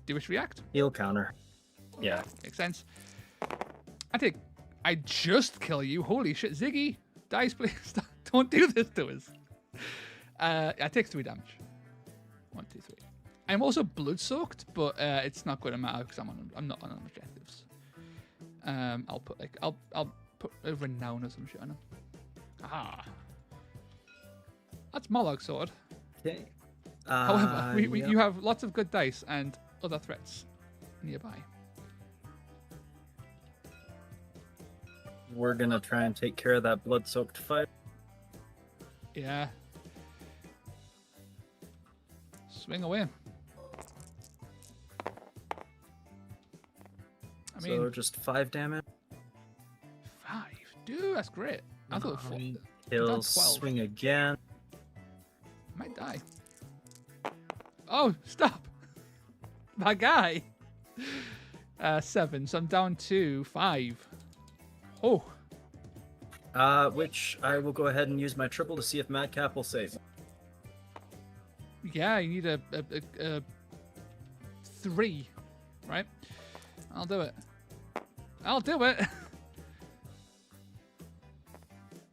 Do you wish to react? He'll counter. Yeah. Makes sense. I just kill you. Holy shit. Ziggy, dice, please. Don't do this to us. I take 3 damage. 1, 2, 3. I'm also blood soaked, but it's not going to matter because I'm not on objectives. I'll put a renown or some shit on him. Aha. That's Moloch sword. Okay. However, you have lots of good dice and other threats nearby. We're gonna try and take care of that blood-soaked fight. Yeah. Swing away. I mean, so just 5 damage. 5, dude, that's great. I thought 4. He'll swing again. I might die. Oh, stop! My guy. 7, so I'm down to 5. Oh. Which I will go ahead and use my triple to see if Madcap will save. Yeah, you need a 3, right? I'll do it. I'll do it.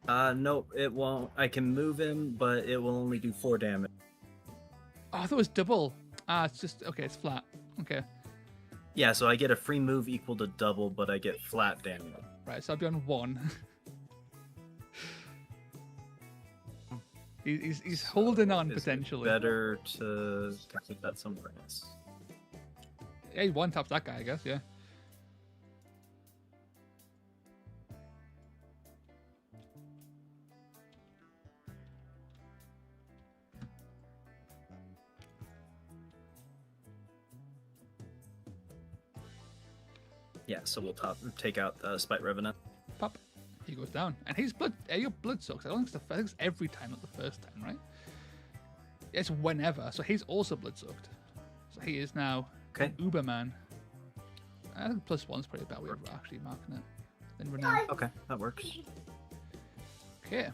Nope, it won't. I can move him, but it will only do 4 damage. Oh, I thought it was double. It's just, okay, it's flat. Okay. Yeah, so I get a free move equal to double, but I get flat damage. Right, so I'll be on 1. he's holding on, potentially. Better to keep that somewhere else. Yeah, he one-taps that guy, I guess, yeah. Yeah, so we'll take out the Spite Revenant. Pop. He goes down. And he's blood. Your blood sucks. I think it's every time, not the first time, right? It's whenever. So he's also blood sucked. So he is now an Uberman. I think +1's probably a better way of actually marking it than renown. Okay, that works. Okay.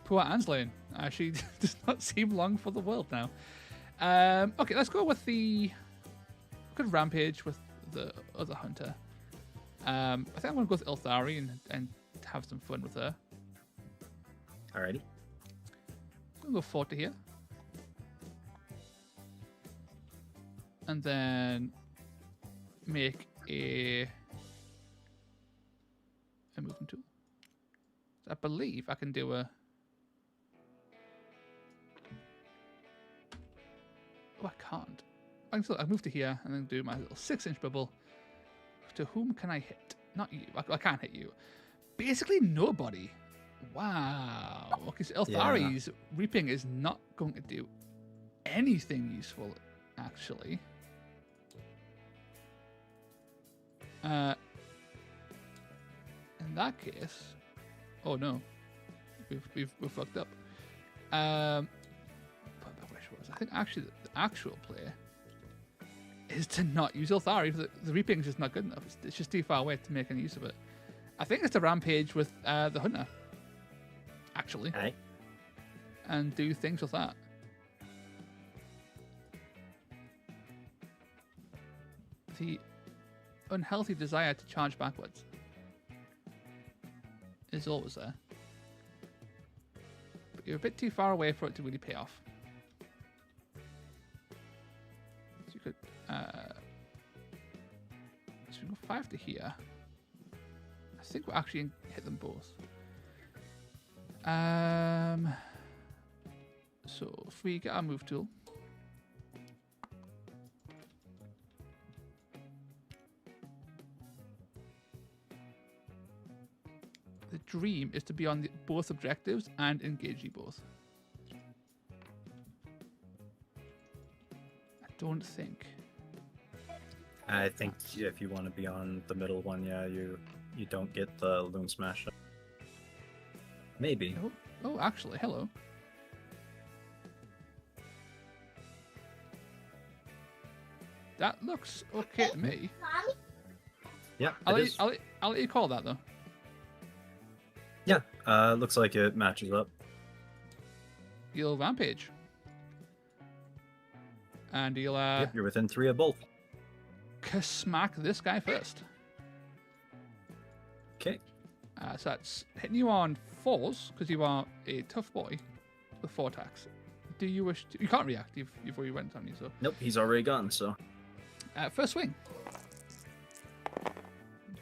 Poor Anslane. She does not seem long for the world now. Okay, let's go with the good rampage with the other hunter. I think I'm going to go with Ilthari and have some fun with her. Alrighty. I'm going to go 40 here. And then make a movement tool. So I believe I can do a... Oh, I can't. I move to here and then do my little 6-inch bubble. To whom can I hit? Not you. I can't hit you. Basically nobody. Wow. Okay, so Elthari's reaping is not going to do anything useful, actually. In that case, oh no, we've fucked up. I think actually the actual play is to not use Elthari. The reaping is just not good enough. It's just too far away to make any use of it. I think it's to rampage with the hunter, actually, and do things with that. The unhealthy desire to charge backwards is always there, but you're a bit too far away for it to really pay off. So you could so we go 5 to here. I think we'll actually hit them both. So if we get our move tool, the dream is to be on both objectives and engage you both. don't think. I think if you want to be on the middle one, yeah, you don't get the Loon Smash. Maybe. Oh, actually, hello. That looks okay to me. Yeah, I'll let you call that though. Yeah, looks like it matches up. You'll Rampage. And you'll Yep, you're within 3 of both. smack this guy first. Okay. So that's hitting you on 4s, because you are a tough boy with 4 attacks. Do you wish to... You can't react, you've already went on you, so... Nope, he's already gone, so... First swing.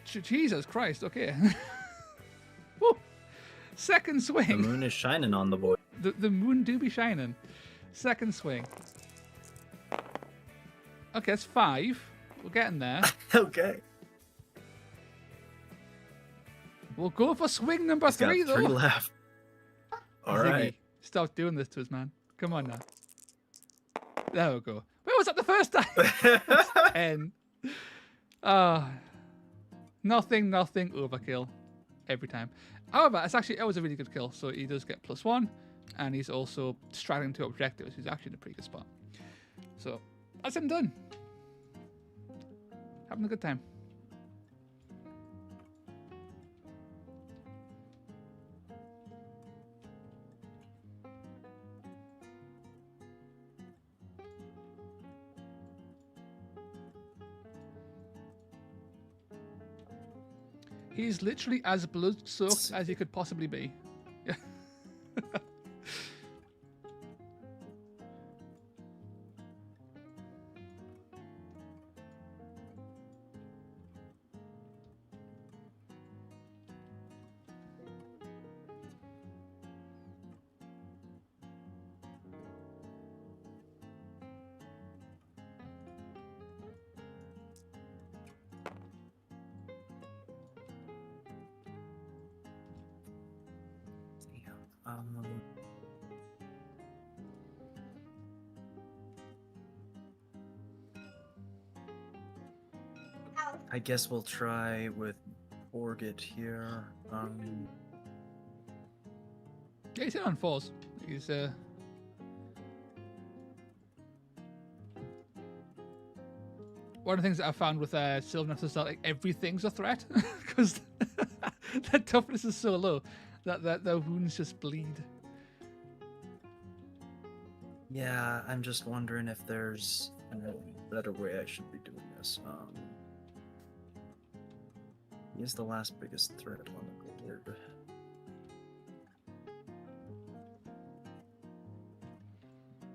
Jesus Christ, okay. Woo. Second swing. The moon is shining on the boy. The moon do be shining. Second swing. Okay, that's 5. We're getting there. Okay. We'll go for swing number He's 3, got though. 3 left. All Ziggy, right. stop doing this to us, man. Come on now. There we go. Where was that the first time? 10. Nothing, overkill. Every time. However, it was a really good kill, so he does get +1, and he's also straddling 2 objectives. He's actually in a pretty good spot. So, that's him done. Having a good time. He's literally as blood-soaked as he could possibly be. Yeah. I guess we'll try with Orgit here. Yeah, he's in on 4s. He's one of the things that I found with Sylvaneth is that like everything's a threat because the toughness is so low that the wounds just bleed. Yeah, I'm just wondering if there's a better way I should be doing this. He is the last biggest threat on the board.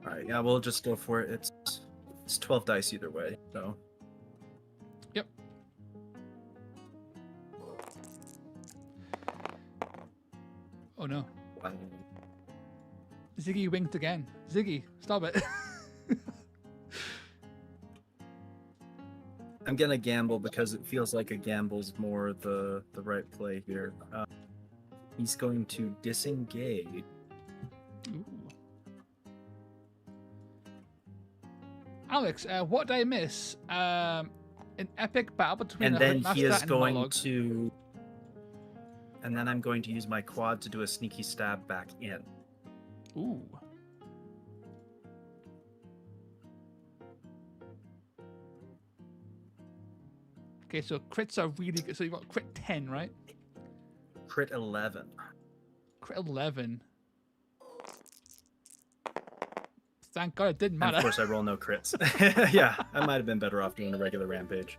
Alright, yeah, we'll just go for it. It's 12 dice either way, so. Yep. Oh no. Wow. Ziggy winked again. Ziggy, stop it. I'm gonna gamble because it feels like a gamble's more the right play here. He's going to disengage. Ooh. Alex, what did I miss? An epic battle between And then he is going monologue. to... And then I'm going to use my quad to do a sneaky stab back in. Ooh. Okay, so crits are really good. So you've got crit 10, right? Crit 11. Crit 11. Thank God it didn't And matter. of course, I roll no crits. Yeah, I might have been better off doing a regular rampage.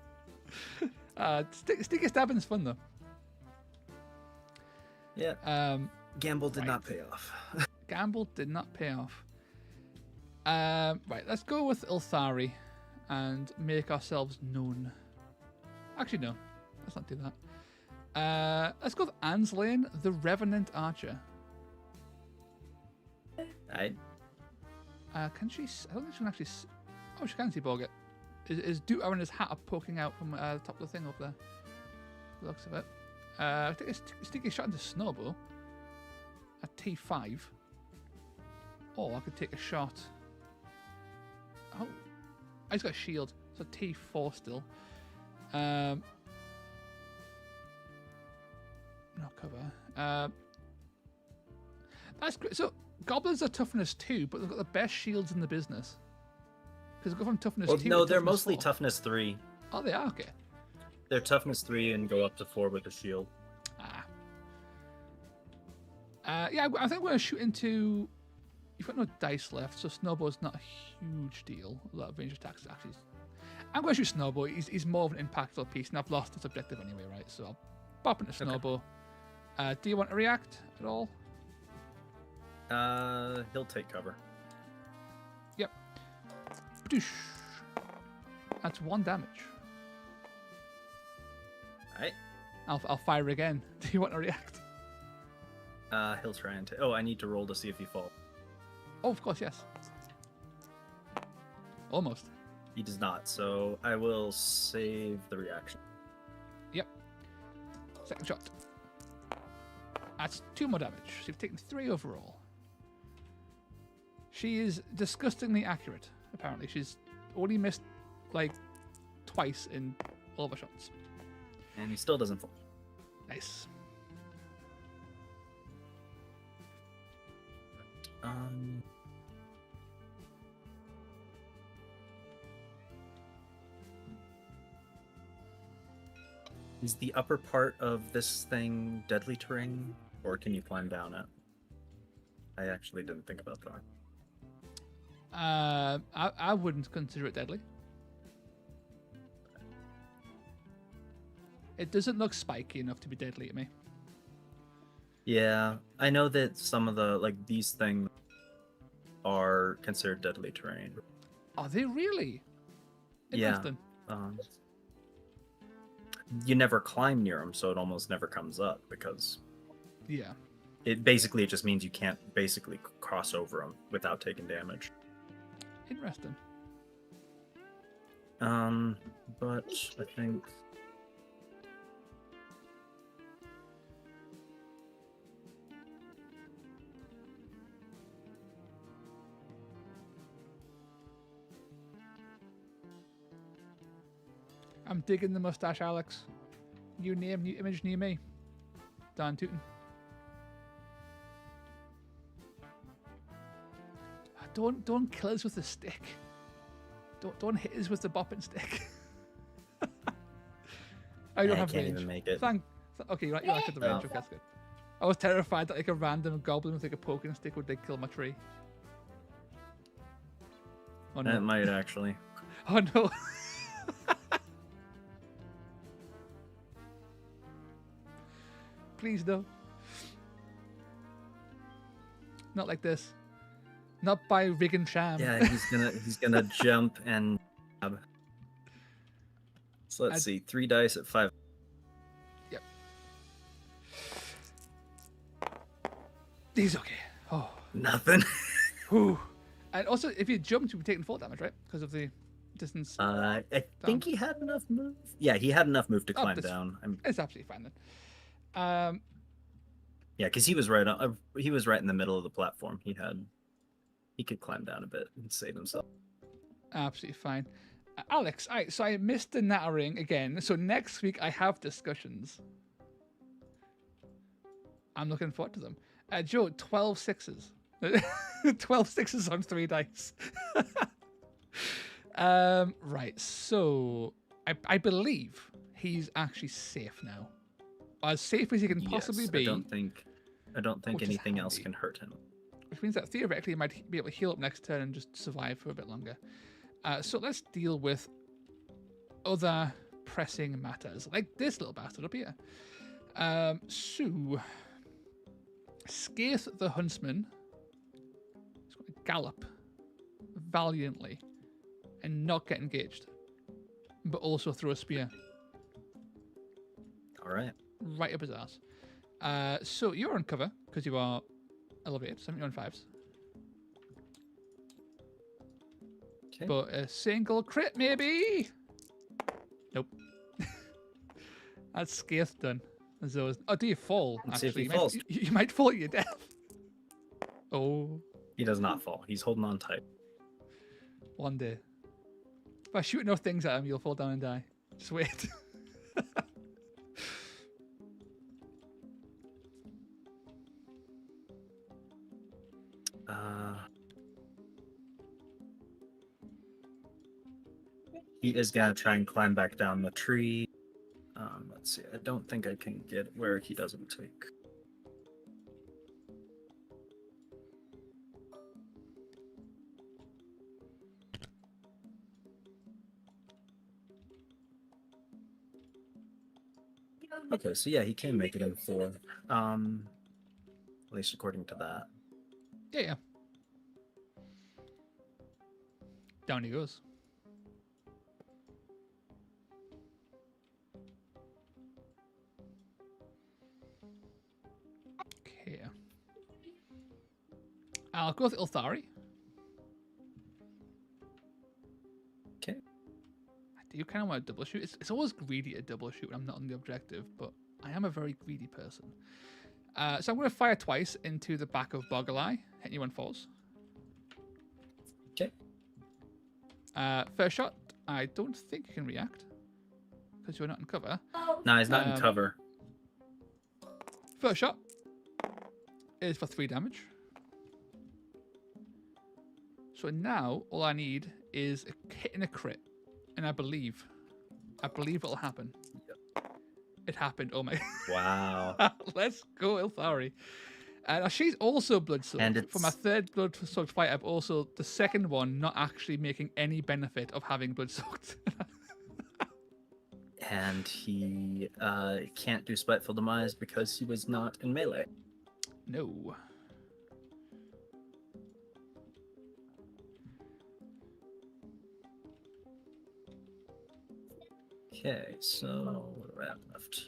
Sticky stabbing's fun, though. Yeah. Gamble did not pay off. Gamble did not pay off. Right, let's go with Ilthari and make ourselves known. Actually, no. Let's not do that. Let's go with Anslane, the Revenant Archer. Can she... I don't think she can actually... Oh, she can see Borget. Is Duke Aaron his hat up poking out from the top of the thing up there? The looks of it. I think it's sticky shot into Snowball at T5. Or I could take a shot. Oh. I just got a shield, so T4 still. No cover. That's great. So goblins are toughness 2, but they've got the best shields in the business. Because go from toughness 2. No, to they're toughness mostly 4. toughness 3. Oh, they are? Okay. They're toughness 3 and go up to 4 with a shield. Yeah, I think we're going to shoot into... You've got no dice left, so Snowball's not a huge deal. A lot of range attacks actually. I'm going to shoot Snowball. He's more of an impactful piece, and I've lost his objective anyway, right? So I'll pop into Snowball. Okay. Do you want to react at all? He'll take cover. Yep. That's 1 damage. Alright. I'll fire again. Do you want to react? He'll try and oh, I need to roll to see if he falls. Oh, of course, yes. Almost. He does not, so I will save the reaction. Yep. Second shot. That's 2 more damage. So you've taken 3 overall. She is disgustingly accurate, apparently. She's only missed, like, twice in all of her shots. And he still doesn't fall. Nice. Is the upper part of this thing deadly terrain, or can you climb down it? I actually didn't think about that. I wouldn't consider it deadly. It doesn't look spiky enough to be deadly to me. Yeah, I know that some of the, like, these things are considered deadly terrain. Are they really? Interesting. Yeah. You never climb near them, so it almost never comes up because... Yeah. It basically just means you can't basically cross over them without taking damage. Interesting. But I think... I'm digging the mustache, Alex. New name, new image, new me. Dan Tootin. Don't kill us with the stick. Don't hit us with the bopping stick. I don't have can't range. even make it. Okay, you're right at the range. Okay, that's good. I was terrified that like a random goblin with like a poking stick would like kill my tree. Oh no! It might actually. Oh no! Please no. Not like this. Not by rig and sham. Yeah, he's gonna jump and stab. So let's see, 3 dice at 5. Yep. He's okay. Oh. Nothing. Whew. And also, if you jumped, you'd be taking 4 damage, right? Because of the distance. I think he had enough move. Yeah, he had enough move to climb down. It's absolutely fine then. Yeah, because he was right in the middle of the platform. He could climb down a bit and save himself. Absolutely fine. Alex, so I missed the Nattering again. So next week I have discussions. I'm looking forward to them. Joe, 12 sixes. 12 sixes on 3 dice. Right, so I believe he's actually safe now. As safe as he can possibly be. I don't think anything else can hurt him. Which means that theoretically he might be able to heal up next turn and just survive for a bit longer. So let's deal with other pressing matters, like this little bastard up here. So, Scaith the Huntsman is going to gallop valiantly and not get engaged, but also throw a spear. All right. Right up his ass. So you're on cover because you are elevated, so you're on 5s. Okay. But a single crit, maybe? Nope. That's Scaith done. Oh, do you fall? Let's see if he falls. You might fall to your death. Oh. He does not fall. He's holding on tight. One day. If I shoot enough things at him, you'll fall down and die. Just wait. He is gonna try and climb back down the tree. Let's see. I don't think I can get where he doesn't take. Okay, so yeah, he can make it in 4. At least according to that. Yeah. Down he goes. Okay. I'll go with Ilthari. Okay. I do kind of want a double shoot. It's always greedy a double shoot when I'm not on the objective, but I am a very greedy person. So I'm going to fire twice into the back of Boggle-Eye. Hit you when falls. Okay. First shot, I don't think you can react because you're not in cover. No, he's not in cover. First shot is for 3 damage. So now all I need is a hit and a crit, and I believe it'll happen. It happened. Oh my! Wow. Let's go, Ilthari. She's also blood soaked. And it's... For my third blood soaked fight, I've also the second one not actually making any benefit of having blood soaked. And he can't do Spiteful Demise because he was not in melee. No. Okay, so what do I have left?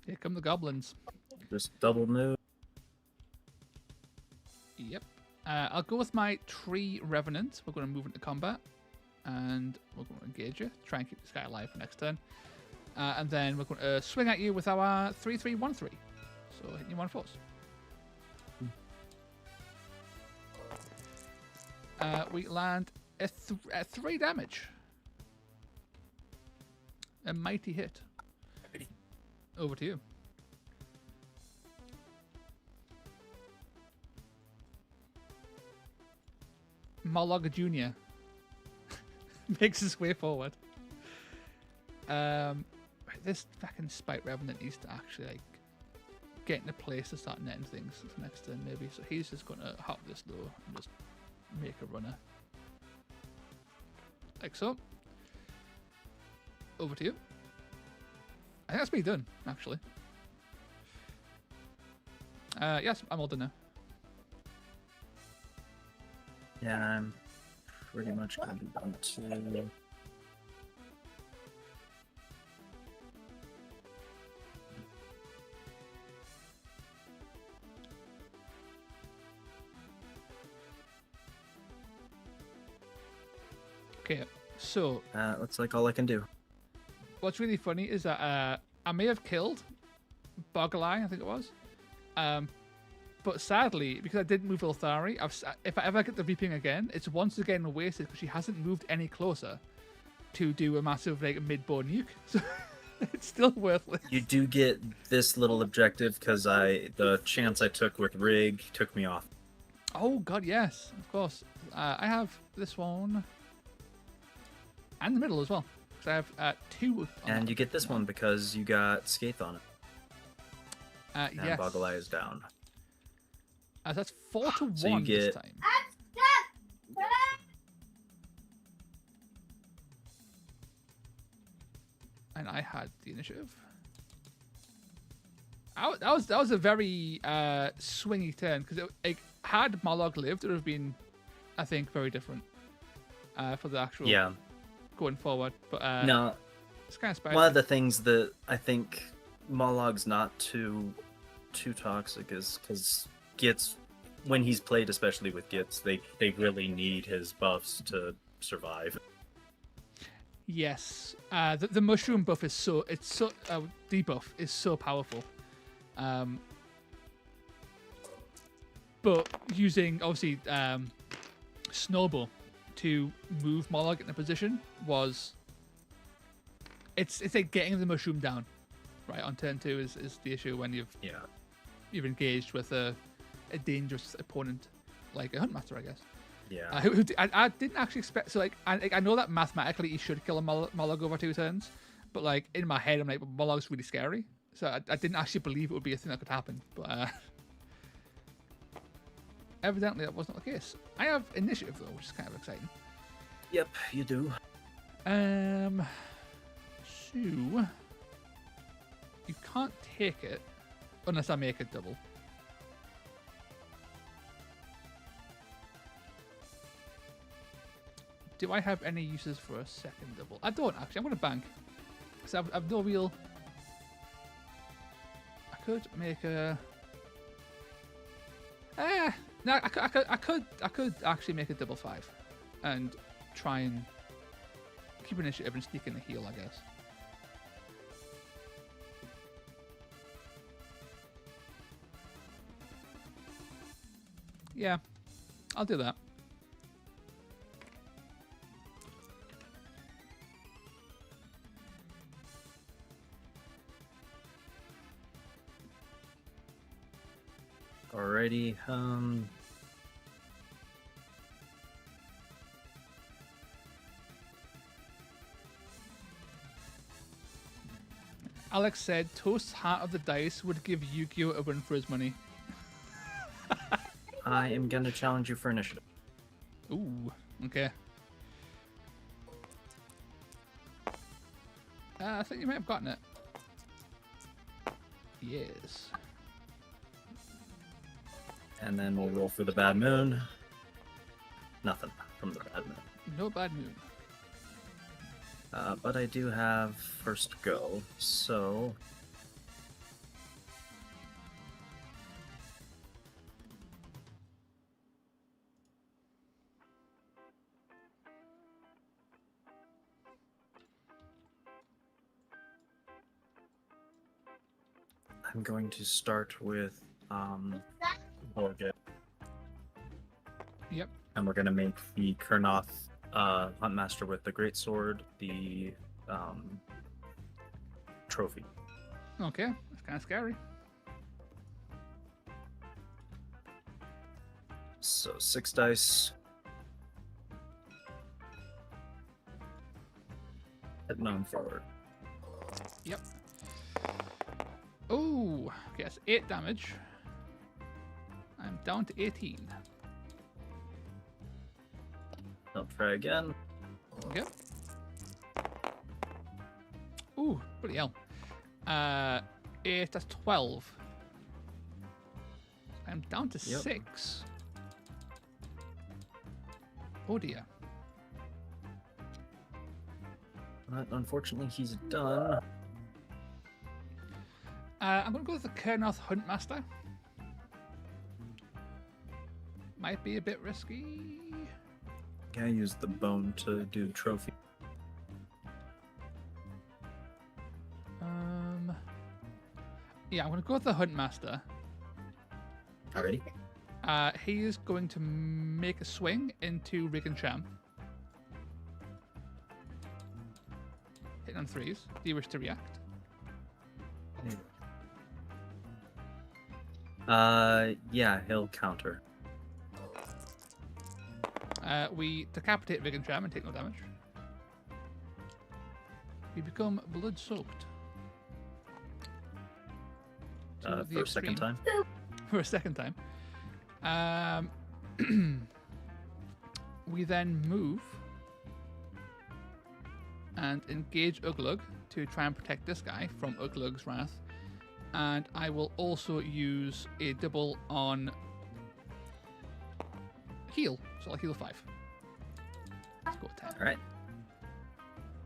Here come the goblins. Just double move. Yep. I'll go with my Tree Revenant. We're going to move into combat. And we're going to engage you. Try and keep this guy alive for next turn. And then we're going to swing at you with our 3-3-1-3. So hitting you 1 force. We land at 3 damage. A mighty hit. Over to you. Mologa Jr. makes his way forward. This fucking Spite Revenant needs to actually like get in a place to start netting things for next turn maybe. So he's just gonna hop this low and just make a runner. Like so. Over to you. I think that's me done, actually. Yes, I'm all done now. Yeah, I'm pretty much gonna be done too. Okay, so looks like all I can do. what's really funny is that I may have killed Boggle-Eye, I think it was. But sadly, because I didn't move Ilthari, if I ever get the Reaping again, it's once again wasted because she hasn't moved any closer to do a massive like mid-board nuke. So it's still worthless. You do get this little objective because the chance I took with Rig took me off. Oh god, yes, of course. I have this one and the middle as well. So I have 2. And you get this one because you got Skaith on it. And yes. Boggle-Eye is down. That's 4-1 So you get... this time. And I had the initiative. That was a very swingy turn because had Moloch lived, it would have been, I think, very different for the actual going forward. But no, it's kind of spicy. One of the things that I think Molog's not too toxic is because Gitz, when he's played, especially with Gitz, they really need his buffs to survive. Yes, the mushroom buff is debuff is so powerful. But using obviously Snowball to move Mollog in a position was it's like getting the mushroom down, right? On turn 2 is the issue when you've engaged with a dangerous opponent like a Huntmaster, I guess. Yeah. I didn't actually expect. So like I know that mathematically he should kill a Mollog over 2 turns, but like in my head I'm like, well, Mollog's really scary, so I didn't actually believe it would be a thing that could happen. But evidently that wasn't the case. I have initiative though, which is kind of exciting. Yep, you do. So you can't take it unless I make it double. Do I have any uses for a second double? I don't actually. I'm going to bank. So I've no real. I could make a. No, I could actually make a double 5, and try and keep initiative and sneak in the heal, I guess. Yeah, I'll do that. Alrighty, Alex said Toast's Heart of the Dice would give Yu-Gi-Oh a run for his money. I am gonna challenge you for initiative. Ooh, okay. I think you might have gotten it. Yes. And then we'll roll for the bad moon. Nothing from the bad moon. No bad moon. But I do have first go, so... I'm going to start with Borget. Yep. And we're going to make the Kurnoth Huntmaster with the Greatsword the trophy. Okay, that's kind of scary. So 6 dice. Heading on forward. Yep. Oh, okay, that's 8 damage. I'm down to 18. I'll try again. Yep. Ooh, bloody hell. 8, that's 12. I'm down to 6. Oh dear. But unfortunately, he's done. I'm going to go with the Kurnoth Huntmaster. Might be a bit risky. Yeah, I used the bone to do the trophy. Yeah, I'm going to go with the Huntmaster. Alrighty. He is going to make a swing into Rick Sham. Hitting on 3s. Do you wish to react? Yeah, he'll counter. We decapitate Rick Sham and take no damage. We become blood-soaked. For a second time? For a second time. We then move and engage Uglug to try and protect this guy from Uglug's wrath. And I will also use a double on heal. So I'll heal 5. Let's go with 10. Alright.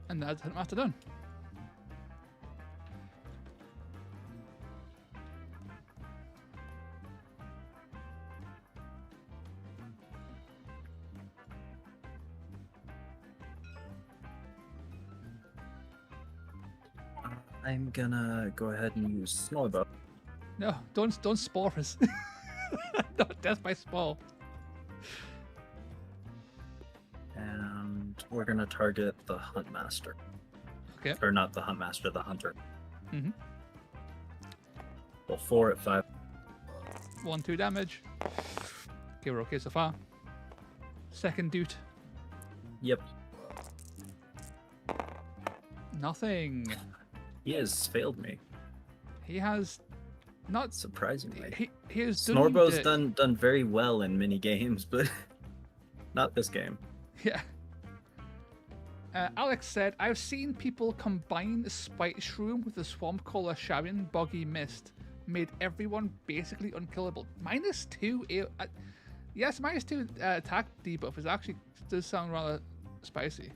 And that's Huntmaster done. I'm gonna go ahead and use Smaller Bow. No, don't spore us. Not death by spore. And we're gonna target the Huntmaster. Okay. Or not the Huntmaster, the Hunter. Mm-hmm. Well, 4 at 5. 1-2 damage. Okay, we're okay so far. Second dude. Yep. Nothing. He has failed me. He has not surprisingly. He has Snorbow's done very well in mini games, but not this game. Yeah. Alex said, I've seen people combine the Spite Shroom with the Swamp Caller Sharon Boggy Mist. Made everyone basically unkillable. -2. Yes, -2 attack debuff is actually does sound rather spicy.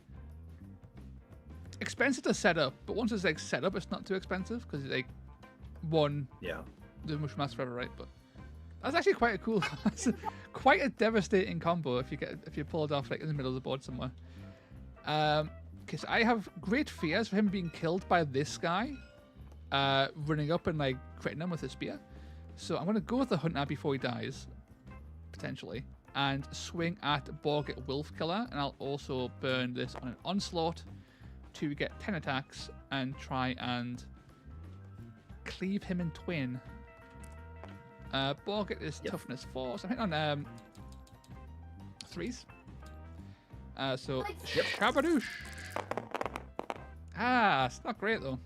It's expensive to set up, but once it's like set up, it's not too expensive because it's like one. Yeah. The Mushroom Master Forever, right? But that's actually quite a cool, quite a devastating combo if you pull it off like in the middle of the board somewhere. Because I have great fears for him being killed by this guy, running up and like critting him with a spear. So I'm gonna go with the Hunter before he dies, potentially, and swing at Borgit Wolf Killer, and I'll also burn this on an Onslaught to get 10 attacks and try and cleave him in twain. Borgit is toughness 4, so I'm hitting on 3s. So Shabadoosh. It's not great though.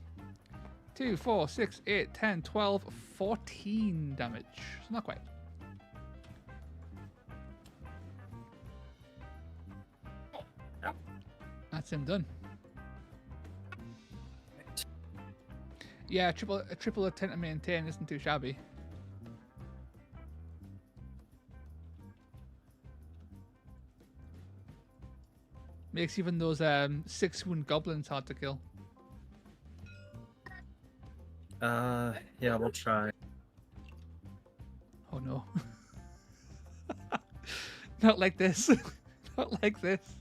2, 4, 6, 8, 10, 12, 14 damage. It's not quite. That's him done. Yeah, a triple attempt to maintain isn't too shabby. Makes even those 6-wound goblins hard to kill. Yeah, we'll try. Oh no. Not like this. Not like this.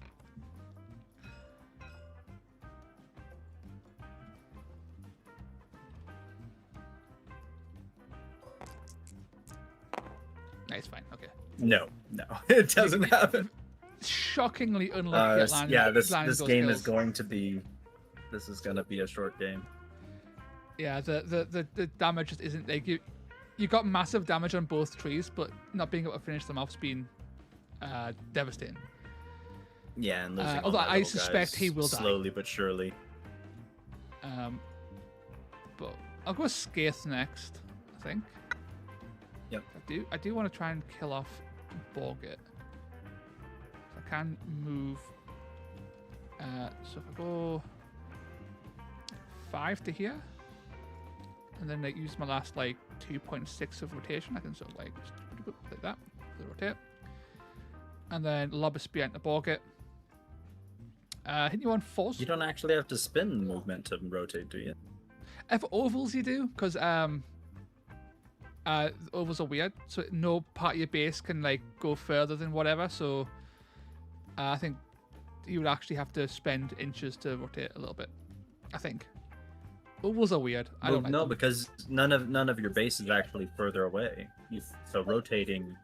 Nice, fine, okay. No, it doesn't happen. Shockingly unlucky at landing. Yeah, this game skills. is going to be. This is gonna be a short game. Yeah, the damage just isn't like you got massive damage on both trees, but not being able to finish them off's been devastating. Yeah, and losing although I suspect he will slowly but surely. But I'll go Skaith next, I think. Yep. I do want to try and kill off Borgit. I can move. So if I go 5 to here, and then like use my last like 2.6 of rotation, I can sort of like that, rotate, and then lob a spear into Borgit. Hit you on force. You don't actually have to spin the movement to rotate, do you? If ovals you do, because ovals are weird, so no part of your base can like go further than whatever. So I think you would actually have to spend inches to rotate a little bit. I think ovals are weird. I don't like them. Because none of your base is actually further away. So rotating,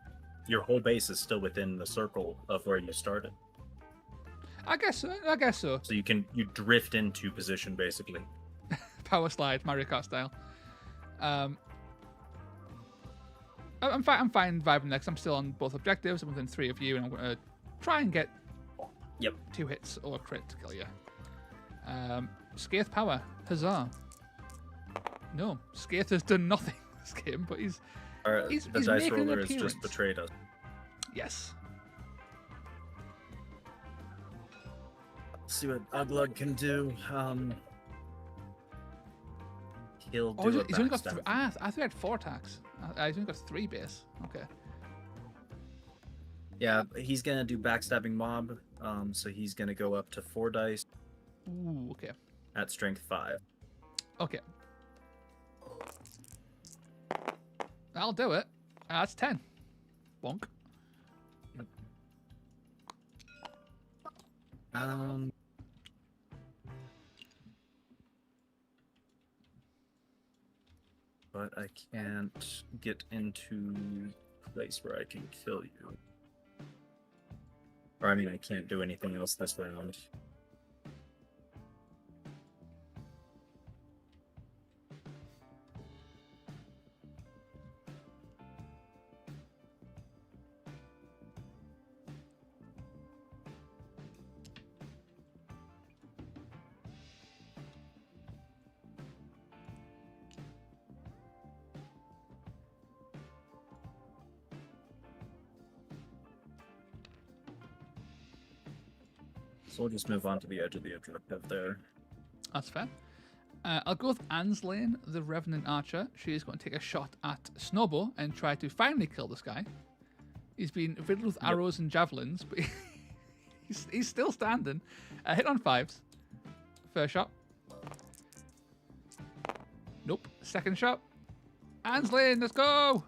your whole base is still within the circle of where you started. I guess so. So you drift into position basically. Power slide, Mario Kart style. I'm fine vibing next. I'm still on both objectives. I'm within 3 of you, and I'm going to try and get 2 hits or a crit to kill you. Skaith power, huzzah! No, Skaith has done nothing this game, but he's the dice roller has just betrayed us. Yes. Let's see what Uglug can do. He'll do he's only got I thought he had 4 attacks. He's only got 3 base. Okay. Yeah, he's gonna do backstabbing mob. So he's gonna go up to 4 dice. Ooh, okay. At strength 5. Okay. I'll do it. That's 10. Bonk. but I can't get into a place where I can kill you. Or I mean, I can't do anything else this round. So we'll just move on to the edge of the objective there. That's fair. I'll go with Anslane, the Revenant Archer. She is going to take a shot at Snowbo and try to finally kill this guy. He's been riddled with arrows and javelins, but he's still standing. Hit on 5s. First shot. Nope. Second shot. Anslane, let's go!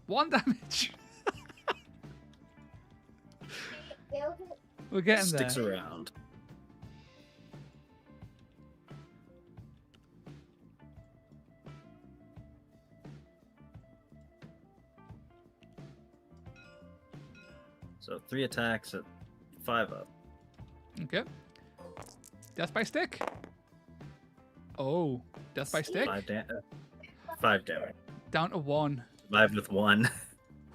1 damage. We're getting there. Sticks around. So 3 attacks at 5 up. Okay. Death by stick. Oh, death by stick. 5 damage. Down to 1. Survived with 1.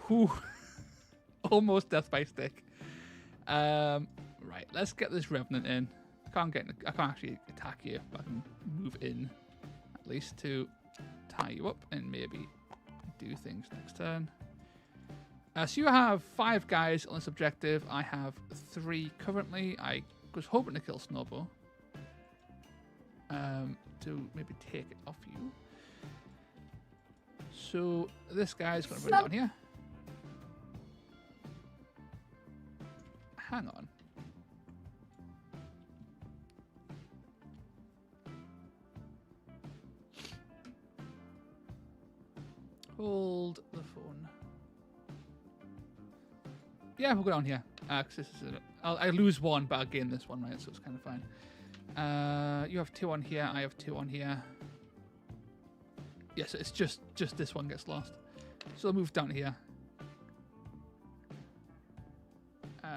Whew. Almost death by stick. Right, let's get this Revenant in. I can't actually attack you, but I can move in at least to tie you up and maybe do things next turn. So you have 5 guys on this objective. I have 3 currently. I was hoping to kill Snowbo. To maybe take it off you. So this guy's going to run down here. Hang on. Hold the phone. Yeah, we'll go down here. Cause this is I lose 1, but I gain this one, right? So it's kind of fine. You have 2 on here. I have 2 on here. Yes, it's just this one gets lost. So I'll move down here.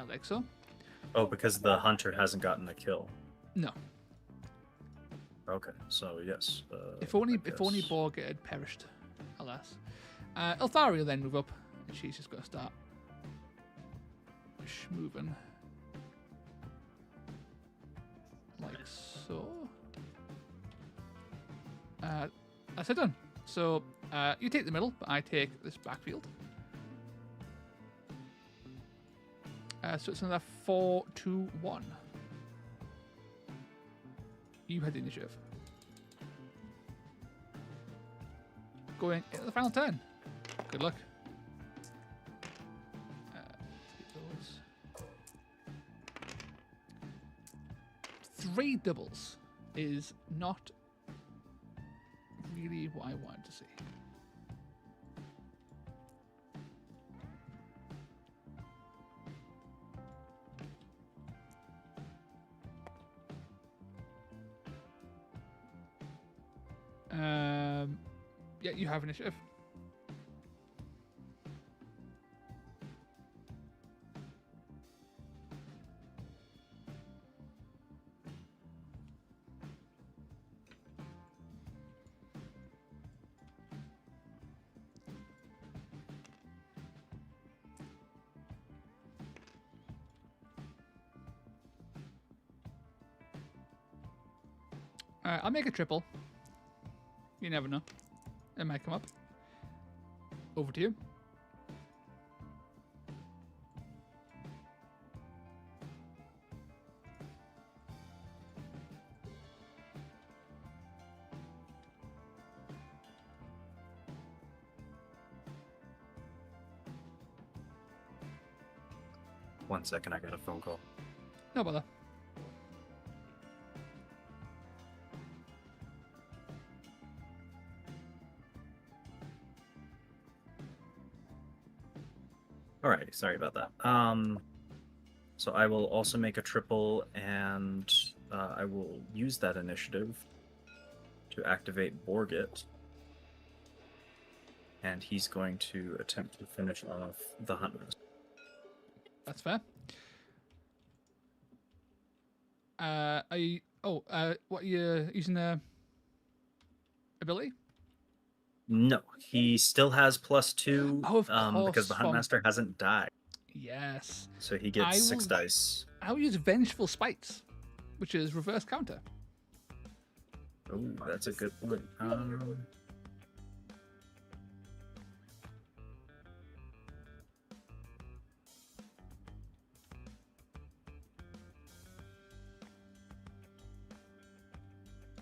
Like so. Oh, because the hunter hasn't gotten a kill. No. Okay, so yes. If only Borgit had perished, alas. Elthari will then move up, and she's just going to start moving like so. That's it done. So you take the middle, but I take this backfield. So it's another 4-2-1. You had the initiative. Going into the final turn. Good luck. Take those. 3 doubles is not really what I wanted to see. Yeah, you have initiative. I'll make a triple. You never know. It might come up. Over to you. One second, I got a phone call. No bother. Alrighty, sorry about that. So I will also make a triple, and I will use that initiative to activate Borgit. and he's going to attempt to finish off the hunters. That's fair. Are you? Oh, what are you using a ability? No, he still has +2 Oh, of because course. the From Huntmaster hasn't died. yes, So he gets 6 dice. I will use Vengeful Spites, which is reverse counter. Oh, that's a good one.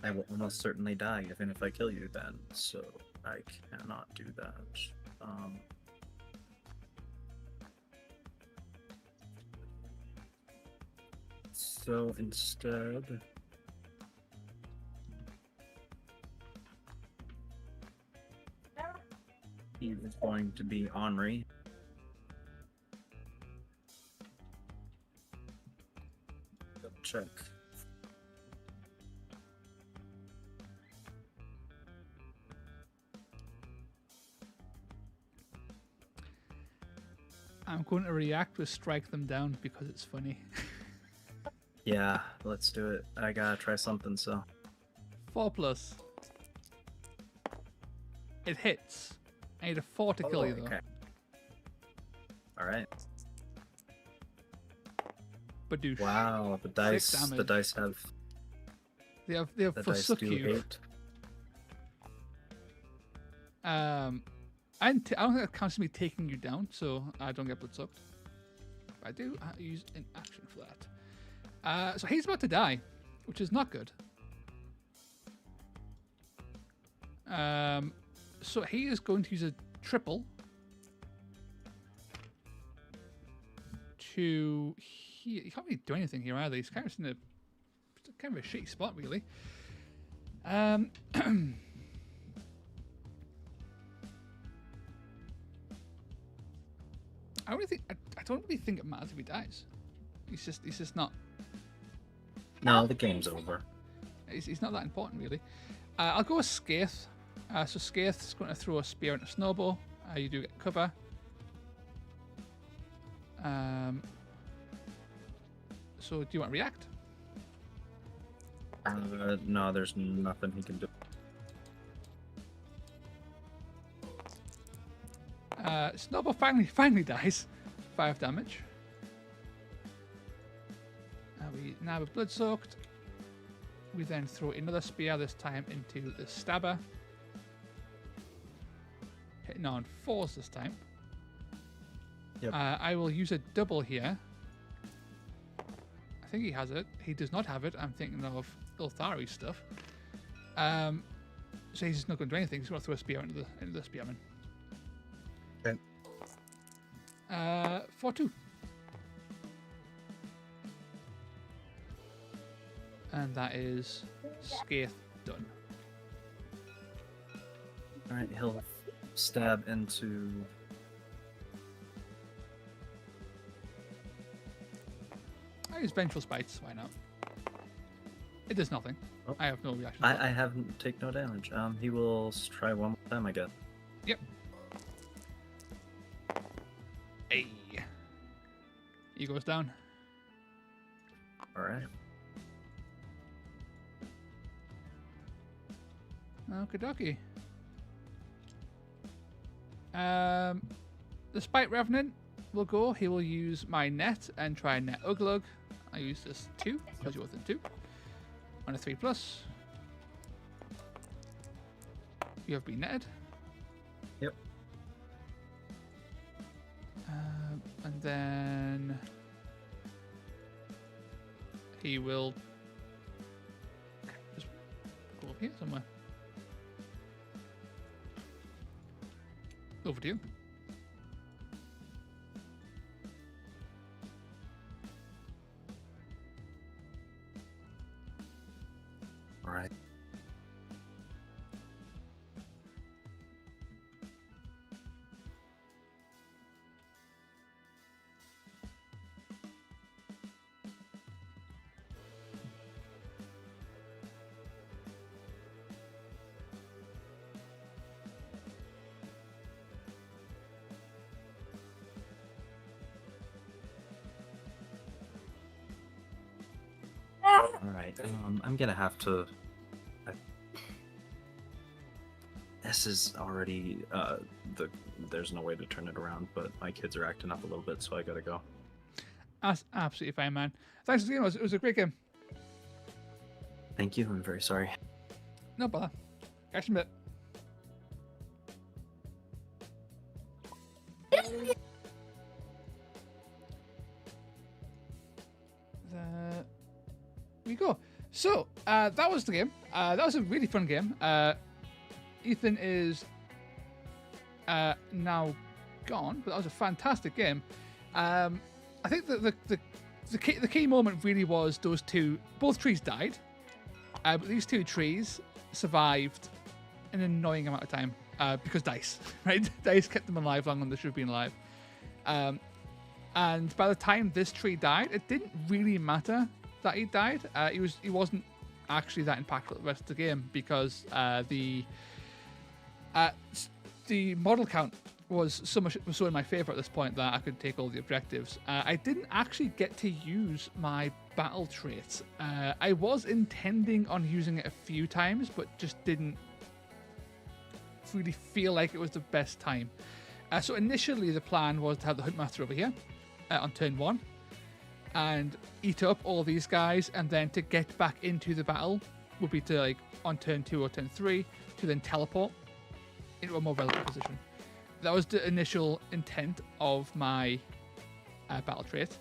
I will almost certainly die even if I kill you then, so I cannot do that. So instead, he is going to be Henri. Double check. I'm going to react with Strike Them Down because it's funny. Yeah, let's do it. I gotta try something, so. 4+. It hits. I need a 4 to kill you, though. Okay. Alright. Badoosh. Wow, the 6 dice damage. have They have the dice forsook do you. hate. I don't think that counts as me taking you down, so I don't get blood sucked. But I do use an action for that. So he's about to die, which is not good. So he is going to use a triple to. He can't really do anything here either. He's kind of in a shitty spot, really. I don't really think it matters if he dies. He's just not. No, the game's over. He's not that important, really. I'll go with Skaith. So Skaith's going to throw a spear into Snowball. You do get cover. So do you want to react? No, there's nothing he can do. Snowball finally dies. 5 damage. We now have blood soaked. We then throw another spear, this time into the stabber. Hitting on 4s this time. Yep. I will use a double here. I think he has it. He does not have it. I'm thinking of Ilthari stuff. So he's just not going to do anything. He's going to throw a spear into the spearman. Okay. 4-2. And that is Skaith done. Alright, he'll stab into. I use Vengeful Spites. Why not? It does nothing. Oh. I have no reaction. I haven't take no damage. He will try one more time, I guess. Yep. Hey. He goes down. Alright. Okie dokie. The Spite Revenant will go. He will use my net and try net Uglug. I use this 2 because you're within 2. On a 3+. You have been netted. Yep. And then he will just go up here somewhere. Over to you. All right. All right. I'm gonna have to. I, this is already there's no way to turn it around, but my kids are acting up a little bit, so I gotta go. That's absolutely fine, man. Thanks for the game. It was a great game. Thank you. I'm very sorry. No bother. Catch you in a bit. There we go. So that was the game. That was a really fun game. Ethan is now gone, but that was a fantastic game. I think that the key moment really was those two. Both trees died, but these two trees survived an annoying amount of time because dice, right? Dice kept them alive longer than they should have been alive. And by the time this tree died, it didn't really matter that he died. He wasn't actually that impactful the rest of the game because the model count was so in my favor at this point that I could take all the objectives. I didn't actually get to use my battle traits. I was intending on using it a few times, but just didn't really feel like it was the best time. So initially the plan was to have the Huntmaster over here on turn 1 and eat up all these guys, and then to get back into the battle would be to, like, on turn 2 or turn 3 to then teleport into a more relevant position. That was the initial intent of my battle trait.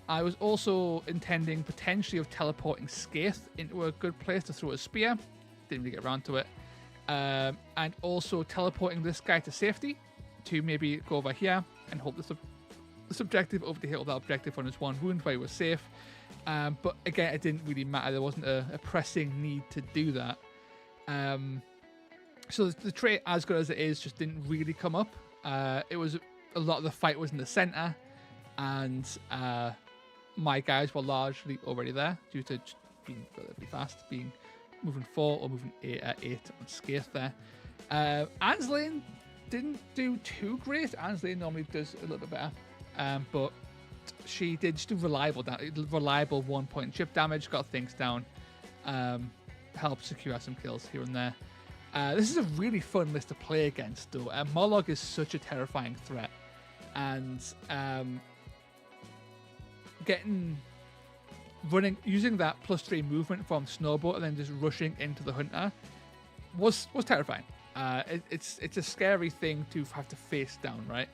I was also intending potentially of teleporting Sylvaneth into a good place to throw a spear. Didn't really get around to it. And also teleporting this guy to safety to maybe go over here and hold this objective over to hit that objective on his 1 wound where he was safe. But again, it didn't really matter. There wasn't a pressing need to do that. So the trait, as good as it is, just didn't really come up. It was a lot of the fight was in the center, and my guys were largely already there due to just being relatively fast, moving 4 or moving 8 on Sylvaneth there. Anslane didn't do too great. Anslane normally does a little bit better, but she did just do reliable 1-point chip damage, got things down, helped secure some kills here and there. This is a really fun list to play against, though. Moloch is such a terrifying threat, and using that +3 movement from Snowboat and then just rushing into the Hunter was terrifying. It's a scary thing to have to face down, right?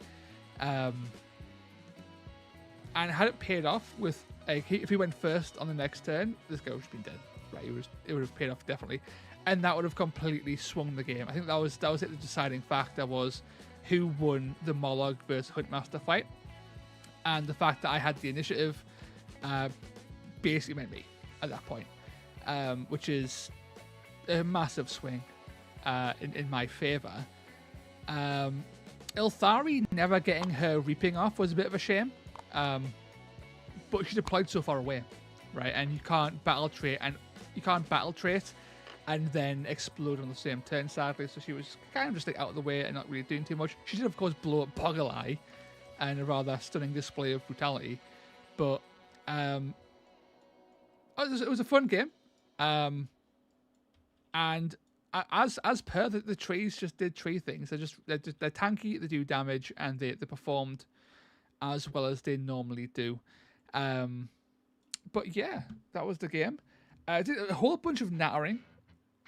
And had it paid off with, like, if he went first on the next turn, this guy would have been dead, right? It would have paid off definitely. And that would have completely swung the game. I think that was it. The deciding factor was who won the Moloch versus Huntmaster fight, and the fact that I had the initiative basically meant me at that point, which is a massive swing in my favor. Ilthari never getting her reaping off was a bit of a shame, but she deployed so far away, right? And you can't battle trait and then explode on the same turn, sadly. So she was kind of just like out of the way and not really doing too much. She did, of course, blow up Boggle Eye in a rather stunning display of brutality. But it was a fun game. And as per, the trees just did tree things. They're tanky, they do damage, and they performed as well as they normally do. But yeah, that was the game. I did a whole bunch of nattering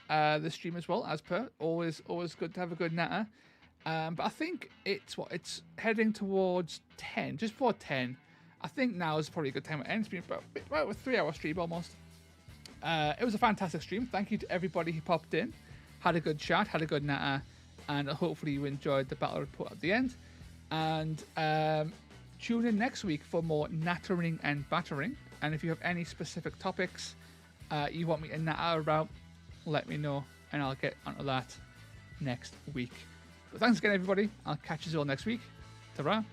this stream as well, as per. Always good to have a good natter. But I think it's heading towards 10, just before 10. I think now is probably a good time to end. It's been about a 3-hour stream almost. It was a fantastic stream. Thank you to everybody who popped in. Had a good chat, had a good natter, and hopefully you enjoyed the battle report at the end. And tune in next week for more nattering and battering. And if you have any specific topics you want me to natter about, let me know, and I'll get onto that next week. But thanks again, everybody. I'll catch you all next week. Ta-ra.